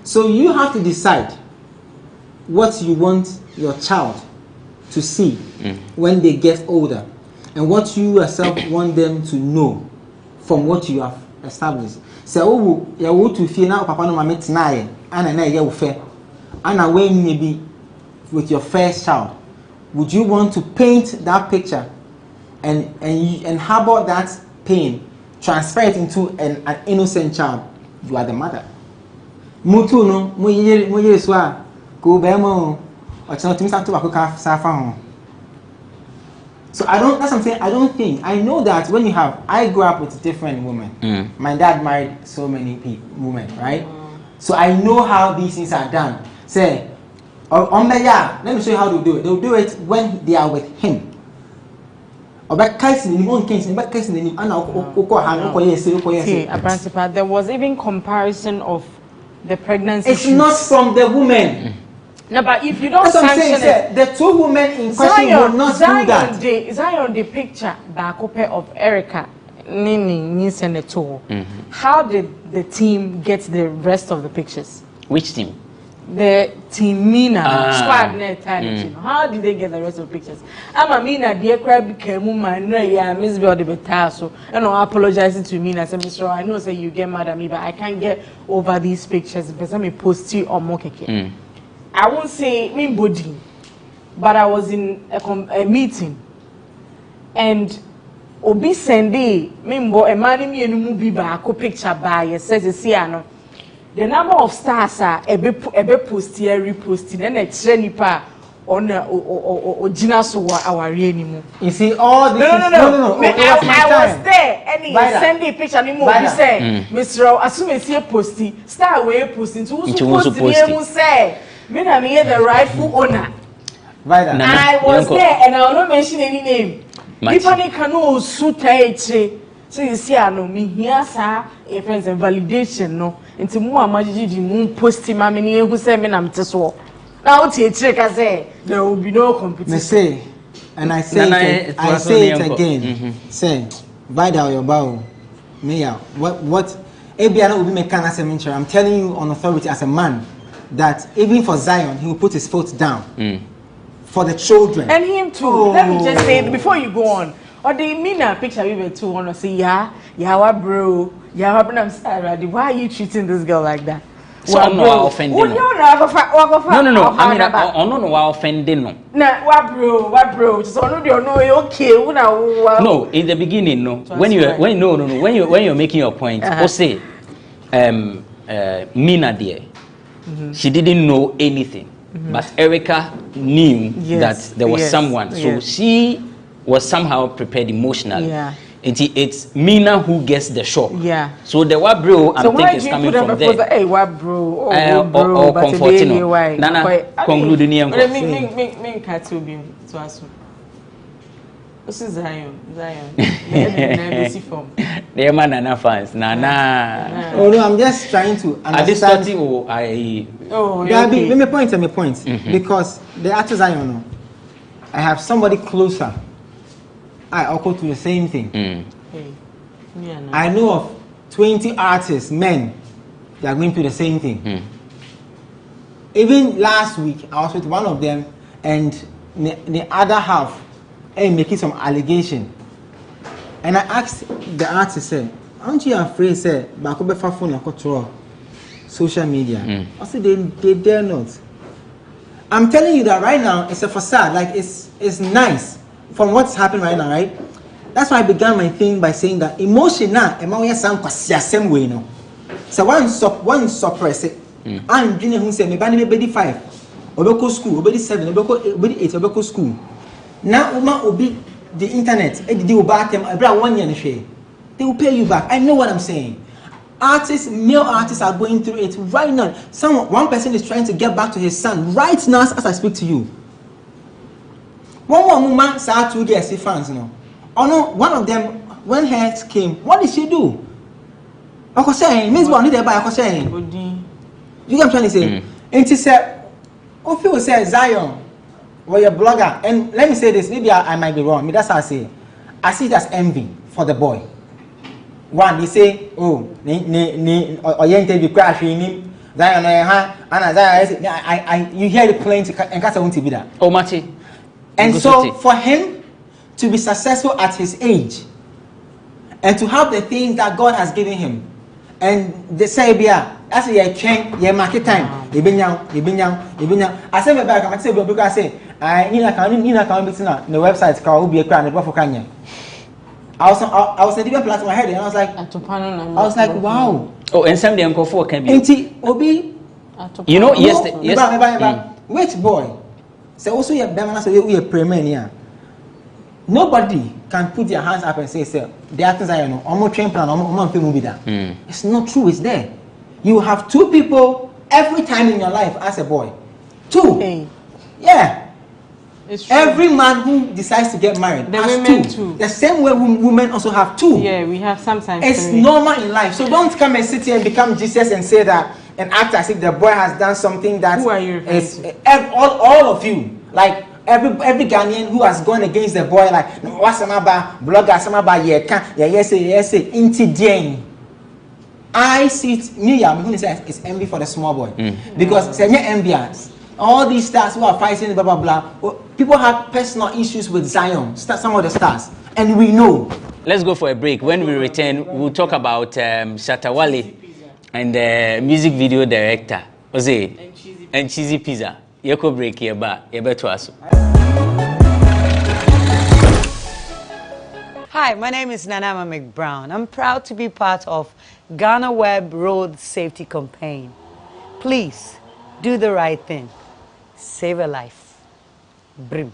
So you have to decide what you want your child to see when they get older, and what you yourself want them to know from what you have established. So you want to feel now papa no mama tonight and na you fair and when maybe with your first child, would you want to paint that picture and harbor that pain, transfer it into an innocent child? You are the mother. Mutu no mo yere so a go be mo o chano timi sa to akoka safa ho. So that's what I'm saying. I know that when you have, I grew up with different women. My dad married so many women, right? So I know how these things are done. Say, let me show you how to do it. They'll do it when they are with him. There was even comparison of the pregnancy. It's not from the woman. No, but if you don't sanction it, the 2 women in question will not do that. Zion, the picture back of Erica, Nini, and the 2. How did the team get the rest of the pictures? Which team? The team Mina squad net. How did they get the rest of the pictures? I'm Mina, dear crab became woman, Miss Body Betaso, and I'm apologizing to Mina. Mr. I know say you get mad at me, but I can't get over these pictures because I'm a post you or monkey. I won't say me body, but I was in a meeting, and Obi Sunday, member a man me and movie back picture by says the number of stars are a bit post here, reposting, and a trenipa on original so our anymore. You see, all this no. I was there, and he sent a picture. Me more say, Mr. Assume see a posty, star way posting to who's supposed say. Me na me the rightful owner. I was there and I will not mention any name. People can suit so you see, I know me here, sir. A friends and validation, no. Into more majority moon posting my many who say me I'm just walk. Now check I say there will be no competition. Say, and I say it again. Say, Vida your bow. Me what Abiana will be making as a mentor. I'm telling you on authority as a man that even for Zion, he will put his foot down for the children. And him too. Let me just say it before you go on. Or they mean a picture we were too want to say, what bro? I'm sorry. Why are you treating this girl like that? So I'm not offending. No. I mean, I don't know why offending. No, what bro? Just okay. No, in the beginning, no. When you're making your point, or say, Mina dear. She didn't know anything, but Erica knew that there was someone, so she was somehow prepared emotionally. It's Mina who gets the shock. So the what bro I'm thinking is coming from there. Hey, what bro? Or comforting. Nana concluding. Me can't be to us. This is Zion. They're my Nana fans. Nana. Oh no, I'm just trying to understand. Let me point. Because the actors Zion, I have somebody closer. I'll go to the same thing. I know of 20 artists, men, they are going through the same thing. Even last week, I was with one of them, and the other half making some allegation. And I asked the artist, said, aren't you afraid, sir, Bakobe phone control social media? I said, they dare not. I'm telling you that right now, it's a facade. Like, it's nice from what's happening right now, right? That's why I began my thing by saying that emotion now, same way, no. So one suppress it. And Junior who said, maybe 5. obeko school, obedi 7, obedi 8, obeko school. Now uma obi the internet, they will back them. Every 1 year they will pay you back. I know what I'm saying. Artists, male artists are going through it right now. One person is trying to get back to his son right now as I speak to you. One more woman saw 2 DSC fans, you know. Oh no, one of them, when Hex came, what did she do? Uncle saying, Miss Bonnie there by Uncle saying. You get what I'm trying to say? And she said, oh, people say Zion, well, you're a blogger. And let me say this, maybe I might be wrong. That's how I say. I see it as envy for the boy. One, they say, oh, interview crash Zion, you hear the planes and catch a be that. Oh, Mati. And so for him to be successful at his age and to have the things that God has given him, and they say, that's a train, your market time. I say, I say, I need a the website called be a crown for Kanye. I was a different platform ahead and I was like, wow. Oh, and some uncle for can be. Obi, you know, yes. Which boy? So also you have we a premier. Nobody can put their hands up and say, the actors I know, I'm not train plan, I'm not movie that. It's not true, it's there. You have 2 people every time in your life as a boy. 2. Yeah. It's true. Every man who decides to get married has 2. The same way women also have 2. Yeah, we have sometimes. It's 3. Normal in life. So don't come and sit here and become Jesus and say that and act as if the boy has done something that who are you is all of you. Like every Ghanaian who has gone against the boy, like what's some about blogger, some about yes, inti Jane. I see it, I'm going to say it's envy for the small boy. Because say envious. All these stars who are fighting, blah, blah, blah. People have personal issues with Zion, some of the stars. And we know. Let's go for a break. When we return, we'll talk about Shatta Wale and the music video director, Jose, and Cheesy Pizza. Yoko break here, but to us. Hi, my name is Nanama McBrown. I'm proud to be part of GhanaWeb Road Safety Campaign. Please, do the right thing. Save a life. Brim.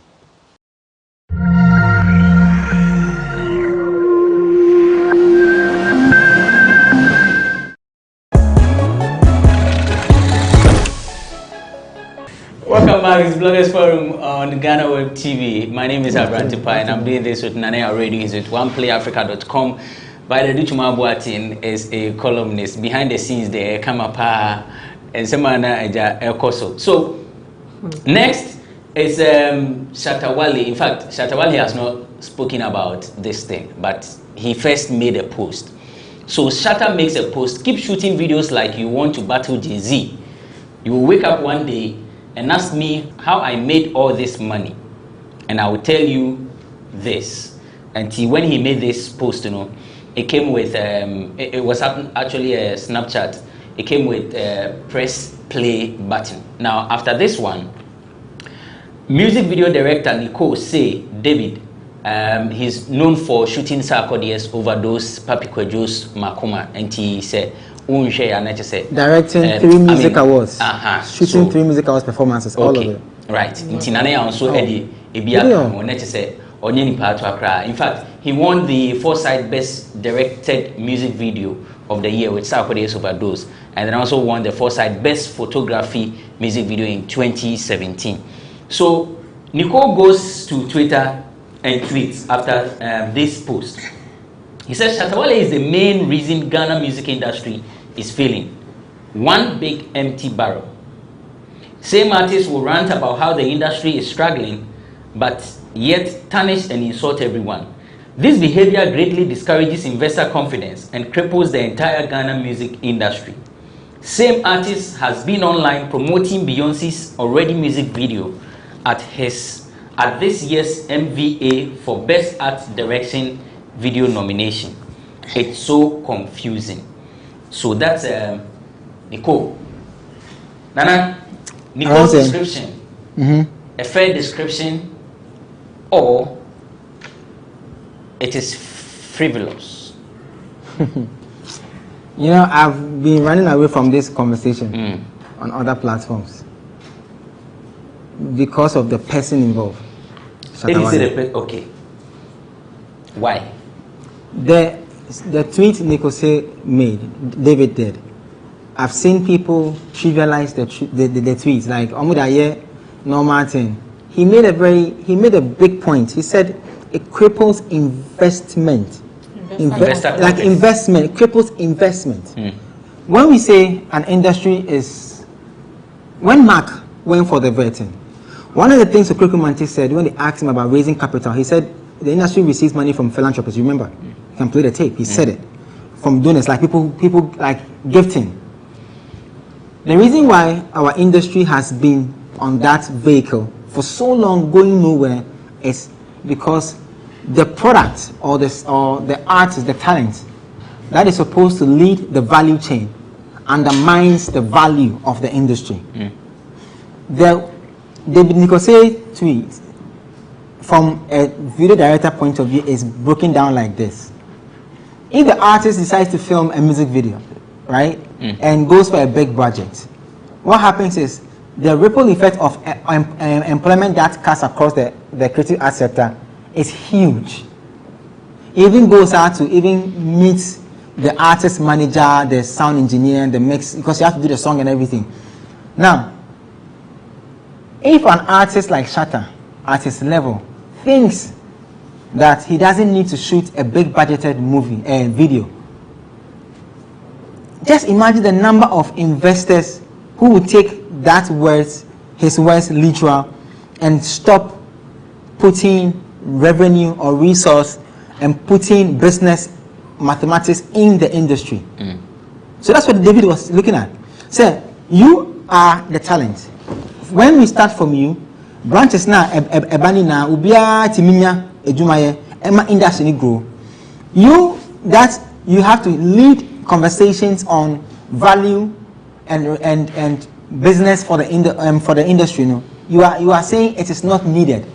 Welcome back. It's Bloggers Forum on GhanaWeb TV. My name is Abrantipa and I'm doing this with Nanea Radio. It's with OnePlayAfrica.com. By the Duchuma Boatin is a columnist. Behind the scenes there, Kamapa and Semana Eja Elkoso. So, next is Shatta Wale. In fact, Shatta Wale has not spoken about this thing, but he first made a post. So, Shatta makes a post. Keep shooting videos like you want to battle Jay-Z. You will wake up one day and ask me how I made all this money, and I will tell you this. And when he made this post, you know, it came with it was actually a Snapchat. It came with a press play button. Now after this one, music video director Nicole say David, he's known for shooting Sarkodie's Overdose, Papi Kwejo's Makoma, and he said directing 3 music awards, shooting 3 music awards performances, all of it. Right. In fact, he won the Foresight Best Directed Music Video of the Year with Sarkodie's Overdose, and then also won the Foresight Best Photography Music Video in 2017. So Nicole goes to Twitter and tweets after this post. He says Shatta Wale is the main reason Ghana music industry is failing. One big empty barrel. Same artists will rant about how the industry is struggling, but yet tarnish and insult everyone. This behavior greatly discourages investor confidence and cripples the entire Ghana music industry. Same artist has been online promoting Beyonce's Already music video at this year's MVA for Best Art Direction Video nomination. It's so confusing. So that's Nicole. Nana, Nicole's description, a fair description, or it is frivolous? You know, I've been running away from this conversation on other platforms. because of the person involved. Okay. Why? The tweet Nikose made, David did. I've seen people trivialize the tweets, like Omudaye, normal thing. He made a big point. He said it cripples investment. Investment, it cripples investment. When we say an industry is, when Mark went for the vetting, one of the things Okwekumante said when they asked him about raising capital, he said the industry receives money from philanthropists. You remember? You can play the tape. He said it. From donors, like people like gifting. The reason why our industry has been on that vehicle for so long, going nowhere, is because the product or the artist, the talent that is supposed to lead the value chain undermines the value of the industry. The David Nikose tweet, from a video director point of view, is broken down like this. If the artist decides to film a music video, right, and goes for a big budget, what happens is the ripple effect of employment that casts across the creative arts sector is huge. It even goes out to even meet the artist manager, the sound engineer, the mix, because you have to do the song and everything. Now, if an artist like Shatta, at his level, thinks that he doesn't need to shoot a big budgeted movie and video, just imagine the number of investors who would take his words literal and stop putting revenue or resource and putting business mathematics in the industry. So that's what David was looking at. So you are the talent. When we start from you, branches now ebani na ubia timinya ejumaye ema industry grow. You have to lead conversations on value and business for the industry. You are saying it is not needed.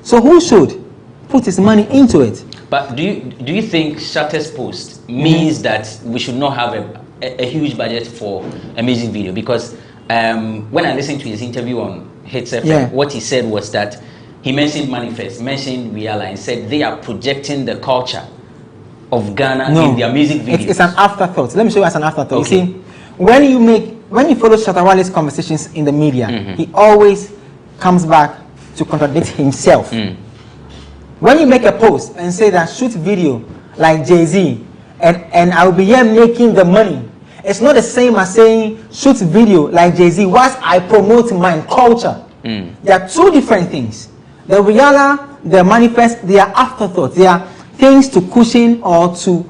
So who should put his money into it? But do you think Shatta's post means that we should not have a huge budget for a music video? Because when I listened to his interview on Hits FM, what he said was that he mentioned Manifest, mentioned Riala, and said they are projecting the culture of Ghana in their music videos. It's an afterthought. Let me show you as an afterthought. Okay. You see, when you follow Shatta Wale's conversations in the media, he always comes back to contradict himself. When you make a post and say that shoot video like Jay-Z and I will be here making the money, it's not the same as saying shoot video like Jay-Z whilst I promote my culture. There are two different things. The Riala, the Manifest, they are afterthoughts. They are things to cushion or to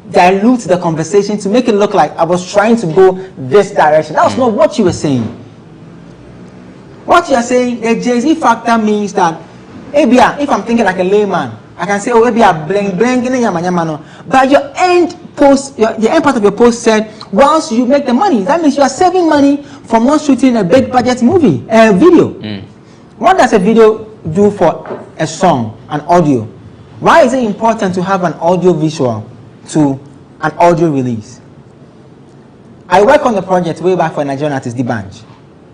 dilute the conversation to make it look like I was trying to go this direction. That was not what you were saying. What you are saying, the Jay-Z factor means that if I'm thinking like a layman, I can say, oh, maybe I blank, but your end post, the end part of your post said, once you make the money, that means you are saving money from not shooting a big budget movie, video. What does a video do for a song, an audio? Why is it important to have an audio visual to an audio release? I work on the project way back for Nigerian artist, D'banj,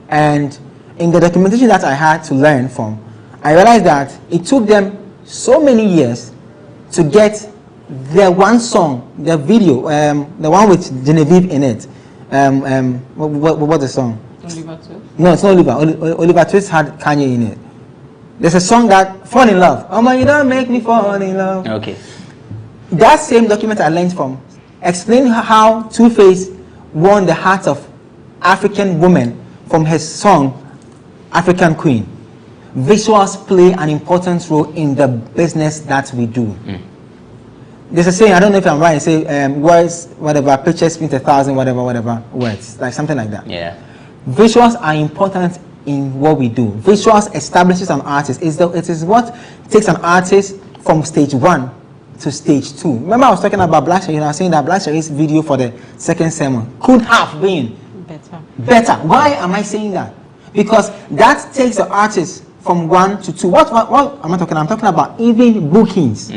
and in the documentation that I had to learn from, I realized that it took them so many years to get their one song, their video, the one with Genevieve in it. What's the song? Oliver Twist? No, it's not Oliver. Oliver Twist had Kanye in it. There's a song that Fall in Love. Oh my, you don't make me fall in love. Okay. That same document I learned from explained how Two-Face won the hearts of African women from his song African Queen. Visuals play an important role in the business that we do. There's a saying, I don't know if I'm right, say words, whatever, pictures means 1,000, whatever words, like something like that. Yeah. Visuals are important in what we do. Visuals establishes an artist. It is what takes an artist from stage 1 to stage 2. Remember I was talking about Black Sherry, I was saying that Black Sherry's video for the second sermon could have been better. Why am I saying that? Because that takes the artist from 1 to 2. What am I talking about? I'm talking about even bookings,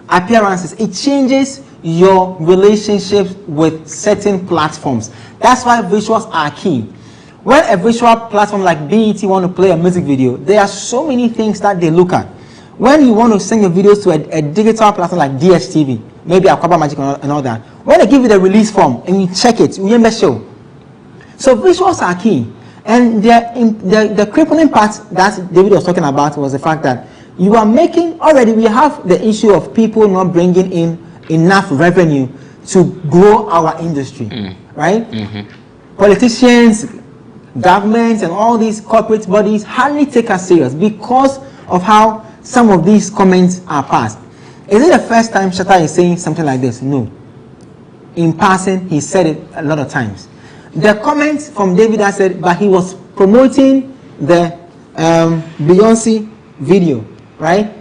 appearances. It changes your relationship with certain platforms. That's why visuals are key. When a visual platform like BET want to play a music video, there are so many things that they look at. When you want to send your videos to a digital platform like DSTV, maybe Aquaba Magic and all that, when they give you the release form and you check it, you remember show. So visuals are key. And the crippling part that David was talking about was the fact that you are making, already we have the issue of people not bringing in enough revenue to grow our industry, right? Politicians, governments, and all these corporate bodies hardly take us serious because of how some of these comments are passed. Is it the first time Shatta is saying something like this? No. In passing, he said it a lot of times. The comments from David I said, but he was promoting the Beyonce video, right?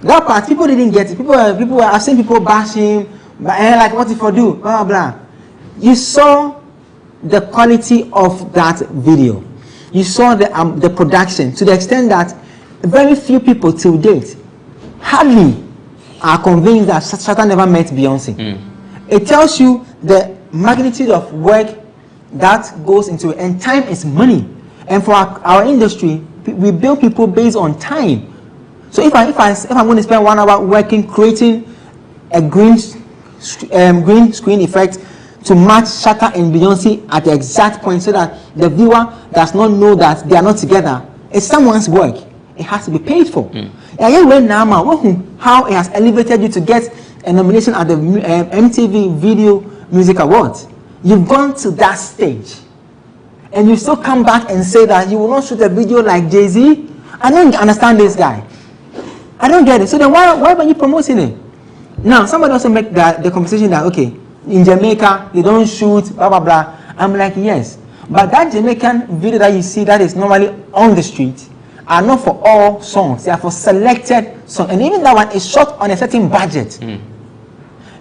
That part, people didn't get it. I've seen people bash him, but like, what if I do? Blah, blah, blah. You saw the quality of that video. You saw the production to the extent that very few people till date hardly are convinced that Shatta never met Beyonce. It tells you the magnitude of work that goes into it, and time is money. And for our industry, we build people based on time. So if I'm going to spend 1 hour working, creating a green screen effect to match Shatta and Beyonce at the exact point, so that the viewer does not know that they are not together, it's someone's work. It has to be paid for. How it has elevated you to get a nomination at the MTV Video Music Awards. You've gone to that stage, and you still come back and say that you will not shoot a video like Jay-Z. I don't understand this guy. I don't get it. So then why are you promoting it? Now, somebody also make the conversation that, okay, in Jamaica, they don't shoot, blah, blah, blah. I'm like, yes. But that Jamaican video that you see that is normally on the street are not for all songs. They are for selected songs. And even that one is shot on a certain budget.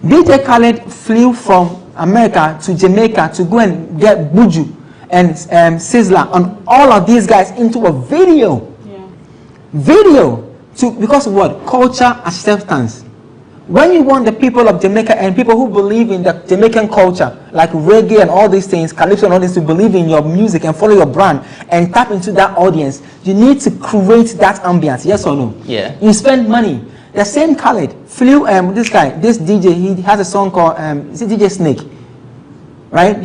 DJ Khaled flew from America to Jamaica to go and get Buju and Sizzla and all of these guys into a video. Because of what? Culture acceptance. When you want the people of Jamaica and people who believe in the Jamaican culture, like reggae and all these things, calypso and all this, to believe in your music and follow your brand and tap into that audience, you need to create that ambience. Yes or no? Yeah. You spend money. The same Khaled flew this DJ, he has a song called is it DJ Snake, right?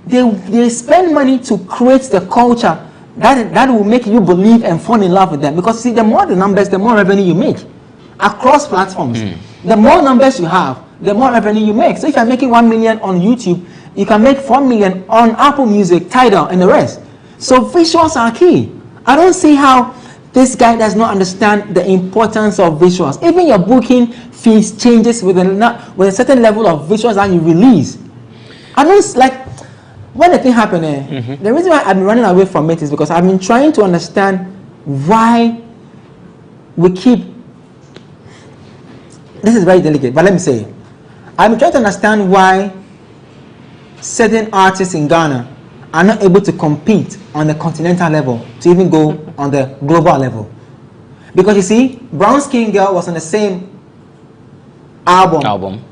They spend money to create the culture that will make you believe and fall in love with them. Because see, the more the numbers, the more revenue you make across platforms. The more numbers you have, the more revenue you make. So if you're making 1 million on YouTube, you can make 4 million on Apple Music, Tidal, and the rest. So visuals are key. I don't see how this guy does not understand the importance of visuals. Even your booking fees changes with a certain level of visuals that you release. I don't like when the thing happened. The reason why I've been running away from it is because I've been trying to understand why we keep. This is very delicate, but let me say it. I've been trying to understand why certain artists in Ghana are not able to compete on the continental level to even go on the global level. Because you see, Brown Skin Girl was on the same album.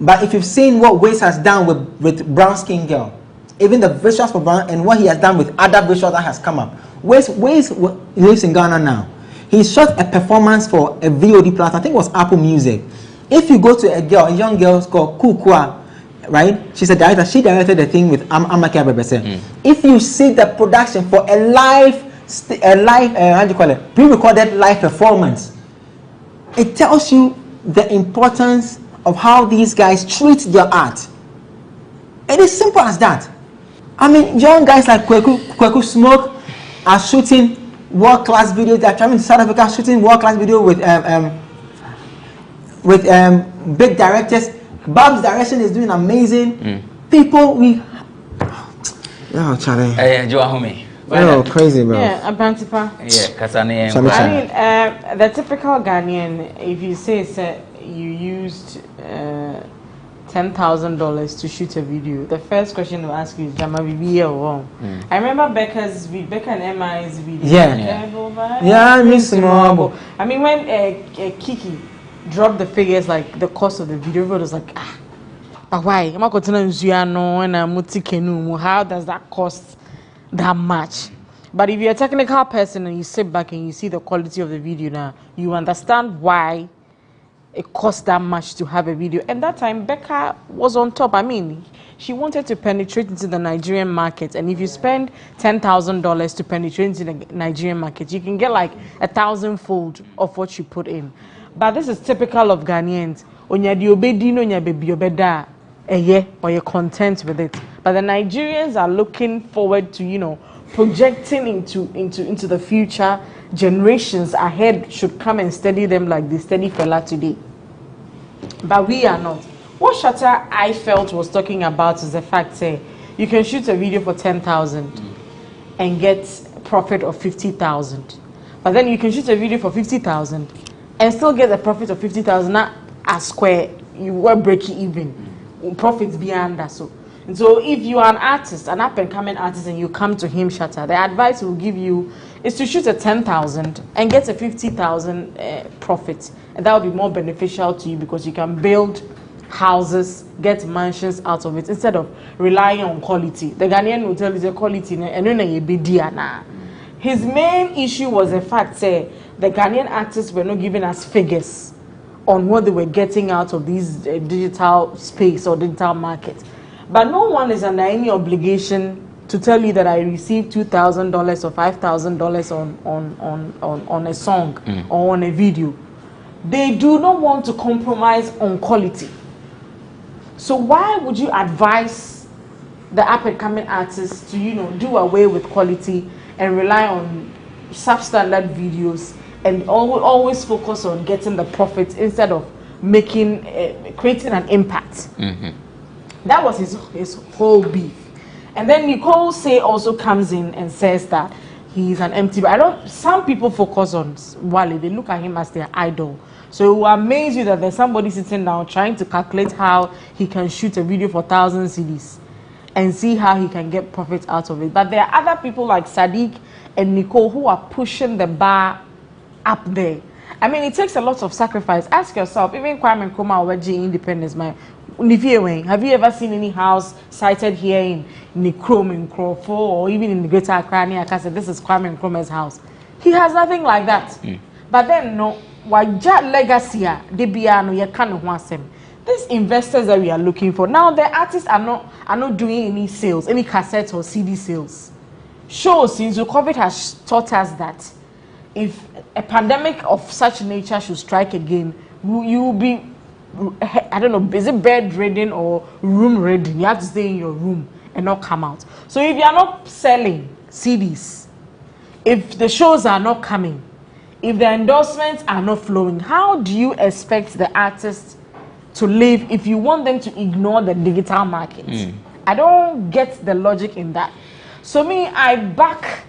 But if you've seen what Waze has done with Brown Skin Girl, even the visuals for Brown and what he has done with other visuals that has come up. Waze lives in Ghana now. He shot a performance for a VOD platform, I think it was Apple Music. If you go to a young girl called Kukua, right? She's a director. She directed the thing with Amake Abebese. If you see the production for a live, how do you call it? Pre-recorded live performance, it tells you the importance of how these guys treat their art. It is simple as that. I mean, young guys like Kweku Smoke are shooting world-class videos. They're traveling to South Africa, shooting world-class video with big directors. Bob's direction is doing amazing. People, Charlie. Crazy, bro. Yeah, Abantipa. Yeah, Kasane. I mean, the typical Ghanaian, if you say you used $10,000 to shoot a video, the first question they'll ask you is, Jama, we or wrong? I remember Becca and Emma's video. Yeah, Miss Marble. I mean, when Kiki dropped the figures, like the cost of the video, everybody was like, but why? How does that cost that much. But if you're a technical person and you sit back and you see the quality of the video now, you understand why it cost that much to have a video. And that time, Becca was on top. I mean, she wanted to penetrate into the Nigerian market. And if you spend $10,000 to penetrate into the Nigerian market, you can get like 1,000-fold of what you put in. But this is typical of Ghanaians. Or you're content with it. But the Nigerians are looking forward to, you know, projecting into the future. Generations ahead should come and study them like they study fella today. But we are not. What Shatta I felt was talking about is the fact say you can shoot a video for 10,000 and get profit of 50,000. But then you can shoot a video for 50,000 and still get a profit of 50,000 not a square. You were breaking even. Profits beyond that. And so if you are an artist, an up-and-coming artist, and you come to him, Shatta, the advice we'll give you is to shoot a 10,000 and get a 50,000 profit. And that will be more beneficial to you because you can build houses, get mansions out of it instead of relying on quality. The Ghanaian will tell you the quality, and his main issue was the fact that the Ghanaian artists were not giving us figures on what they were getting out of these digital space or digital market. But no one is under any obligation to tell you that I received $2,000 or $5,000 on a song or on a video. They do not want to compromise on quality. So why would you advise the up-and-coming artists to, you know, do away with quality and rely on substandard videos and always focus on getting the profits instead of creating an impact? That was his whole beef. And then Nicole Say also comes in and says that he's an empty. Some people focus on Wale. They look at him as their idol. So it will amaze you that there's somebody sitting down trying to calculate how he can shoot a video for 1,000 cedis and see how he can get profits out of it. But there are other people like Sadiq and Nicole who are pushing the bar up there. I mean, it takes a lot of sacrifice. Ask yourself, even Kwame Nkrumah or G Independence, have you ever seen any house sited here in Nikrom, in Krofo, or even in the Greater Accra? I said, this is Kwame Nkrumah's house. He has nothing like that. But then, no, legacy, these investors that we are looking for, now the artists are not doing any sales, any cassettes or CD sales. Shows since COVID has taught us that if a pandemic of such nature should strike again, you will be, I don't know, is it bedridden or room ready? You have to stay in your room and not come out. So if you are not selling CDs, if the shows are not coming, if the endorsements are not flowing, how do you expect the artists to live if you want them to ignore the digital market? I don't get the logic in that. So me, I back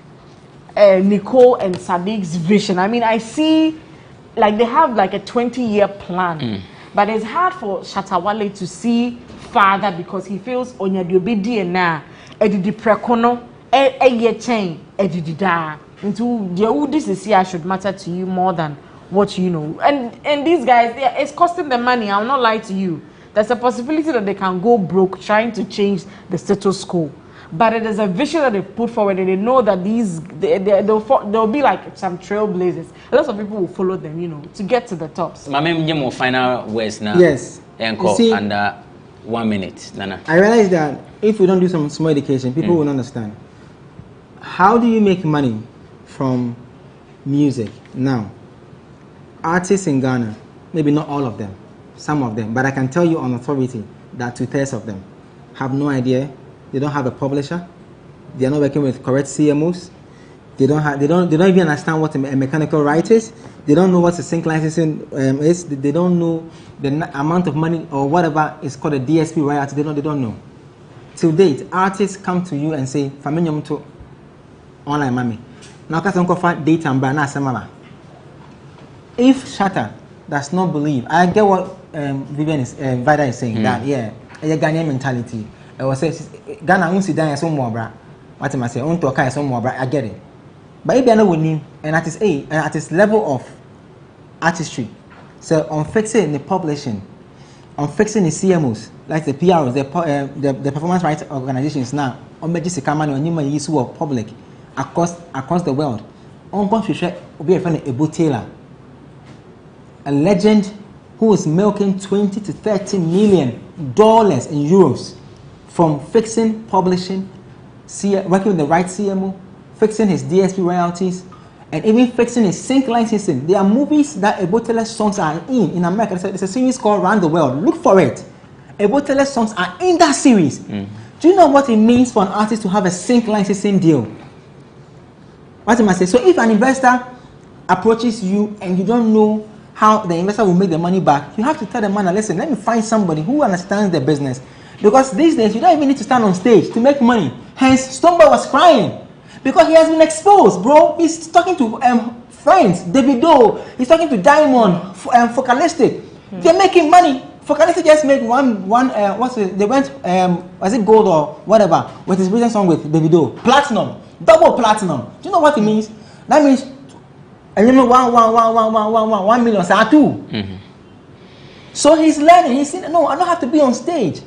Nicole and Sadiq's vision. I mean, I see like they have like a 20-year plan. But it's hard for Shatta Wale to see farther because he feels onyadiobe na edidi prekono ye chain edidi into this is here should matter to you more than what you know. And these guys, it's costing them money. I'll not lie to you. There's a possibility that they can go broke trying to change the status quo. But it is a vision that they put forward, and they know that they'll be like some trailblazers. A lot of people will follow them, you know, to get to the tops. Mama, final words now. Yes. See, under 1 minute, Nana. I realize that if we don't do some small education, people will understand. How do you make money from music? Now, artists in Ghana, maybe not all of them, some of them, but I can tell you on authority that 2/3 of them have no idea. They don't have a publisher. They are not working with correct CMOs. They don't even understand what a mechanical right is. They don't know what a sync licensing is. They don't know the amount of money or whatever is called a DSP royalty. They don't know. To date, artists come to you and say, "Familiar to online mami." Now, because I'm data and brand mama. If Shatta does not believe, I get what Vida is saying that a Ghanaian mentality. I was saying Ghana won't sit down as some more bra. What am I saying? Won't talk as some more bra. I get it. But if you are not winning, and at his level of artistry, so on fixing the publishing, on fixing the CMOs, like the PRs, the performance rights organizations now, on Major Kamani or Nima use of public across the world. On Confucius will be a friend Ebo Taylor, a legend who is milking 20 to 30 million dollars in euros from fixing, publishing, working with the right CMO, fixing his DSP royalties, and even fixing his sync licensing. There are movies that Ebo Taylor songs are in America. There's a series called Around the World. Look for it. Ebo Taylor songs are in that series. Do you know what it means for an artist to have a sync licensing deal? What am I saying? So if an investor approaches you and you don't know how the investor will make the money back, you have to tell the man, listen, let me find somebody who understands the business. Because these days, you don't even need to stand on stage to make money. Hence, Stoneboy was crying because he has been exposed, bro. He's talking to friends, Davido. He's talking to Diamond, Focalistic. They're making money. Focalistic just made they went, was it gold or whatever, with his recent song with Davido. Platinum, double platinum. Do you know what it means? That means, I remember 1 million, So he's learning. He's saying, no, I don't have to be on stage.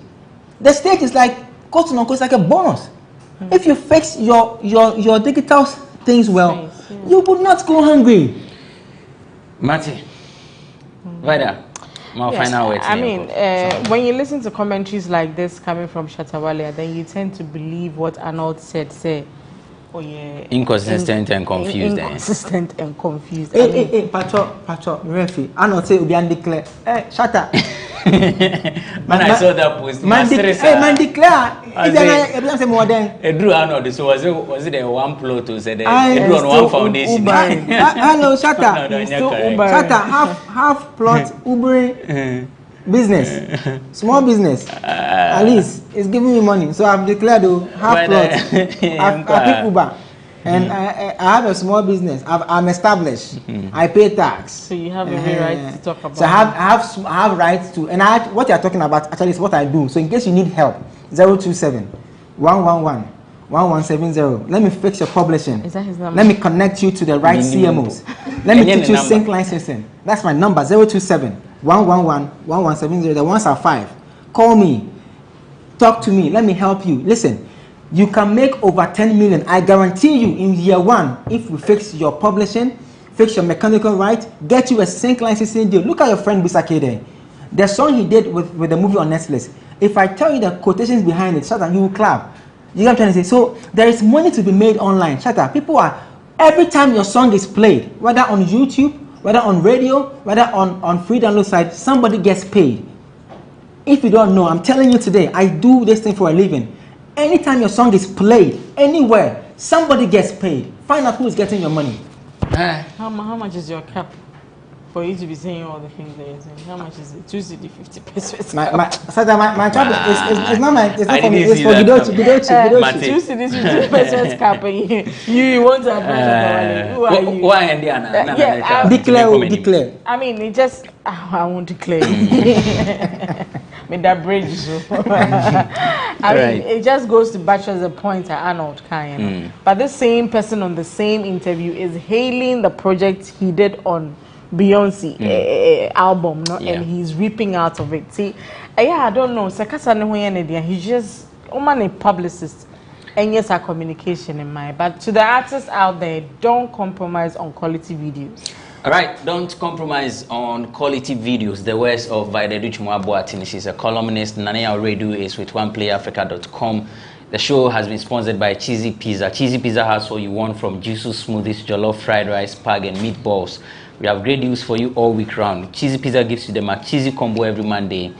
The stage is like, it's like a bonus. If you fix your digital things well, you would not go hungry. Marty, Vida, final words. I mean, when you listen to commentaries like this coming from Shatawalia, then you tend to believe what Arnold said, oh yeah, inconsistent and confused. Inconsistent and confused. Hey, Pacho, referee. Arnold say Obian declare. Hey, shut up. Man, I saw that post. Man declare. If say more than. Drew Arnold. So was it a one plot to say that? Drew on one foundation. Hello, shut up. Shut up. Half plot Uber business, small business. At least it's giving me money. So I've declared half plot. I pick Uber. And I have a small business. I'm established. I pay tax. So you have every right to talk about. So I have rights to. And what you are talking about actually is what I do. So in case you need help, 027 111 1170. Let me fix your publishing. Is that his number? Let me connect you to the right CMOs. Let me teach you sync licensing. That's my number, 027 111 1170. The ones are 5. Call me. Talk to me. Let me help you. Listen. You can make over 10 million. I guarantee you in year 1, if we fix your publishing, fix your mechanical right, get you a sync licensing deal. Look at your friend Bisake there. The song he did with the movie on Netflix. If I tell you the quotations behind it, shut up, you will clap. You know what I'm trying to say? So there is money to be made online. Shut up. People are, every time your song is played, whether on YouTube, whether on radio, whether on free download site, somebody gets paid. If you don't know, I'm telling you today, I do this thing for a living. Anytime your song is played anywhere, somebody gets paid. Find out who is getting your money. How much is your cap for you to be saying all the things that you're saying? How much is it? 2 CD, 50 pesos. My cap is not for me. It's for Gidochi. 2 CD, 50 pesos cap. You want to approach. Who are you? Why Indiana? Yeah, declare. I mean, it just I won't declare. That bridge. I mean, it just goes to buttress the point at Arnold Kine. But this same person on the same interview is hailing the project he did on Beyonce album, and he's reaping out of it. See, I don't know. He's just a publicist. And yes, our communication in mind. But to the artists out there, don't compromise on quality videos. All right, don't compromise on quality videos. The words of Vida Duchimwa. She's a columnist. Nanea Redu is with OnePlayAfrica.com. The show has been sponsored by Cheesy Pizza. Cheesy Pizza has all you want from juices, smoothies, jollof, fried rice, spag, and meatballs. We have great news for you all week round. Cheesy Pizza gives you the McCheesy combo every Monday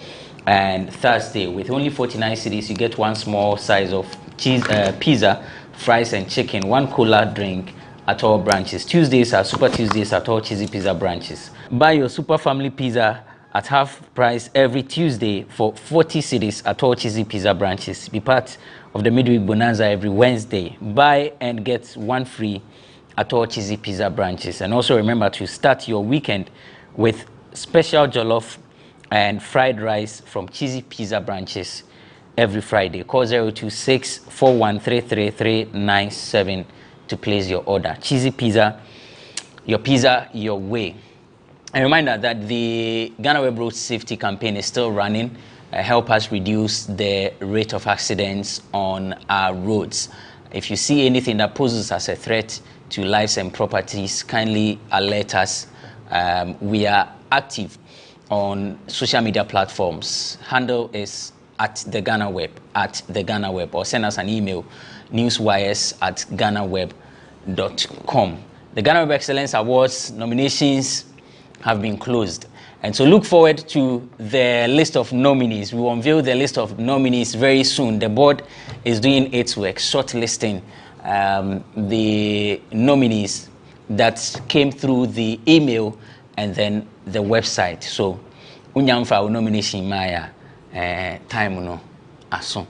and Thursday. With only 49 cedis, you get one small size of pizza, fries, and chicken, one cola drink at all branches. Tuesdays are Super Tuesdays at all Cheesy Pizza branches. Buy your Super Family Pizza at half price every Tuesday for 40 cedis at all Cheesy Pizza branches. Be part of the midweek bonanza every Wednesday. Buy and get one free at all Cheesy Pizza branches. And also remember to start your weekend with special jollof and fried rice from Cheesy Pizza branches every Friday. Call 026 4133 to place your order. Cheesy Pizza, your way. A reminder that the GhanaWeb Road Safety Campaign is still running. Help us reduce the rate of accidents on our roads. If you see anything that poses as a threat to lives and properties, kindly alert us. We are active on social media platforms. Handle is @the GhanaWeb, or send us an email, newswires@ghanaweb.com. The GhanaWeb Excellence Awards nominations have been closed. And so look forward to the list of nominees. We will unveil the list of nominees very soon. The board is doing its work, shortlisting the nominees that came through the email and then the website. So, unyamfa nomination maya time no aso.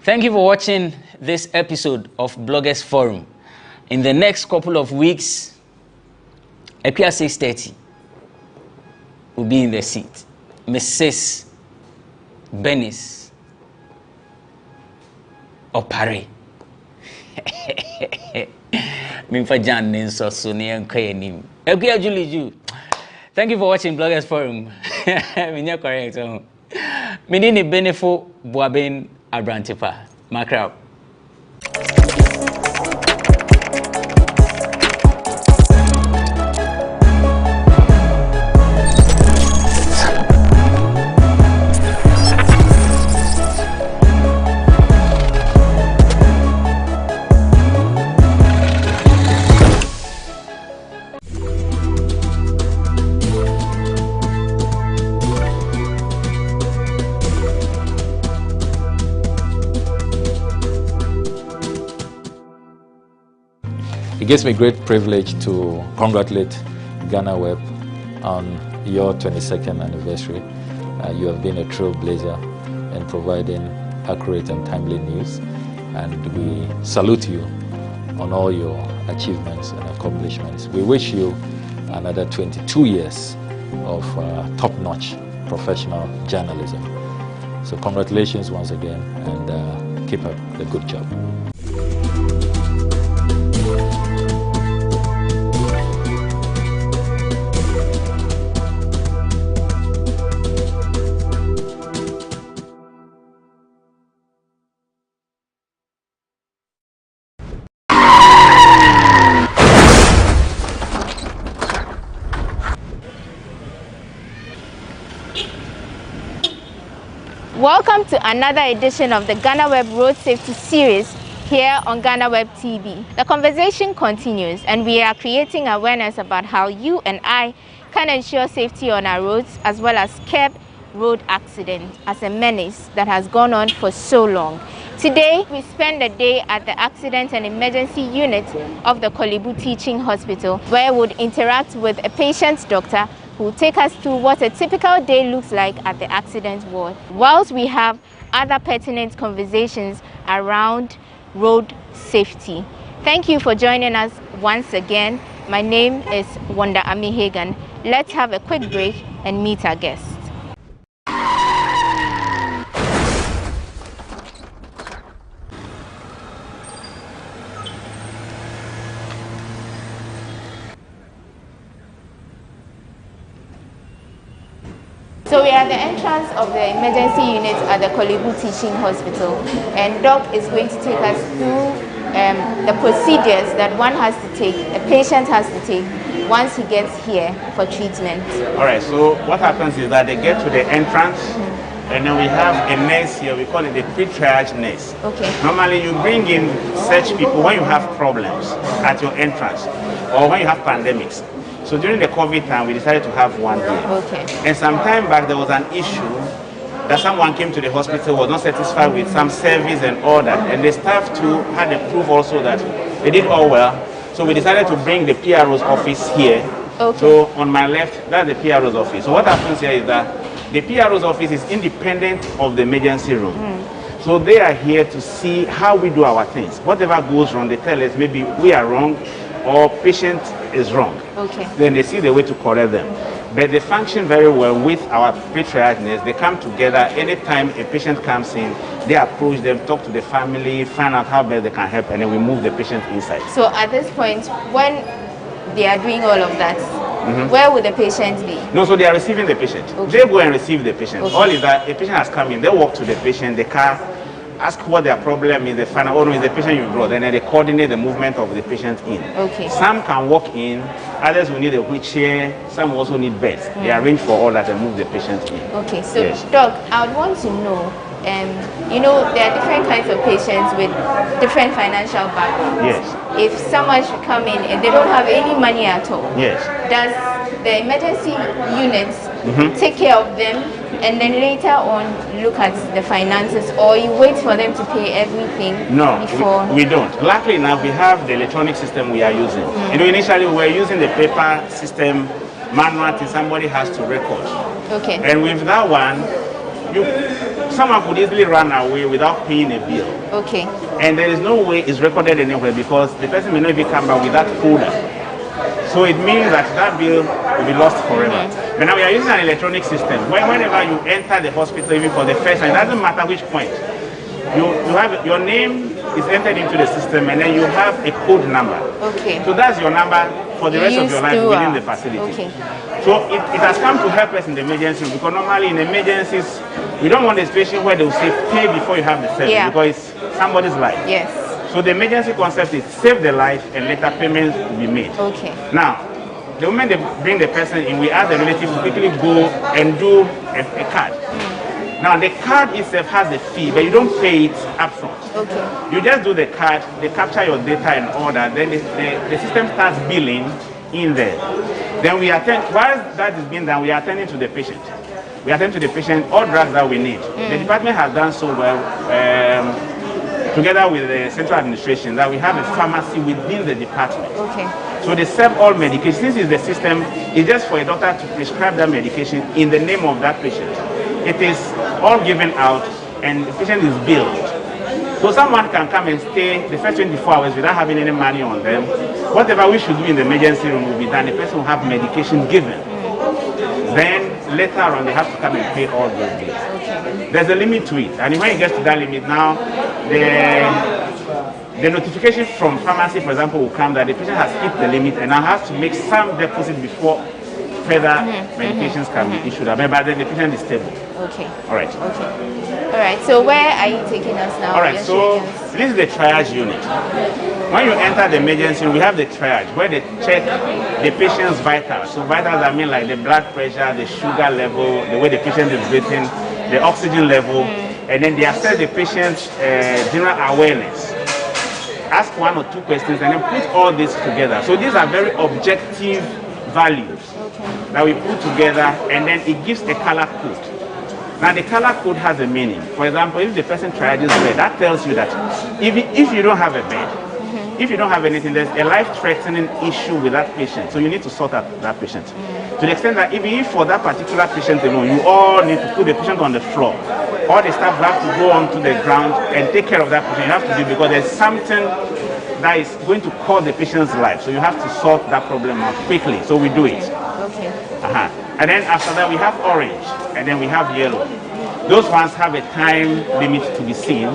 Thank you for watching this episode of Bloggers Forum. In the next couple of weeks, Epia 6:30 will be in the seat. Mrs. Benis Opare. Thank you for watching Bloggers Forum. Correct. Menini Benefo Boaben Abrantipa. Macrao. It gives me great privilege to congratulate GhanaWeb on your 22nd anniversary. You have been a trailblazer in providing accurate and timely news, and we salute you on all your achievements and accomplishments. We wish you another 22 years of top-notch professional journalism. So congratulations once again, and keep up the good job. Welcome to another edition of the GhanaWeb Road Safety Series here on GhanaWeb TV. The conversation continues, and we are creating awareness about how you and I can ensure safety on our roads, as well as curb road accidents as a menace that has gone on for so long. Today, we spend the day at the Accident and Emergency Unit of the Kolebu Teaching Hospital, where we would interact with a patient's doctor who will take us through what a typical day looks like at the accident ward, whilst we have other pertinent conversations around road safety. Thank you for joining us once again. My name is Wanda Ami Hagan. Let's have a quick break and meet our guests. So we are at the entrance of the emergency unit at the Kolebu Teaching Hospital, and Doc is going to take us through the procedures that one has to take, a patient has to take once he gets here for treatment. All right, so what happens is that they get to the entrance, and then we have a nurse here, we call it the pre-triage nurse. Okay. Normally you bring in such people when you have problems at your entrance, or when you have pandemics. So during the COVID time, we decided to have one here. Okay. And some time back, there was an issue that someone came to the hospital, was not satisfied with some service and all that. And the staff too had the proof also that they did all well. So we decided to bring the PRO's office here. Okay. So on my left, that's the PRO's office. So what happens here is that the PRO's office is independent of the emergency room. So they are here to see how we do our things. Whatever goes wrong, they tell us maybe we are wrong or patient is wrong. Okay. Then they see the way to correct them. But they function very well with our pre-triage nurse. They come together anytime a patient comes in, they approach them, talk to the family, find out how best they can help, and then we move the patient inside. So at this point, when they are doing all of that, where would the patient be? No, so they are receiving the patient. Okay. They go and receive the patient. Okay. All is that a patient has come in, they walk to the patient, the car, ask what their problem is, they find out, oh no, it's the patient you brought, and then they coordinate the movement of the patient in. Okay. Some can walk in, others will need a wheelchair, some also need beds. They arrange for all that and move the patient in. Okay, so Yes. Doc, I would want to know, you know, there are different kinds of patients with different financial backgrounds. Yes. If someone should come in and they don't have any money at all, Yes. does the emergency units take care of them and then later on look at the finances, or you wait for them to pay everything before? We don't. Luckily enough, we have the electronic system we are using. You know, initially we were using the paper system, manual thing somebody has to record. Okay. And with that one, someone could easily run away without paying a bill. Okay. And there is no way it's recorded anywhere because the person may not even come back with that folder. So it means that that bill will be lost forever. But now we are using an electronic system. Whenever you enter the hospital, even for the first time, it doesn't matter which point. You have your name is entered into the system, and then you have a code number. Okay. So that's your number for the rest of your life within the facility. Okay. So it has come to help us in the emergency room, because normally in emergencies, we don't want a situation where they will say pay before you have the service, because it's somebody's life. Yes. So the emergency concept is save the life and later payments will be made. Okay. Now, the moment they bring the person in, we ask the relative to quickly go and do a card. Now the card itself has a fee, but you don't pay it upfront. Okay. You just do the card, they capture your data and all that, then the system starts billing in there. Then we attend, while that is being done, we are attending to the patient. We attend to the patient all drugs that we need. The department has done so well, together with the central administration, that we have a pharmacy within the department. Okay. So they serve all medications. Since it's the system, it's just for a doctor to prescribe that medication in the name of that patient. It is all given out and the patient is billed. So someone can come and stay the first 24 hours without having any money on them. Whatever we should do in the emergency room will be done. The person will have medication given. Then later on they have to come and pay all those bills. Okay. There's a limit to it. And when it gets to that limit now, the notification from pharmacy, for example, will come that the patient has hit the limit and now has to make some deposit before further medications can be issued. But then the patient is stable. Okay. All right. Okay. All right. So where are you taking us now? All right. So this is the triage unit. When you enter the emergency room, we have the triage where they check the patient's vitals. So vitals, I mean like the blood pressure, the sugar level, the way the patient is breathing, the oxygen level, and then they assess the patient's general awareness. Ask one or two questions and then put all this together. So these are very objective values that we put together, and then it gives a color code. Now the color code has a meaning. For example, if the person triages bed, that tells you that if you don't have a bed, if you don't have anything, there's a life-threatening issue with that patient. So you need to sort out that patient. To the extent that even if for that particular patient alone, you all need to put the patient on the floor. All the staff have to go onto the ground and take care of that patient. You have to do it because there's something that is going to cause the patient's life. So you have to sort that problem out quickly. So we do it. Okay. And then after that, we have orange, and then we have yellow. Those ones have a time limit to be seen.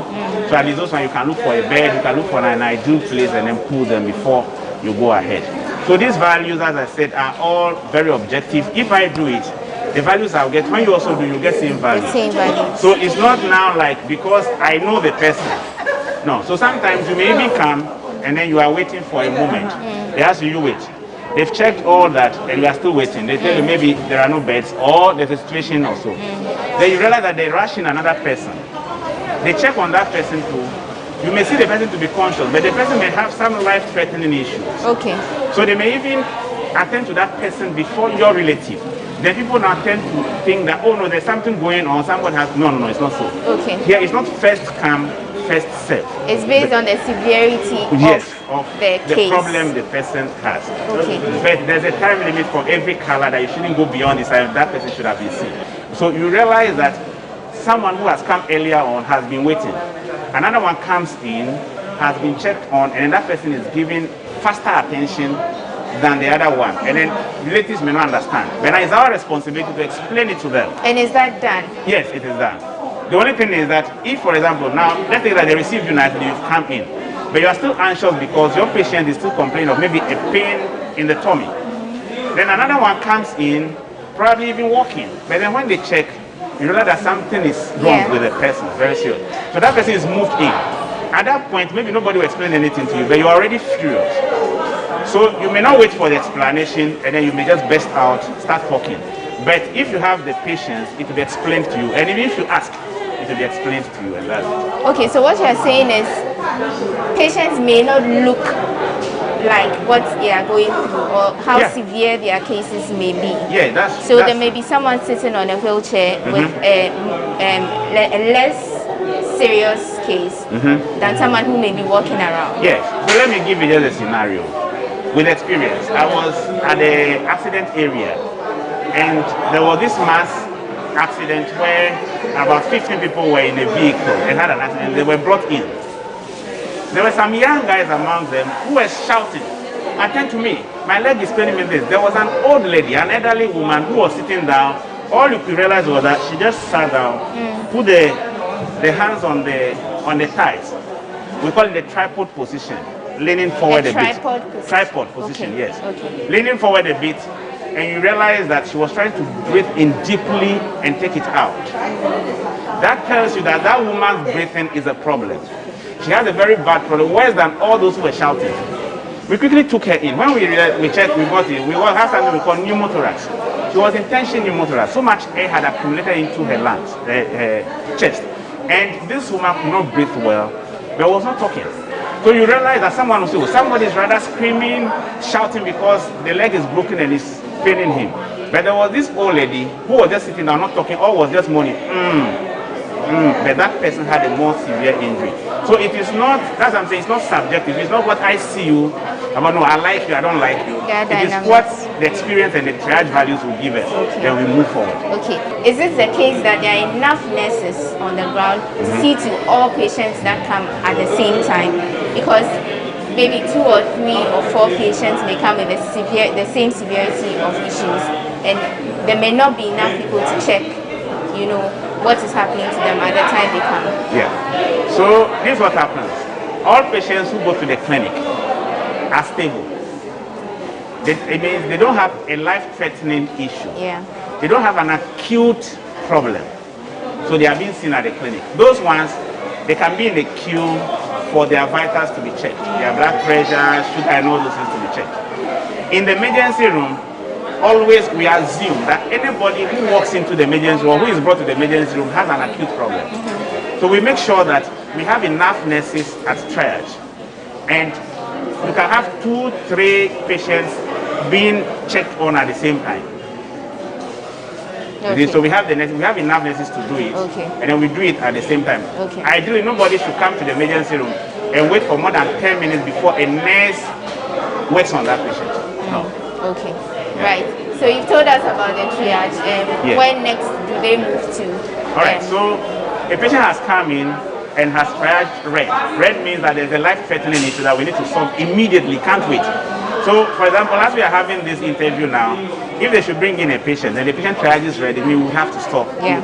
So at least those ones you can look for a bed, you can look for an ideal place and then pull them before you go ahead. So these values, as I said, are all very objective. If I do it, the values I'll get, when you also do, you get same values. Same values. So it's not now like because I know the person. No, so sometimes you may even come and then you are waiting for a moment. They ask you wait. They've checked all that and you are still waiting. They tell you maybe there are no beds or there's a situation or so. Then you realize that they rush in another person. They check on that person too. You may see the person to be conscious, but the person may have some life-threatening issues. Okay. So they may even attend to that person before your relative. Then people now tend to think that, oh no, there's something going on, somebody has, no, it's not so. Okay. Here it's not first come, first serve. It's based on the severity of the case. Problem the person has. Okay. But there's a time limit for every color that you shouldn't go beyond this time. That person should have been seen. So you realize that someone who has come earlier on has been waiting. Another one comes in, has been checked on, and that person is given faster attention than the other one. And then relatives may not understand. But it's our responsibility to explain it to them. And is that done? Yes, it is done. The only thing is that if, for example, now, let's say that they received you nicely, you've come in, but you are still anxious because your patient is still complaining of maybe a pain in the tummy. Then another one comes in, probably even walking. But then when they check, you realize that something is wrong with the person, very serious. So that person is moved in. At that point, maybe nobody will explain anything to you, but you're already furious. So you may not wait for the explanation, and then you may just burst out, start talking. But if you have the patience, it will be explained to you. And even if you ask, it will be explained to you. And that's it. Okay, so what you're saying is patients may not look like what they are going through or how severe their cases may be. Yeah, that's so there may be someone sitting on a wheelchair with a less serious case than someone who may be walking around. Yes. So let me give you just a scenario. With experience, I was at the accident area, and there was this mass accident where about 15 people were in a vehicle and had an accident. They were brought in. There were some young guys among them who were shouting, "Attend to me, my leg is paining me this." There was an old lady, an elderly woman who was sitting down. All you could realize was that she just sat down, put the hands on the thighs. We call it the tripod position, leaning forward a bit. Tripod position, yes. Okay. Leaning forward a bit, and you realize that she was trying to breathe in deeply and take it out. That tells you that that woman's breathing is a problem. She has a very bad problem, worse than all those who were shouting. We quickly took her in. When we checked, we got in. We have something we call pneumothorax. She was in tension pneumothorax. So much air had accumulated into her lungs, her chest. And this woman could not breathe well, but was not talking. So you realize that somebody is rather screaming, shouting because the leg is broken and is paining him. But there was this old lady who was just sitting down, not talking, or was just moaning. But that person had a more severe injury. So it is not, that's what I'm saying, it's not subjective. It's not what I see you, about no, I like you, I don't like you. It is what the experience and the triage values will give us. Then we move forward. Okay. Is it the case that there are enough nurses on the ground to see to all patients that come at the same time? Because maybe 2 or 3 or 4 patients may come with the same severity of issues, and there may not be enough people to check, what is happening to them at the time they come. Yeah. So this is what happens. All patients who go to the clinic are stable. It means they don't have a life-threatening issue. Yeah. They don't have an acute problem. So they are being seen at the clinic. Those ones, they can be in the queue for their vitals to be checked. Their blood pressure, sugar, and all those things to be checked. In the emergency room, always we assume that anybody who walks into the emergency room or who is brought to the emergency room has an acute problem. So we make sure that we have enough nurses at triage. And you can have 2, 3 patients being checked on at the same time. Okay. So we have enough nurses to do it, and then we do it at the same time. Okay. Ideally, nobody should come to the emergency room and wait for more than 10 minutes before a nurse works on that patient. No. Okay. Yeah. Right. So you've told us about the triage. Yes. When next do they move to? All right. So a patient has come in and has triaged red. Red means that there's a life-threatening issue that we need to solve immediately. Can't wait. So, for example, as we are having this interview now, if they should bring in a patient and the patient triages red, it means we have to stop. Yeah.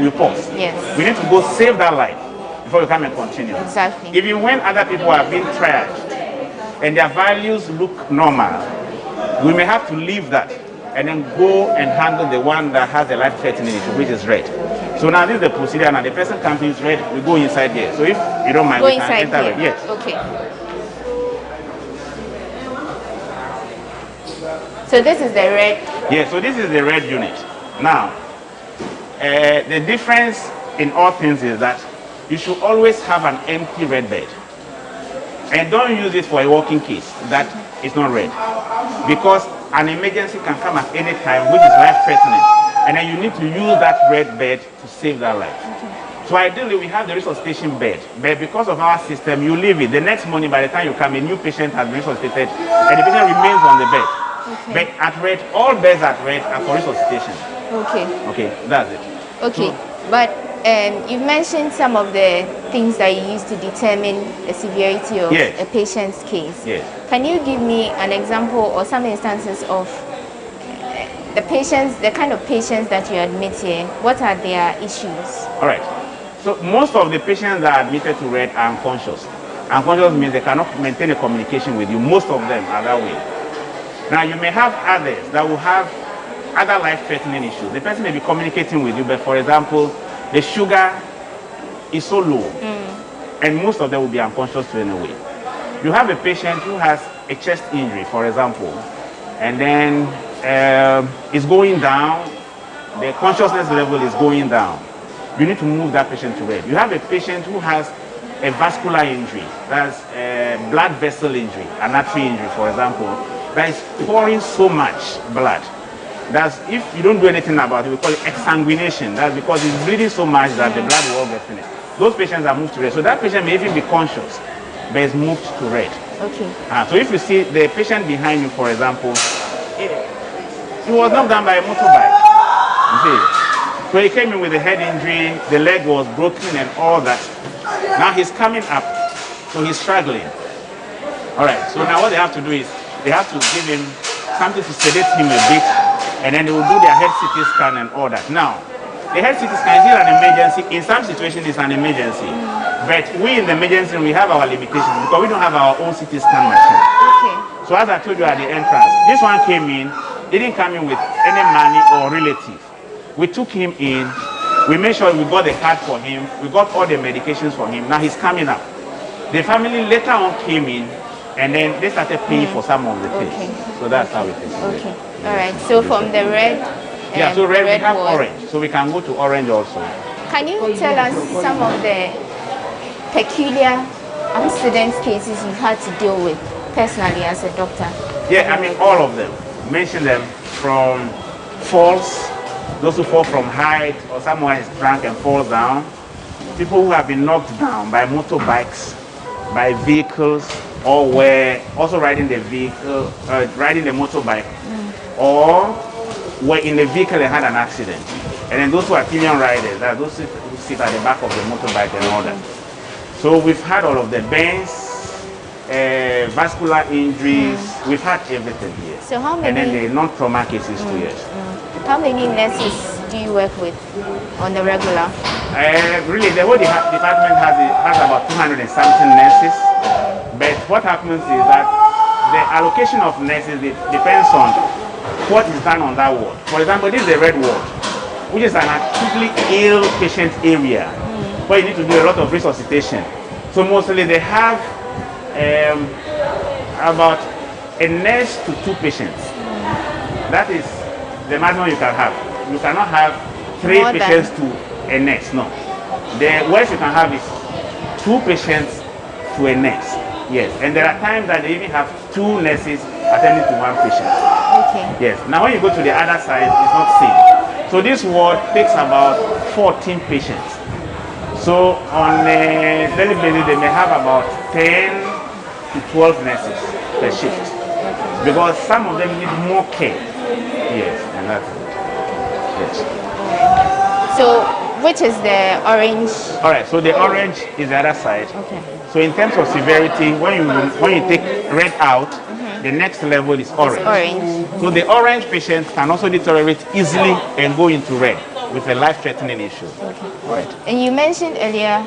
We pause. Yes. We need to go save that life before we come and continue. Exactly. Even when other people are being triaged and their values look normal, we may have to leave that and then go and handle the one that has a life-threatening issue, which is red. So now this is the procedure. Now the person comes in red, we go inside here. So if you don't mind, go we can inside enter here. red. Yes. Okay. So this is the red. Yeah, so this is the red unit. Now, the difference in all things is that you should always have an empty red bed. And don't use it for a walking case that is not red. Because an emergency can come at any time, which is life-threatening. And then you need to use that red bed to save that life. Okay. So ideally, we have the resuscitation bed. But because of our system, you leave it. The next morning, by the time you come, a new patient has been resuscitated, and the patient remains on the bed. Okay. But at red, all beds at red are for resuscitation. Okay. Okay, that's it. Okay, but you've mentioned some of the things that you use to determine the severity of a patient's case. Yes. Can you give me an example or some instances of the patients, the kind of patients that you admit here? What are their issues? All right. So most of the patients that are admitted to red are unconscious. Unconscious means they cannot maintain a communication with you. Most of them are that way. Now, you may have others that will have other life-threatening issues. The person may be communicating with you, but for example, the sugar is so low, and most of them will be unconscious to anyway. You have a patient who has a chest injury, for example, and then it's going down, the consciousness level is going down. You need to move that patient to red. You have a patient who has a vascular injury, that's a blood vessel injury, an artery injury, for example, that is pouring so much blood. That's, if you don't do anything about it, we call it exsanguination. That's because it's bleeding so much that the blood will all get finished. Those patients are moved to red. So that patient may even be conscious, but is moved to red. Okay. So if you see the patient behind you, for example, he was knocked down by a motorbike. You see? So he came in with a head injury, the leg was broken and all that. Now he's coming up, so he's struggling. All right, so now what they have to do is, they have to give him something to sedate him a bit, and then they will do their head CT scan and all that. Now, the head CT scan is still an emergency. In some situations, it's an emergency. But we in the emergency room, we have our limitations because we don't have our own CT scan machine. Okay. So as I told you at the entrance, this one came in, didn't come in with any money or relative. We took him in, we made sure we got the card for him, we got all the medications for him. Now he's coming up. The family later on came in, and then they started paying for some of the things. Okay. So that's how it is. Okay. All right. So from the red. Yeah, so red, we have ward. orange. So we can go to orange also. Can you tell us some of the peculiar accident cases you've had to deal with personally as a doctor? Yeah, I mean all of them. Mention them, from falls, those who fall from height, or someone is drunk and falls down. People who have been knocked down by motorbikes, by vehicles, or were also riding the vehicle, riding the motorbike, or were in the vehicle and had an accident. And then those who are pillion riders, that those who sit at the back of the motorbike and all that. So we've had all of the burns, vascular injuries, we've had everything here. So how many? And then the non-trauma cases too, yes. How many nurses do you work with on the regular? Really, the whole department has about 200 and something nurses. But what happens is that the allocation of nurses depends on what is done on that ward. For example, this is the red ward, which is an acutely ill patient area where you need to do a lot of resuscitation. So mostly they have about a nurse to 2 patients. That is the maximum you can have. You cannot have 3 patients to a nurse, no. The worst you can have is 2 patients to a nurse. Yes, and there are times that they even have 2 nurses attending to 1 patient. Okay. Yes, now when you go to the other side, it's not safe. So this ward takes about 14 patients. So on a daily basis, they may have about 10 to 12 nurses per shift. Because some of them need more care. Yes, and that's it. Yes. So which is the orange? All right, so the orange is the other side. Okay. So in terms of severity, when you take red out, the next level is orange. Orange. So the orange patients can also deteriorate easily and go into red with a life-threatening issue. Okay. Right. And you mentioned earlier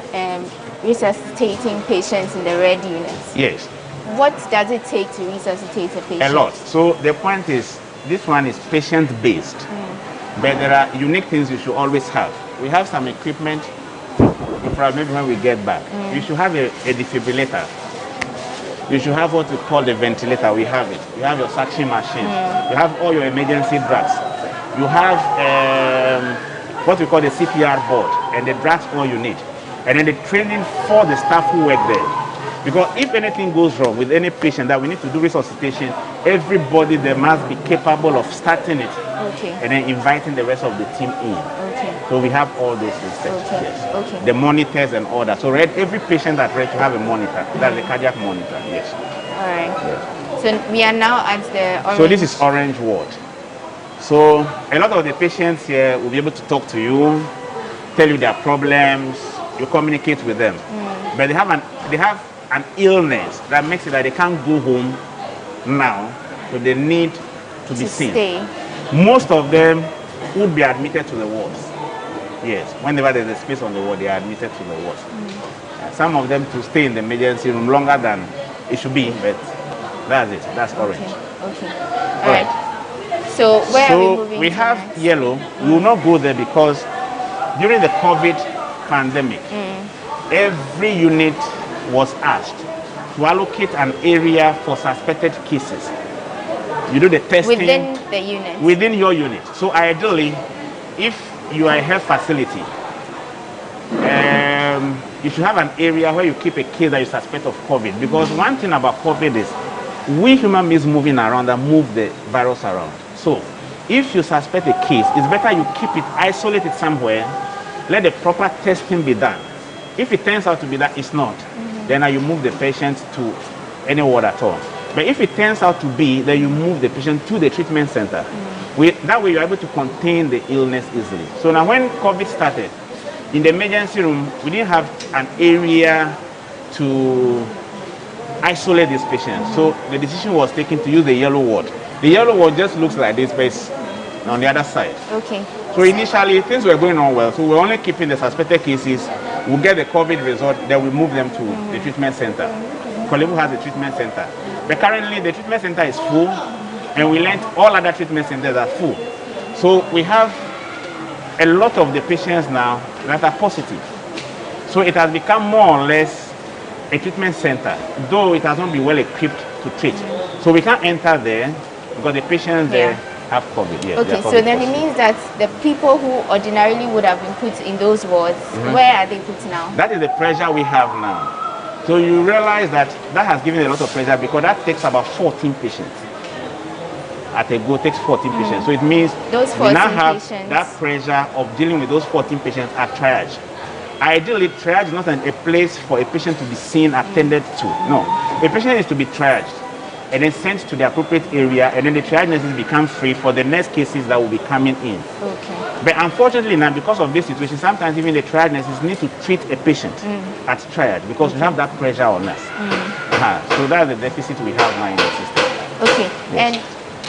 resuscitating patients in the red units. Yes. What does it take to resuscitate a patient? A lot. So the point is, this one is patient-based, but there are unique things you should always have. We have some equipment, probably when we get back. You should have a defibrillator. You should have what we call the ventilator. We have it. You have your suction machine. You have all your emergency drugs. You have what we call the CPR board and the drugs all you need. And then the training for the staff who work there. Because if anything goes wrong with any patient that we need to do resuscitation, everybody there must be capable of starting it and then inviting the rest of the team in. So we have all those systems. Yes. The monitors and all that. So every patient at Red to have a monitor. That's the cardiac monitor. Yes. All right. Yes. So we are now at the orange. So this is orange ward. So a lot of the patients here will be able to talk to you, tell you their problems. You communicate with them, but they have an illness that makes it that they can't go home now, so they need to be seen. Stay. Most of them would be admitted to the wards. Yes, whenever there's a space on the ward, they are admitted to the wards. Some of them to stay in the emergency room longer than it should be, but That's it. That's orange. Okay. All right. So where are we moving? We have yellow. We will not go there because during the COVID pandemic, every unit was asked to allocate an area for suspected cases. You do the testing within the unit. Within your unit. So ideally, if you are a health facility, you should have an area where you keep a case that you suspect of COVID. Because one thing about COVID is we human beings moving around and move the virus around. So if you suspect a case, it's better you keep it, isolate it somewhere, let the proper testing be done. If it turns out to be that it's not, then you move the patient to any ward at all. But if it turns out to be, then you move the patient to the treatment center. That way you're able to contain the illness easily. So now when COVID started, in the emergency room, we didn't have an area to isolate these patients. So the decision was taken to use the yellow ward. The yellow ward just looks like this, but it's on the other side. Okay. So initially, things were going on well. So we're only keeping the suspected cases. We'll get the COVID result, then we move them to the treatment center. Kolebu has a treatment center. But currently, the treatment center is full, and we learned all other treatment centers are full. So we have a lot of the patients now that are positive. So it has become more or less a treatment center, though it has not been well equipped to treat. So we can't enter there because the patients there have COVID. Yes, okay, so then it means that the people who ordinarily would have been put in those wards, where are they put now? That is the pressure we have now. So you realize that has given a lot of pressure because that takes about 14 patients. At a go takes 14 patients. So it means those 14 we now have patients. that pressure of dealing with those 14 patients at triage. Ideally, triage is not a place for a patient to be seen, attended to. No. A patient is to be triaged and then sent to the appropriate area, and then the triage nurses become free for the next cases that will be coming in. Okay. But unfortunately now, because of this situation, sometimes even the triage nurses need to treat a patient at triage because we have that pressure on us. So that's the deficit we have now in the system. Okay. Yes. And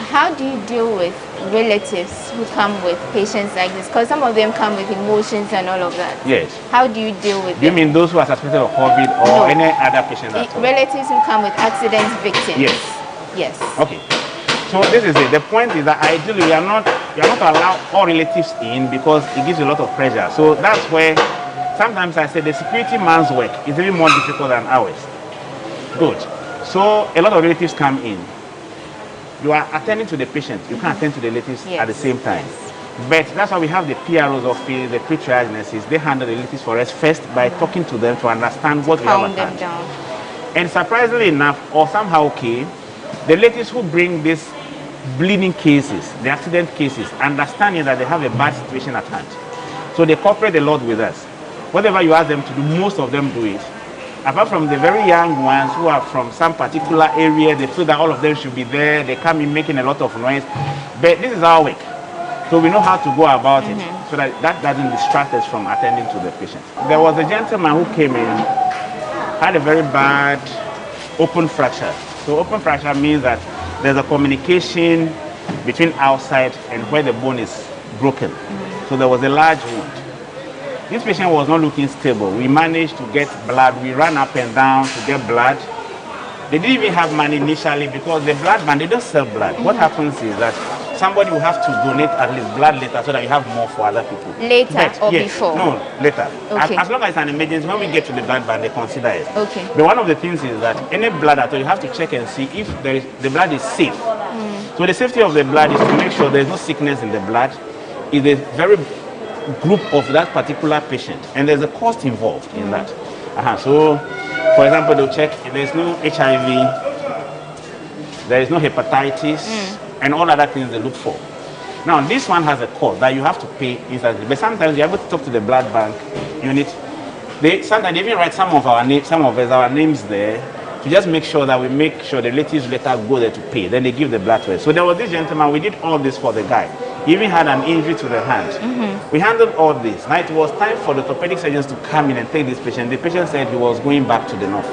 how do you deal with relatives who come with patients like this? Because some of them come with emotions and all of that. Yes. How do you deal with Do you them? mean those who are suspected of COVID or any other patient at all? Relatives who come with accident victims. Yes. Yes. Okay. So this is it. The point is that ideally you are not allowed all relatives in because it gives you a lot of pressure. So that's where sometimes I say the security man's work is even more difficult than ours. Good. So a lot of relatives come in. You are attending to the patient. You can't attend to the relatives at the same time. But that's why we have the PRO's office, the pre-triage nurses. They handle the relatives for us first by talking to them to understand what we have at hand. Down. And surprisingly enough, or somehow okay, the relatives who bring these bleeding cases, the accident cases, understanding that they have a bad situation at hand. So they cooperate a lot with us. Whatever you ask them to do, most of them do it. Apart from the very young ones who are from some particular area, they feel that all of them should be there. They come in making a lot of noise. But this is our work. So we know how to go about it so that doesn't distract us from attending to the patient. There was a gentleman who came in, had a very bad open fracture. So open fracture means that there's a communication between outside and where the bone is broken. So there was a large wound. This patient was not looking stable. We managed to get blood. We ran up and down to get blood. They didn't even have money initially because the blood bank, they don't sell blood. What happens is that somebody will have to donate at least blood later so that you have more for other people. Later or before? No, later. Okay. As long as it's an emergency, when we get to the blood bank, they consider it. Okay. But one of the things is that any blood at all, you have to check and see if the blood is safe. So the safety of the blood is to make sure there's no sickness in the blood. It's a very group of that particular patient, and there's a cost involved in that. So, for example, they'll check if there's no HIV, there is no hepatitis, and all other things they look for. Now, this one has a cost that you have to pay instantly, but sometimes you're able to talk to the blood bank unit. Sometimes they even write some of our names there to just make sure that we make sure the relatives later go there to pay. Then they give the blood to us. So there was this gentleman, we did all this for the guy. He even had an injury to the hand. We handled all this. Now it was time for the orthopedic surgeons to come in and take this patient. The patient said he was going back to the north.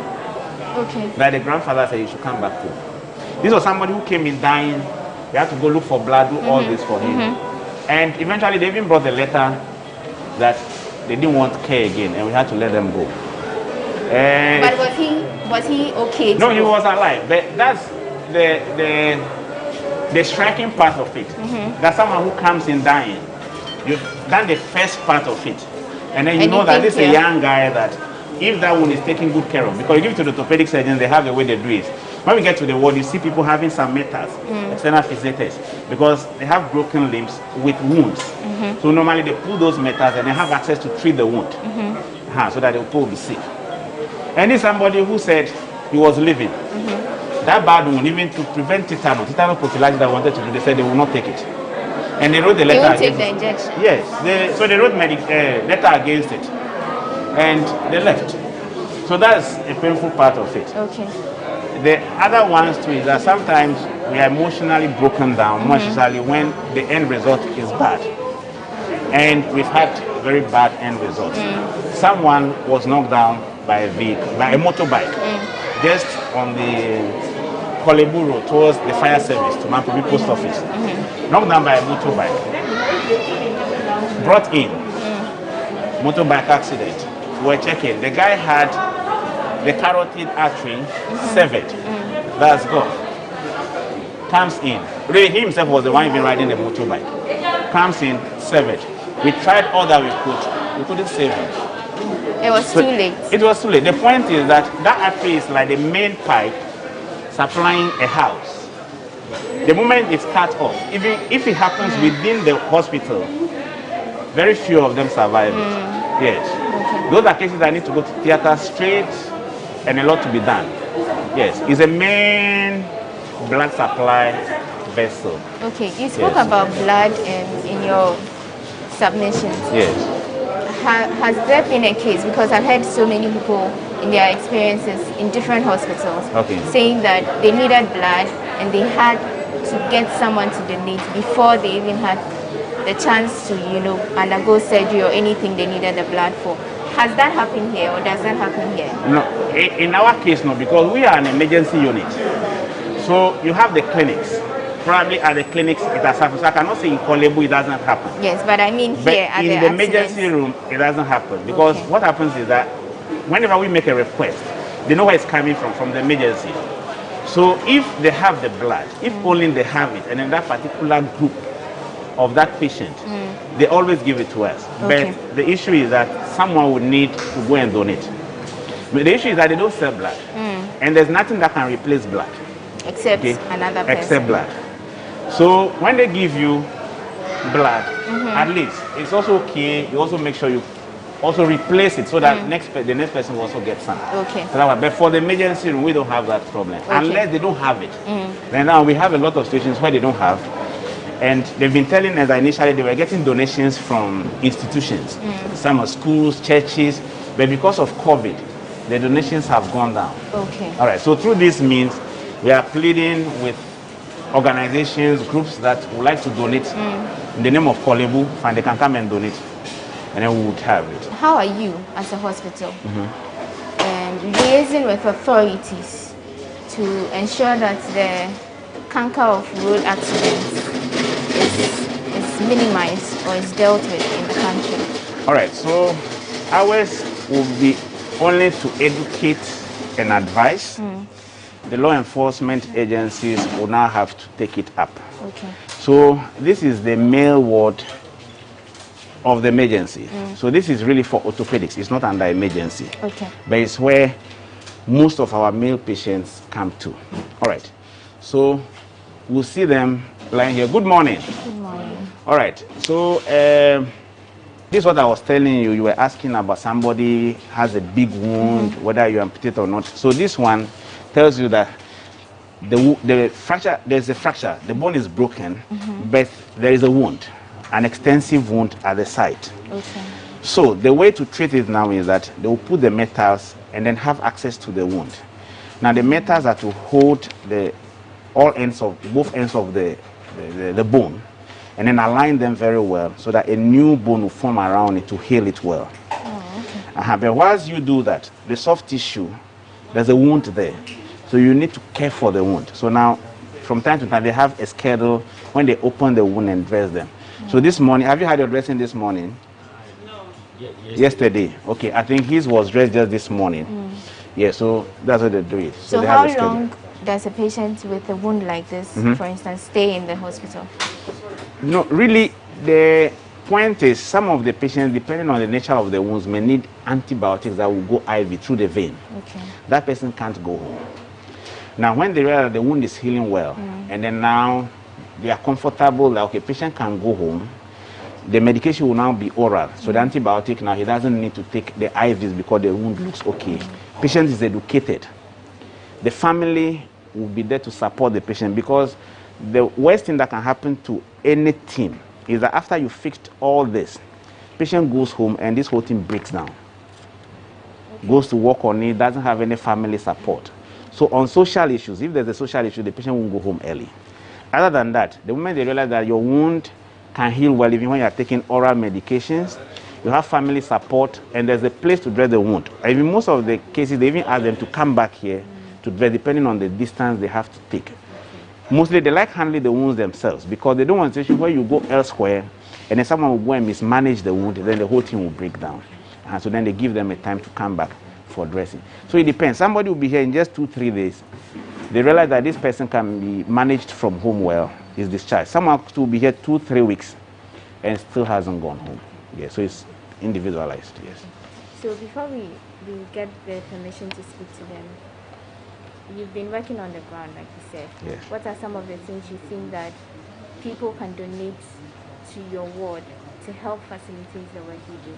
Okay. That the grandfather said he should come back home. This was somebody who came in dying. They had to go look for blood, do all this for him. And eventually they even brought the letter that they didn't want care again and we had to let them go. But was he okay? No, he was alive. But the striking part of it. That's someone who comes in dying. You've done the first part of it. And then you know that this is a young guy that if that one is taken good care of, because you give it to the orthopedic surgeons, they have the way they do it. When we get to the ward, you see people having some metals, external fixators, because they have broken limbs with wounds. So normally they pull those metals and they have access to treat the wound, so that the people will be safe. And this somebody who said he was living. That bad wound, even to prevent tetanus prophylaxis that wanted to do, they said they will not take it. And they wrote the letter. They won't take the injection. Yes, so they wrote letter against it, and they left. So that's a painful part of it. Okay. The other ones too is that sometimes we are emotionally broken down, more especially when the end result is bad. And we've had very bad end results. Someone was knocked down by a vehicle, by a motorbike, just on the Kolebu Road towards the fire service to Mampubi Post Office. Knocked down by a motorbike. Brought in. Motorbike accident. We were checking. The guy had the carotid artery severed. That's gone. Comes in. Really, he himself was the one even riding the motorbike. Comes in, severed. We tried all that we could. We couldn't save him. It was too late. It was too late. The point is that artery is like the main pipe supplying a house. The moment it's cut off, even if it happens within the hospital, very few of them survive it. Yes. Those are cases that need to go to theater straight and a lot to be done. Yes. It's a main blood supply vessel. Okay. You spoke about blood in your submissions. Yes. Has there been a case, because I've heard so many people in their experiences in different hospitals saying that they needed blood and they had to get someone to donate before they even had the chance to, undergo surgery or anything they needed the blood for. Has that happened here, or does that happen here? No, in our case, no, because we are an emergency unit. So you have the clinics. Probably at the clinics it has happened. So I cannot say in Kolebu it doesn't happen. Yes, but I mean here but in the emergency room it doesn't happen, because what happens is that whenever we make a request, they know where it's coming from the emergency. So if they have the blood, if only they have it, and in that particular group of that patient, they always give it to us. But the issue is that someone would need to go and donate. But the issue is that they don't sell blood, and there's nothing that can replace blood except another person. Except blood. So when they give you blood, at least it's also okay. You also make sure you also replace it so that the next person will also get some. Okay. But for the emergency room, we don't have that problem unless they don't have it. Then now we have a lot of situations where they don't have, and they've been telling us that initially they were getting donations from institutions, some are schools, churches, but because of COVID, the donations have gone down. Okay. All right. So through this means we are pleading with organizations, groups that would like to donate in the name of Kolebu, and they can come and donate, and then we would have it. How are you as a hospital liaising with authorities to ensure that the canker of road accidents is minimized or is dealt with in the country? All right, so ours will be only to educate and advise. The law enforcement agencies will now have to take it up. Okay. So this is the male ward of the emergency. So this is really for orthopedics. It's not under emergency. Okay. But it's where most of our male patients come to. All right. So we'll see them lying here. Good morning. Good morning. All right. So this is what I was telling you. You were asking about somebody has a big wound, whether you amputate or not. So this one tells you that the fracture, there's a fracture, the bone is broken, but there is a wound, an extensive wound at the site. Okay. So the way to treat it now is that they will put the metals and then have access to the wound. Now the metals are to hold both ends of the bone, and then align them very well so that a new bone will form around it to heal it well. But whilst you do that, the soft tissue, there's a wound there. So you need to care for the wound. So now, from time to time, they have a schedule when they open the wound and dress them. So this morning, have you had your dressing this morning? No. Yesterday. Okay, I think his was dressed just this morning. Yeah, so that's how they do it. So how long does a patient with a wound like this, for instance, stay in the hospital? No, really, the point is some of the patients, depending on the nature of the wounds, may need antibiotics that will go IV through the vein. Okay. That person can't go home. Now, when they realize the wound is healing well, and then now they are comfortable that, okay, patient can go home, the medication will now be oral. So the antibiotic now, he doesn't need to take the IVs because the wound looks okay. Patient is educated. The family will be there to support the patient, because the worst thing that can happen to any team is that after you fixed all this, patient goes home and this whole team breaks down. Goes to work on it, doesn't have any family support. So on social issues, if there's a social issue, the patient won't go home early. Other than that, the moment they realize that your wound can heal well even when you're taking oral medications, you have family support, and there's a place to dress the wound. In most of the cases, they even ask them to come back here to dress, depending on the distance they have to take. Mostly, they like handling the wounds themselves, because they don't want a situation where you go elsewhere, and then someone will go and mismanage the wound, then the whole thing will break down. And so then they give them a time to come back for dressing. So it depends. Somebody will be here in just 2-3 days. They realize that this person can be managed from home well, is discharged. Someone will be here 2-3 weeks and still hasn't gone home. Yeah, so it's individualized, yes. So before we get the permission to speak to them, you've been working on the ground, like you said. Yes. What are some of the things you think that people can donate to your ward to help facilitate the work you do?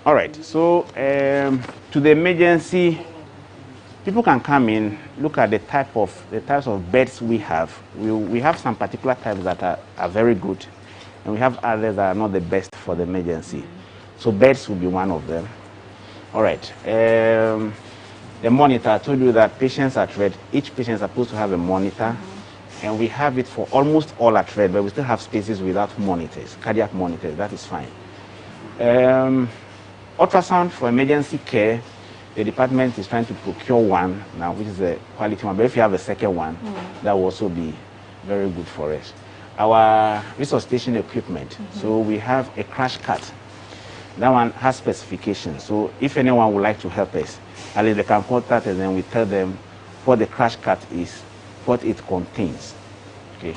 All right, so to the emergency, people can come in, look at the types of beds we have. We have some particular types that are very good, and we have others that are not the best for the emergency. So beds will be one of them. All right, the monitor, I told you that patients at Red, each patient is supposed to have a monitor, and we have it for almost all at Red, but we still have spaces without monitors, cardiac monitors, that is fine. Ultrasound for emergency care, the department is trying to procure one now, which is a quality one, but if you have a second one, that will also be very good for us. Our resuscitation equipment, so we have a crash cart. That one has specifications, so if anyone would like to help us, at least they can contact us and we tell them what the crash cart is, what it contains. Okay.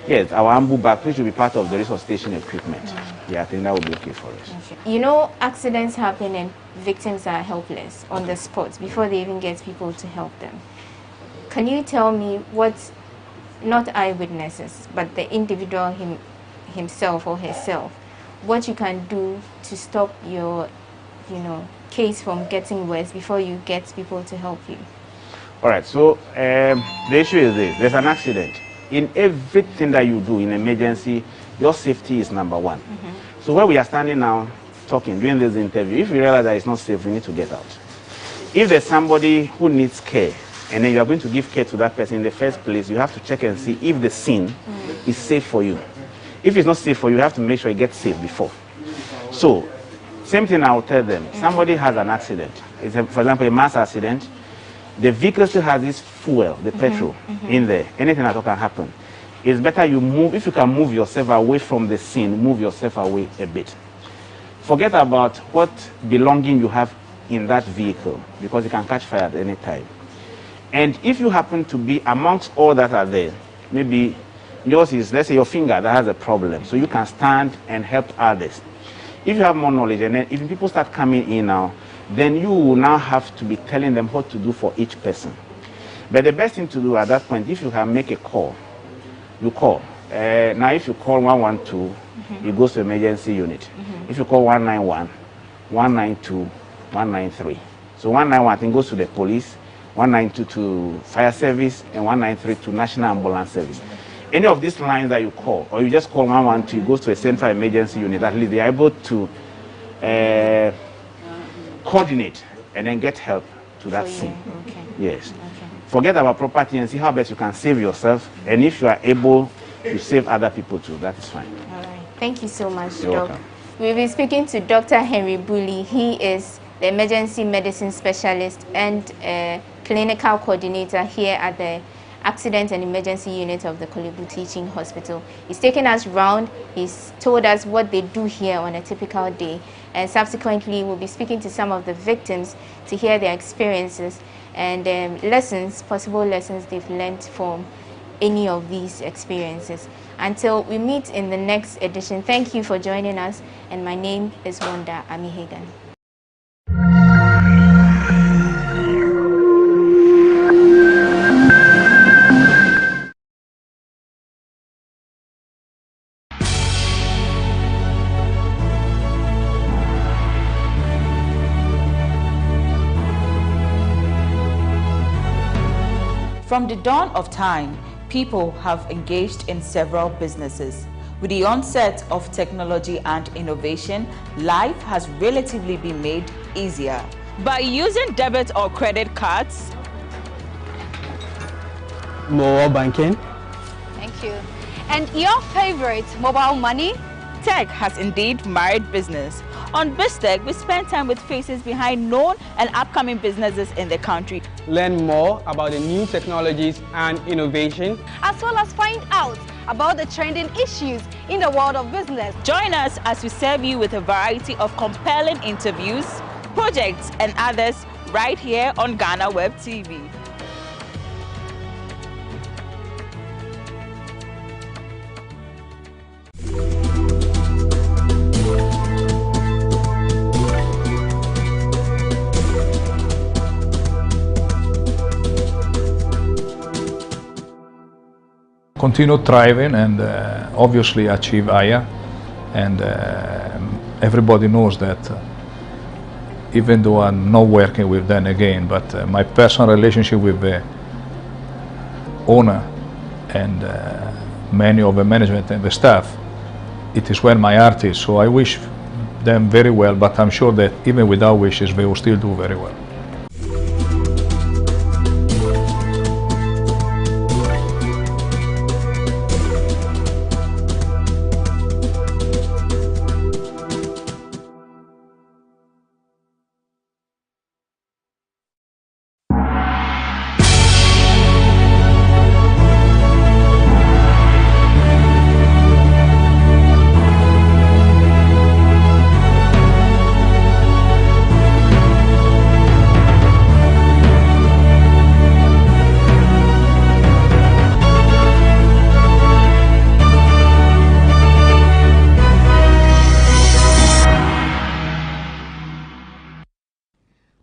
Yes, our ambu bag, which will be part of the resuscitation equipment. Yeah, I think that will be okay for us. Okay. You know, accidents happen and victims are helpless on the spot before they even get people to help them. Can you tell me what, not eyewitnesses, but the individual himself or herself, what you can do to stop your, case from getting worse before you get people to help you? All right, so the issue is this. There's an accident. In everything that you do in emergency, your safety is number one. So where we are standing now, talking, doing this interview, if you realize that it's not safe, we need to get out. If there's somebody who needs care, and then you are going to give care to that person in the first place, you have to check and see if the scene is safe for you. If it's not safe for you, you have to make sure it gets safe before. So, same thing I will tell them. Somebody has an accident. It's for example, a mass accident. The vehicle still has this fuel, the petrol, in there. Anything at all can happen. It's better you move, if you can move yourself away from the scene, move yourself away a bit. Forget about what belonging you have in that vehicle, because it can catch fire at any time. And if you happen to be amongst all that are there, maybe yours is, let's say, your finger that has a problem, so you can stand and help others. If you have more knowledge, and then if people start coming in now, then you will now have to be telling them what to do for each person. But the best thing to do at that point, if you can make a call, you call. Now if you call 112, it goes to emergency unit. If you call 191, 192, 193. So 191 I think goes to the police, 192 to fire service, and 193 to national ambulance service. Any of these lines that you call, or you just call 112, it goes to a central emergency unit. At least they are able to coordinate and then get help to that scene. Yes. Forget about property and see how best you can save yourself, and if you are able to save other people too, that is fine. All right. Thank you so much, You're Doc. welcome. We'll be speaking to Dr. Henry Bully. He is the emergency medicine specialist and clinical coordinator here at the Accident and Emergency Unit of the Kolebu Teaching Hospital. He's taken us round, he's told us what they do here on a typical day, and subsequently we'll be speaking to some of the victims to hear their experiences and possible lessons they've learned from any of these experiences. Until we meet in the next edition, thank you for joining us, and my name is Wanda Amihegan. From the dawn of time, people have engaged in several businesses. With the onset of technology and innovation, life has relatively been made easier. By using debit or credit cards, mobile banking. Thank you. And your favorite, mobile money? Tech has indeed married business. On BizTech, we spend time with faces behind known and upcoming businesses in the country. Learn more about the new technologies and innovation, as well as find out about the trending issues in the world of business. Join us as we serve you with a variety of compelling interviews, projects, and others right here on GhanaWeb TV. Continue thriving and obviously achieve higher, and everybody knows that even though I'm not working with them again, but my personal relationship with the owner and many of the management and the staff, it is where my heart is. So I wish them very well, but I'm sure that even without wishes they will still do very well.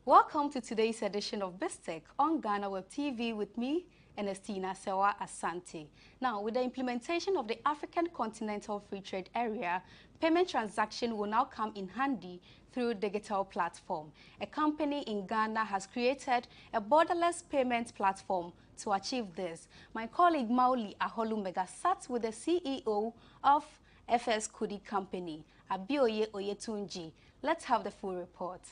Welcome to today's edition of BizTech on GhanaWeb TV with me, Ernestina Sewa Asante. Now, with the implementation of the African Continental Free Trade Area, payment transaction will now come in handy through digital platform. A company in Ghana has created a borderless payment platform to achieve this. My colleague Mauli Aholumega sat with the CEO of FS Kudi Company, Abioye Oyetunji. Let's have the full report.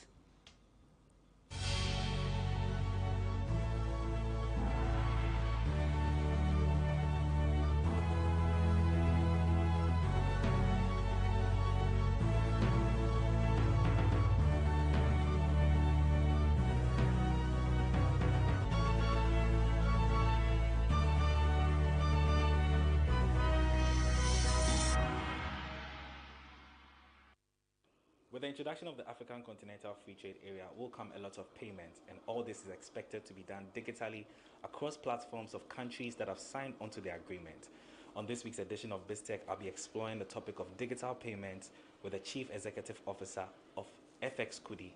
With the introduction of the African Continental Free Trade Area will come a lot of payments, and all this is expected to be done digitally across platforms of countries that have signed onto the agreement. On this week's edition of BizTech, I'll be exploring the topic of digital payments with the Chief Executive Officer of FX Kudi,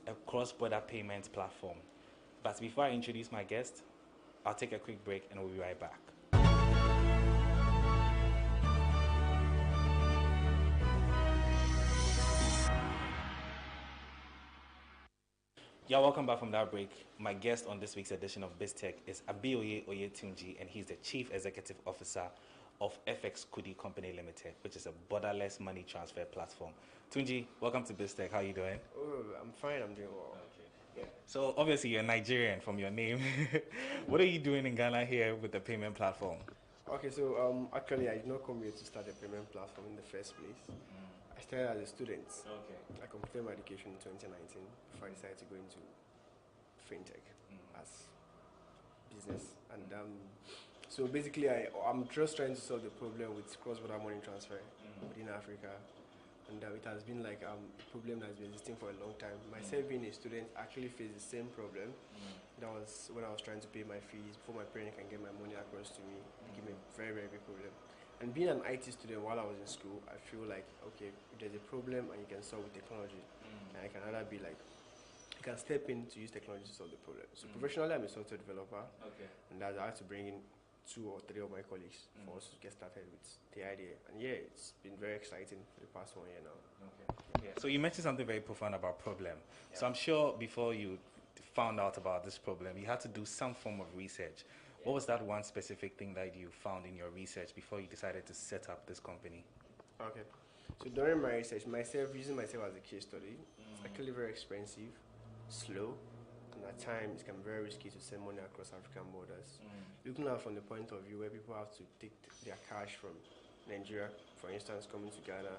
a cross-border payments platform. But before I introduce my guest, I'll take a quick break and we'll be right back. Yeah, welcome back from that break. My guest on this week's edition of BizTech is Abioye Oyetunji, and he's the Chief Executive Officer of FX Kudi Company Limited, which is a borderless money transfer platform. Tunji, welcome to BizTech. How are you doing? Oh, I'm fine. I'm doing well. Okay. Yeah. So obviously you're Nigerian from your name. What are you doing in Ghana here with the payment platform? Okay, so actually I did not come here to start a payment platform in the first place. I started as a student. Okay. I completed my education in 2019 before I decided to go into fintech as business, and so basically I'm just trying to solve the problem with cross-border money transfer within Africa, and it has been like a problem that has been existing for a long time. Myself being a student actually faced the same problem. That was when I was trying to pay my fees before my parents can get my money across to me. It became a very, very big problem. And being an IT student while I was in school, I feel like, okay, if there's a problem and you can solve with technology, and I can either be like, you can step in to use technology to solve the problem. So professionally, I'm a software developer, and that I have to bring in 2 or 3 of my colleagues for us to get started with the idea. And yeah, it's been very exciting for the past 1 year now. Okay. Yeah. So you mentioned something very profound about problem. Yeah. So I'm sure before you found out about this problem, you had to do some form of research. What was that one specific thing that you found in your research before you decided to set up this company? Okay. So during my research, using myself as a case study, it's actually very expensive, slow, and at times it can be very risky to send money across African borders. Looking at it from the point of view where people have to take their cash from Nigeria, for instance, coming to Ghana,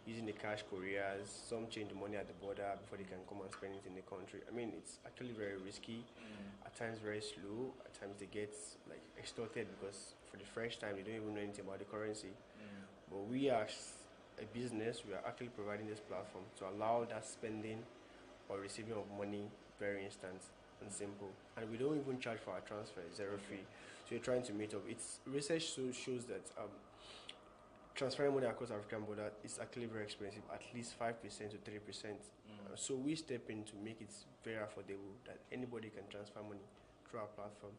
using the cash couriers, some change the money at the border before they can come and spend it in the country. I mean, it's actually very risky, at times very slow, at times they get like extorted because for the first time they don't even know anything about the currency. But we as a business, we are actually providing this platform to allow that spending or receiving of money very instant and simple. And we don't even charge for our transfer, zero fee. So you're trying to meet up. It's research shows that transferring money across African border is actually very expensive, at least 5% to 3%. So we step in to make it very affordable that anybody can transfer money through our platform.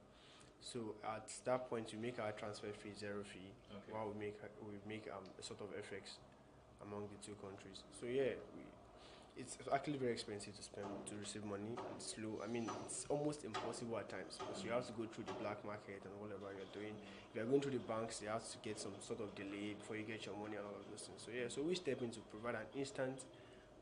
So at that point, we make our transfer fee zero fee, while we make a sort of FX among the 2 countries. So yeah, it's actually very expensive to receive money, and slow. I mean, it's almost impossible at times because you have to go through the black market and whatever you're doing. If you're going through the banks, you have to get some sort of delay before you get your money and all of those things. So yeah, so we step in to provide an instant,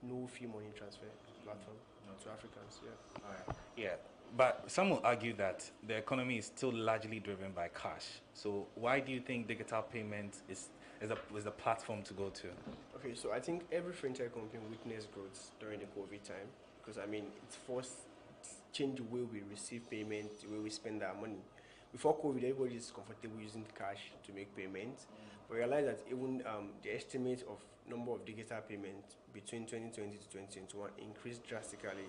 no fee money transfer platform to Africans. Yeah. All right. Yeah. But some will argue that the economy is still largely driven by cash. So why do you think digital payment is the platform to go to? Okay, so I think every fintech company witnessed growth during the COVID time because I mean it's forced to change the way we receive payment, the way we spend our money. Before COVID, everybody is comfortable using cash to make payments, but realize that even the estimate of number of digital payments between 2020 to 2021 increased drastically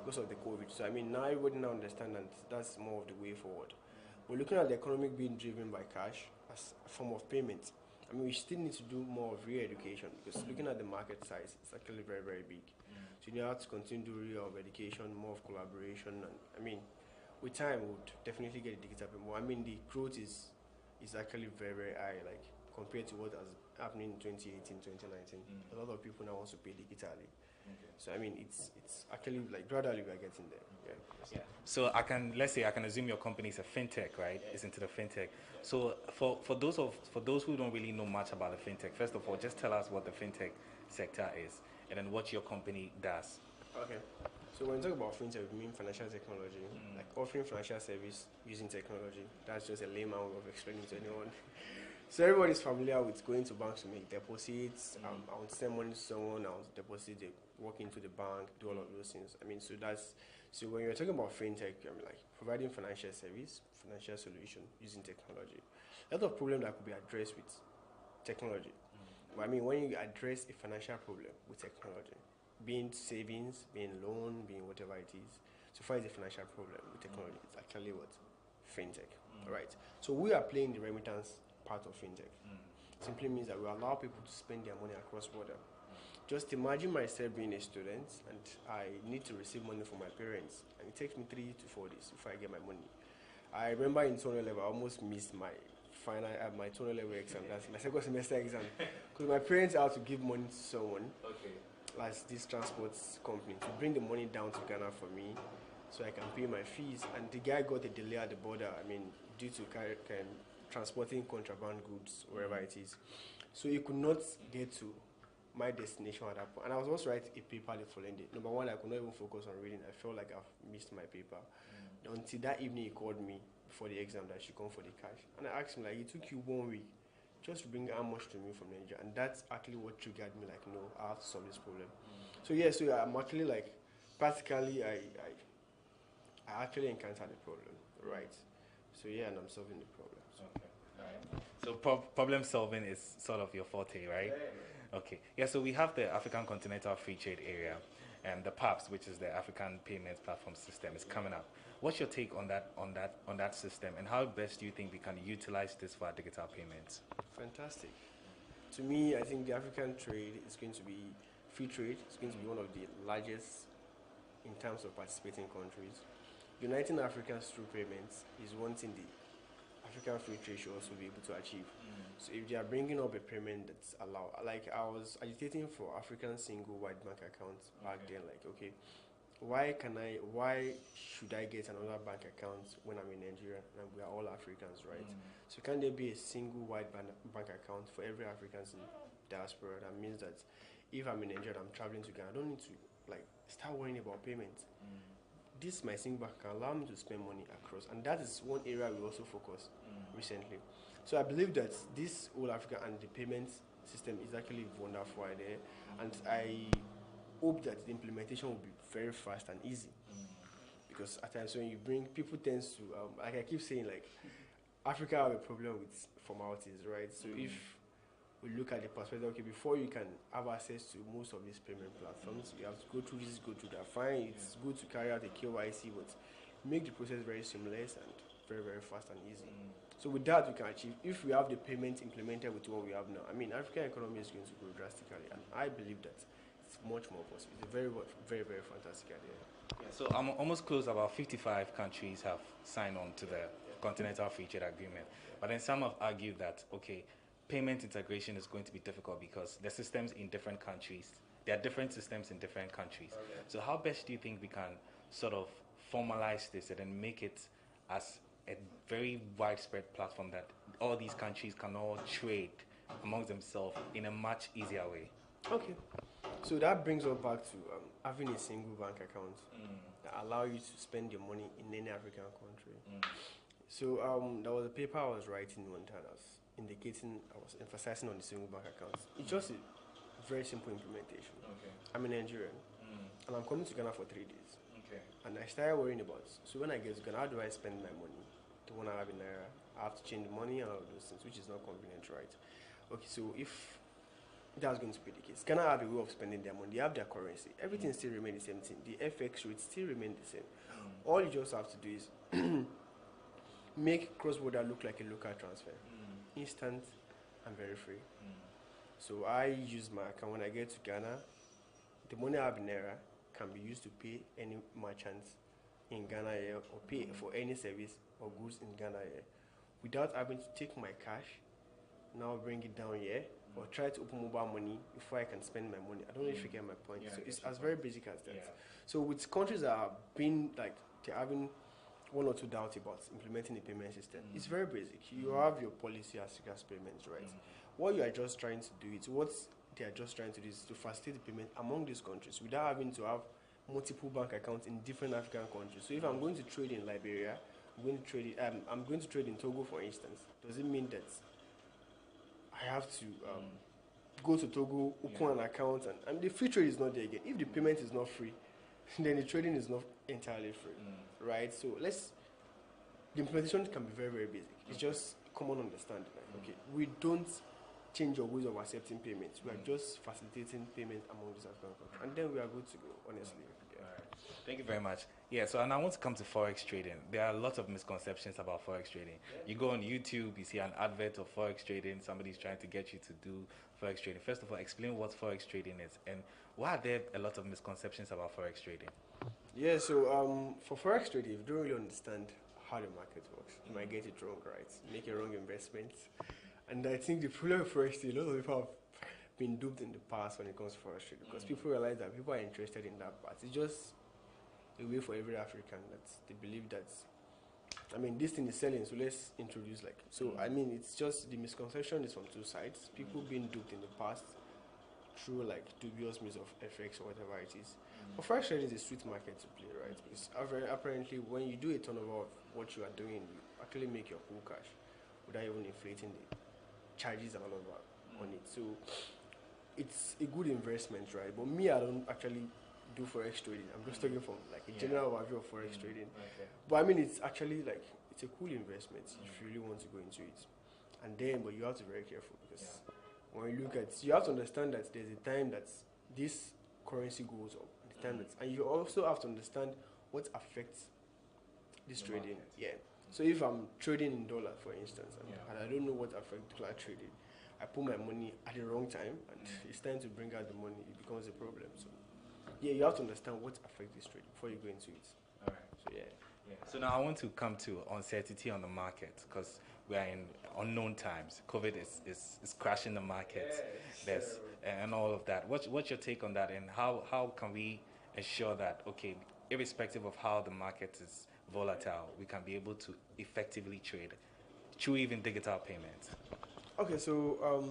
because of the COVID. So I mean now everybody now understands that that's more of the way forward. We're looking at the economy being driven by cash as a form of payment. I mean, we still need to do more of re-education because looking at the market size, it's actually very, very big. So you have to continue to do re-education, more of collaboration, and I mean, with time, we would definitely get the digital payment. I mean, the growth is actually very, very high, like compared to what was happening in 2018, 2019. A lot of people now want to pay digitally. So I mean, it's actually like gradually we are getting there. Yeah. So let's say I can assume your company is a fintech, right? It's into the fintech. So for those who don't really know much about the fintech, first of all, just tell us what the fintech sector is, and then what your company does. Okay. So when we talk about fintech, we mean financial technology, like offering financial service using technology. That's just a layman way of explaining to anyone. So everybody's familiar with going to banks to make deposits. I want to send money to someone, I want to deposit it, walk into the bank, do all of those things. I mean, so when you're talking about fintech, I mean, like providing financial service, financial solution using technology. A lot of problems that could be addressed with technology. But I mean, when you address a financial problem with technology, being savings, being loan, being whatever it is, so far as a financial problem with technology, it's actually what? Fintech. All right. So we are playing the remittance part of fintech. Simply means that we allow people to spend their money across border. Just imagine myself being a student and I need to receive money from my parents, and it takes me 3 to 4 days before I get my money. I remember in tunnel level, I almost missed my final my tunnel level exam. That's my second semester exam because my parents had to give money to someone, like this transport company, to bring the money down to Ghana for me, so I can pay my fees. And the guy got a delay at the border. I mean, due to transporting contraband goods wherever it is, so he could not get to my destination at that point. And I was supposed to write a paper the following day. Number one, I could not even focus on reading. I felt like I've missed my paper. Until that evening, he called me before the exam that I should come for the cash. And I asked him, like, it took you 1 week just to bring how much to me from Nigeria. And that's actually what triggered me, like, no, I have to solve this problem. So yeah, so I'm actually like, practically, I actually encountered the problem, right? So yeah, and I'm solving the problems. Okay. Right. So problem solving is sort of your forte, right? Okay. Yeah, so we have the African Continental Free Trade Area, and the PAPS, which is the African Payments Platform System, is coming up. What's your take on that system, and how best do you think we can utilize this for our digital payments? Fantastic. To me, I think the African trade is going to be free trade. It's going to be one of the largest in terms of participating countries. Uniting Africans through payments is one thing the African free trade should also be able to achieve. So if they are bringing up a payment that's allowed, like I was agitating for African single wide bank accounts back then, like, okay, why should I get another bank account when I'm in Nigeria and we are all Africans, right? So can there be a single wide bank account for every African in diaspora? That means that if I'm in Nigeria and I'm traveling to Ghana, I don't need to like start worrying about payments. This my single bank can allow me to spend money across, and that is one area we also focus recently. So I believe that this whole Africa and the payments system is actually wonderful idea, and I hope that the implementation will be very fast and easy. Because at times when you bring people tends to like I keep saying, like Africa have a problem with formalities, right? So if we look at the perspective, okay, before you can have access to most of these payment platforms, you have to go through this, go through that. Fine, it's good to carry out a KYC, but make the process very seamless and very, very fast and easy. So with that, we can achieve, if we have the payment implemented with what we have now, I mean, African economy is going to grow drastically, and I believe that it's much more possible. It's a very, very, very fantastic idea. Yeah, so I'm almost close. About 55 countries have signed on to the Continental Free Trade Agreement. But then some have argued that, okay, payment integration is going to be difficult because the systems in different countries, there are different systems in different countries. So how best do you think we can sort of formalize this and then make it as a very widespread platform that all these countries can all trade amongst themselves in a much easier way? Okay. So that brings us back to having a single bank account that allow you to spend your money in any African country. So there was a paper I was writing one time. I was emphasizing on the single bank accounts. It's just a very simple implementation. I'm a Nigerian, and I'm coming to Ghana for 3 days. And I started worrying about, so when I get to Ghana, how do I spend my money? The one I have in Naira, I have to change the money and all of those things, which is not convenient, right? Okay, so if that's going to be the case, Ghana have a way of spending their money. They have their currency. Everything still remains the same thing. The FX rates still remain the same. All you just have to do is make cross-border look like a local transfer. Instant and very free. So I use my account when I get to Ghana. The money I have in Naira can be used to pay any merchants in Ghana here, or pay for any service or goods in Ghana here, without having to take my cash, now bring it down here, or try to open mobile money before I can spend my money. I don't know if you get my point. So it's as very basic as that. So with countries that are being like, they're having one or two doubts about implementing the payment system, it's very basic. You have your policy as regards payments, right? What you are just trying to do is, what they are just trying to do is to facilitate the payment among these countries without having to have multiple bank accounts in different African countries. So if I'm going to trade in Liberia, I'm going to trade in Togo, for instance, does it mean that I have to go to Togo, open an account, and the free trade is not there again? If the payment is not free, then the trading is not entirely free, right? So the implementation can be very, very basic. It's just common understanding. Like, okay, we don't change our ways of accepting payments. We are just facilitating payment among these African countries, and then we are good to go, honestly. Thank you very much. Yeah, so and I want to come to Forex trading. There are lots of misconceptions about Forex trading. You go on YouTube, you see an advert of Forex trading, somebody's trying to get you to do Forex trading. First of all, explain what Forex trading is, and why are there a lot of misconceptions about Forex trading? Yeah, so for Forex trading, if you don't really understand how the market works, you might get it wrong, right? Make a wrong investment. And I think the problem with Forex trading, a lot of people have been duped in the past when it comes to Forex trading, because people realize that people are interested in that part. It's just a way for every African that they believe that, I mean, this thing is selling, so let's introduce I mean, it's just, the misconception is from two sides. People being duped in the past through dubious means of FX or whatever it is. But Forex trading is a sweet market to play, right? Because apparently when you do a turnover of what you are doing, you actually make your whole cash without even inflating the charges and all of that on it. So it's a good investment, right? But me, I don't actually do Forex trading. I'm just talking from a general overview of Forex trading. But I mean, it's actually it's it's a cool investment if you really want to go into it. And then, but you have to be very careful because when you look at, you have to understand that there's a time that this currency goes up, and the time that, and you also have to understand what affects this trading. Yeah. So if I'm trading in dollar, for instance, and I don't know what affects dollar trading, I put my money at the wrong time, and it's time to bring out the money, it becomes a problem. So yeah, you have to understand what affects this trade before you go into it. All right. So yeah. So now I want to come to uncertainty on the market because we are in unknown times. COVID is crashing the market, and all of that. What's your take on that, and how can we ensure that, okay, irrespective of how the market is volatile, we can be able to effectively trade through even digital payments? Okay, so